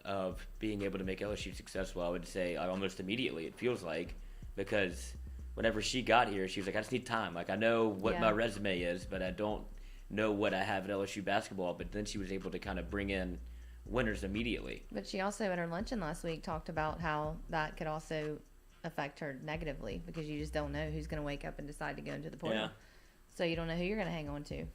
of being able to make LSU successful? I would say almost immediately, it feels like, because whenever she got here, she was like, I just need time. Like, I know what my resume is, but I don't know what I have at LSU basketball. But then she was able to kind of bring in winners immediately. But she also, at her luncheon last week, talked about how that could also affect her negatively because you just don't know who's going to wake up and decide to go into the portal. Yeah. So you don't know who you're going to hang on to.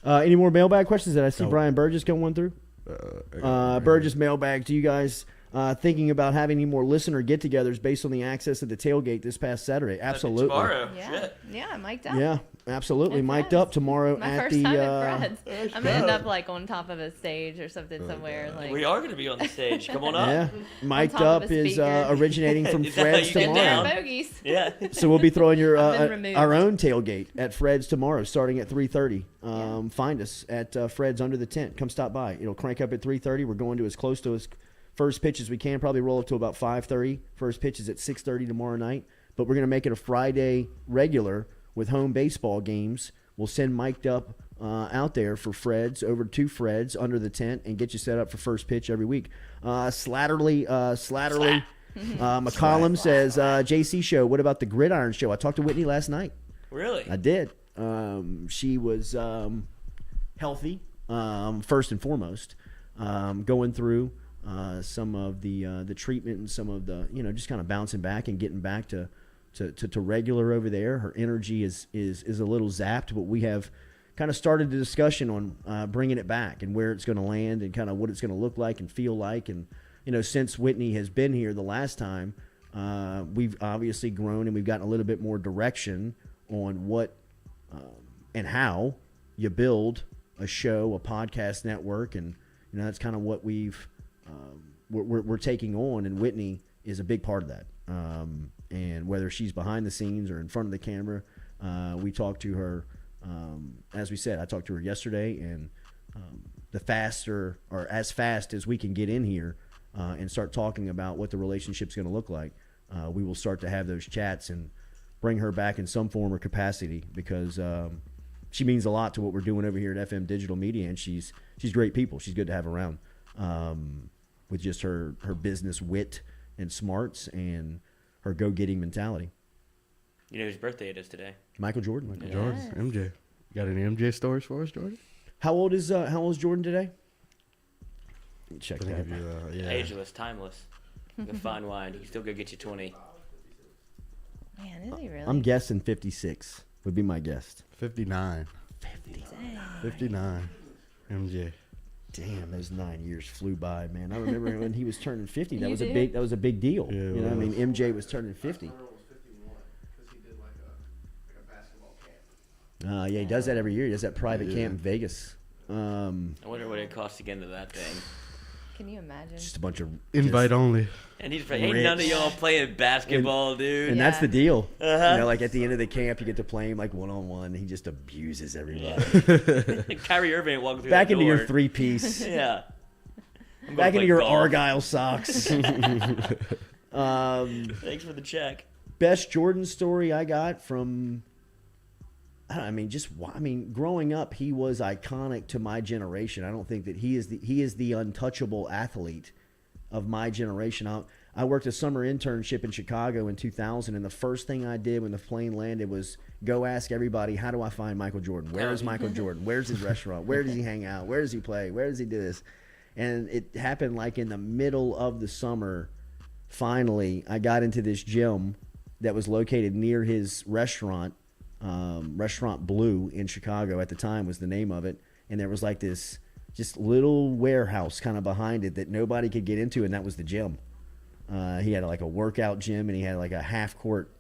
Any more mailbag questions that I see Brian Burgess going through? Burgess mailbag to you guys. Thinking about having any more listener get-togethers based on the access to the tailgate this past Saturday. Absolutely. Tomorrow. Yeah, mic'd up. Yeah, absolutely. At Mic'd Fred's. up tomorrow My at first the. time at Fred's. I'm gonna end up like on top of a stage or something somewhere. Like We are going to be on the stage. Come on up. Yeah, mic'd top of up a is speaker. originating from Is that how Fred's you get tomorrow. down? bogeys. Yeah. So we'll be throwing your I've been removed. our own tailgate at Fred's tomorrow, starting at 3:30. Find us at Fred's under the tent. Come stop by. It'll crank up at 3:30. We're going to as close to as first pitch as we can. Probably roll up to about 5:30. First pitch is at 6:30 tomorrow night. But we're going to make it a Friday regular with home baseball games. We'll send mic'd up out there for Fred's, over to Fred's under the tent, and get you set up for first pitch every week. Slatterly McCollum says, JC show, what about the Gridiron show? I talked to Whitney last night. Really? I did. She was healthy, first and foremost, going through some of the treatment and some of the, just kind of bouncing back and getting back to regular over there. Her energy is a little zapped, but we have kind of started the discussion on bringing it back and where it's going to land and kind of what it's going to look like and feel like. And, since Whitney has been here the last time, we've obviously grown and we've gotten a little bit more direction on what and how you build a show, a podcast network. And, that's kind of what we're taking on, and Whitney is a big part of that. And whether she's behind the scenes or in front of the camera, we talk to her. As we said, I talked to her yesterday, and the faster or as fast as we can get in here and start talking about what the relationship's going to look like, we will start to have those chats and bring her back in some form or capacity, because she means a lot to what we're doing over here at FM Digital Media, and she's great people. She's good to have around, with just her business wit and smarts and her go-getting mentality. You know whose birthday it is today? Michael Jordan. Jordan, MJ. You got any MJ stories for us, Jordan? How old is Jordan today? Let me check that. Ageless, timeless. The fine wine. He can still go get you 20. Man, is he really? I'm guessing 56 would be my guess. 59. 59. MJ. Damn, those 9 years flew by, man. I remember when he was turning 50. That You was do? a big deal. Yeah, I mean, MJ was turning 50. Yeah, he does that every year. He does that private camp in Vegas. I wonder what it costs to get into that thing. Can you imagine? Just a bunch of Invite only. And he's ain't none of y'all playing basketball, dude. And that's Yeah. the deal. Uh-huh. Like at the end of the camp, you get to play him like one-on-one. He just abuses everybody. Kyrie Irving walking through Back that into your door. three-piece. Yeah. I'm gonna Back into play your golf. Argyle socks. Thanks for the check. Best Jordan story I got from, growing up, he was iconic to my generation. I don't think that he is the untouchable athlete of my generation. I worked a summer internship in Chicago in 2000, and the first thing I did when the plane landed was go ask everybody, how do I find Michael Jordan? Where is Michael Jordan? Where's his restaurant? Where does he hang out? Where does he play? Where does he do this? And it happened like in the middle of the summer finally, I got into this gym that was located near his restaurant, Restaurant Blue in Chicago at the time was the name of it. And there was like this just little warehouse kind of behind it that nobody could get into, and that was the gym. He had like a workout gym, and he had like a half-court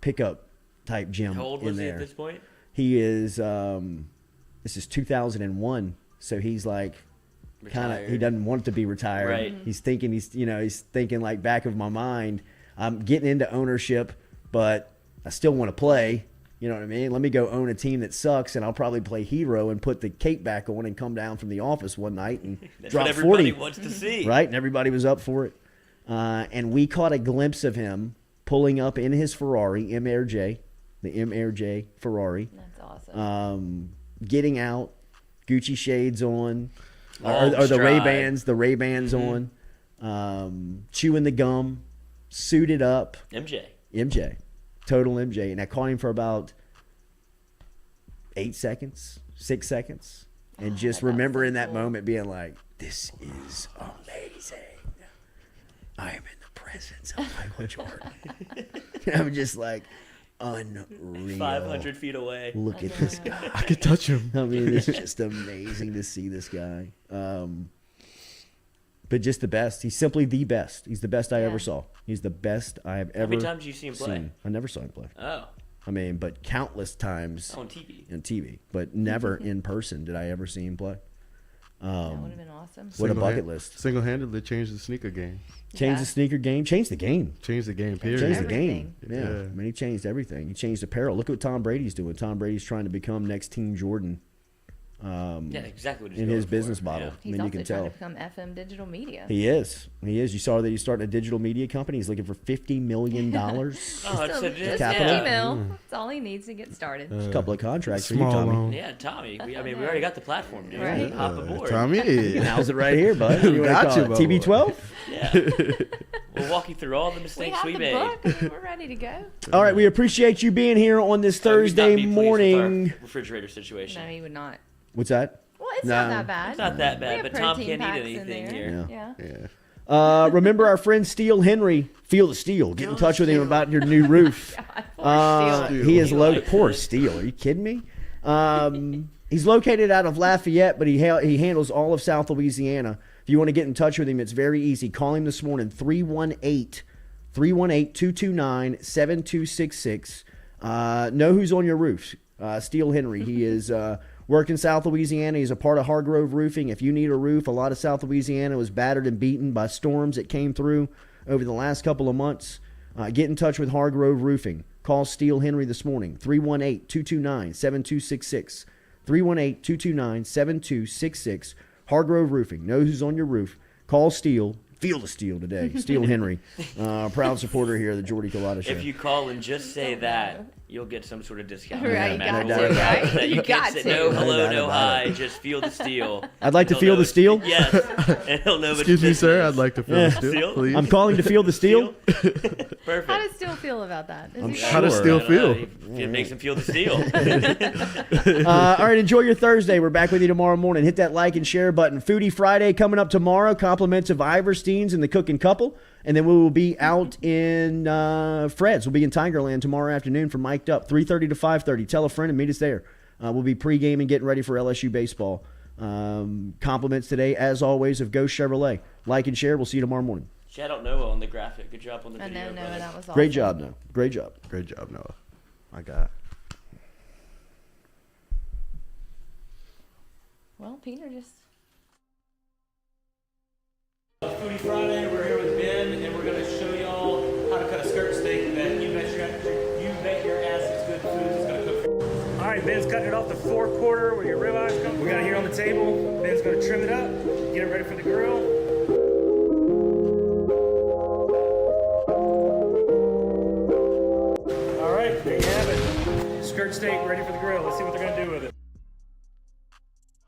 pickup type gym. How old in was he there. at this point? He is, this is 2001, so he's like kind of, he Retired. doesn't want to be retired. Right. He's thinking like back of my mind, I'm getting into ownership, but I still want to play. You know what I mean? Let me go own a team that sucks, and I'll probably play hero and put the cape back on and come down from the office one night and That's drop what everybody 40. wants to see. Right? And everybody was up for it. And we caught a glimpse of him pulling up in his Ferrari, MRJ, the MRJ Ferrari. That's awesome. Getting out, Gucci shades on, Long or the stride. Ray-Bans on, chewing the gum, suited up. MJ. Total MJ. And I caught him for about 6 seconds. And just remember in that moment being like, this is amazing. I am in the presence of Michael Jordan. I'm just like, unreal. 500 feet away. Look at this guy. I could touch him. I mean, it's just amazing to see this guy. But just the best. He's simply the best. He's the best I ever saw. He's the best I have ever How many times did you see him play? I never saw him play. Oh. I mean, but countless times On TV. on TV, but never in person did I ever see him play. That would have been awesome. What a bucket list. Single-handedly changed the sneaker game. Changed the sneaker game. Changed the game. Changed the game, period. Changed the Everything. game. Yeah. I mean, he changed everything. He changed apparel. Look what Tom Brady's doing. Tom Brady's trying to become next Team Jordan. Yeah, exactly what he's In going his for. business model. Yeah. I He's mean, also you can trying tell. to become FM Digital Media. He is. He is. You saw that he's starting a digital media company. He's looking for $50 million. Oh, it's So a, just capital. 50 mil. That's all he needs to get started. A couple of contracts for you, Small Tommy. loan. yeah, Tommy. We already got the platform, dude. Right. Hop aboard. Tommy. How's it right here, bud? You wanna Got call you, it my TB12? Yeah. We'll walk you through all the We mistakes have we the made. book. I mean, we're ready to go. All right, we appreciate you being here on this Would not Thursday be pleased with our morning. refrigerator situation. No, he would not. What's that? Well, it's No. not that bad. It's not that We bad, have but Tom protein can't eat packs in anything there. here. Yeah. Yeah. Remember our friend Steel Henry? Feel the Steel. Get in touch with him about your new roof. Poor Steel. He is He located. likes Poor it. Steel. Are you kidding me? He's located out of Lafayette, but he handles all of South Louisiana. If you want to get in touch with him, it's very easy. Call him this morning, 318-229-7266. Know who's on your roof. Steel Henry. He is working South Louisiana. He's a part of Hargrove Roofing. If you need a roof, a lot of South Louisiana was battered and beaten by storms that came through over the last couple of months. Get in touch with Hargrove Roofing. Call Steel Henry this morning, 318-229-7266. 318-229-7266. Hargrove Roofing. Know who's on your roof. Call Steel. Feel the Steel today. Steel Henry, proud supporter here of the Jordy Culotta Show. If you call and just say that, you'll get some sort of discount. Right, you No got matter to, what. right? That You you got can't say to. no, No hello, doubt no, about hi. Just feel the steel. I'd like to He'll feel know the it's- steel. Yes. And he'll know it's Excuse me, sir. business. I'd like to feel Yeah. the steel, Steel? please. I'm calling to feel the steel. Perfect. How does Steel feel about that? Is he sure. How does Sure. steel I don't know. feel? It makes him feel the steel. All right, enjoy your Thursday. We're back with you tomorrow morning. Hit that like and share button. Foodie Friday coming up tomorrow. Compliments of Iversteins and the Cooking Couple. And then we will be out in Fred's. We'll be in Tigerland tomorrow afternoon for Mic'd Up, 3:30 to 5:30. Tell a friend and meet us there. We'll be pregame and getting ready for LSU baseball. Compliments today, as always, of Ghost Chevrolet. Like and share. We'll see you tomorrow morning. Shout out Noah on the graphic. Good job on the I video. know, brother. that was awesome. Great job, Noah. Great job. Great job, Noah. My God. Well, Peter just... Foodie Friday, we're here with Ben, and we're going to show y'all how to cut a skirt steak that you bet your ass is good food is going to cook for you. All right, Ben's cutting it off the 4/4 where your ribeyes come. We got it here on the table. Ben's going to trim it up, get it ready for the grill. All right, there you have it. Skirt steak ready for the grill. Let's see what they're going to do with it.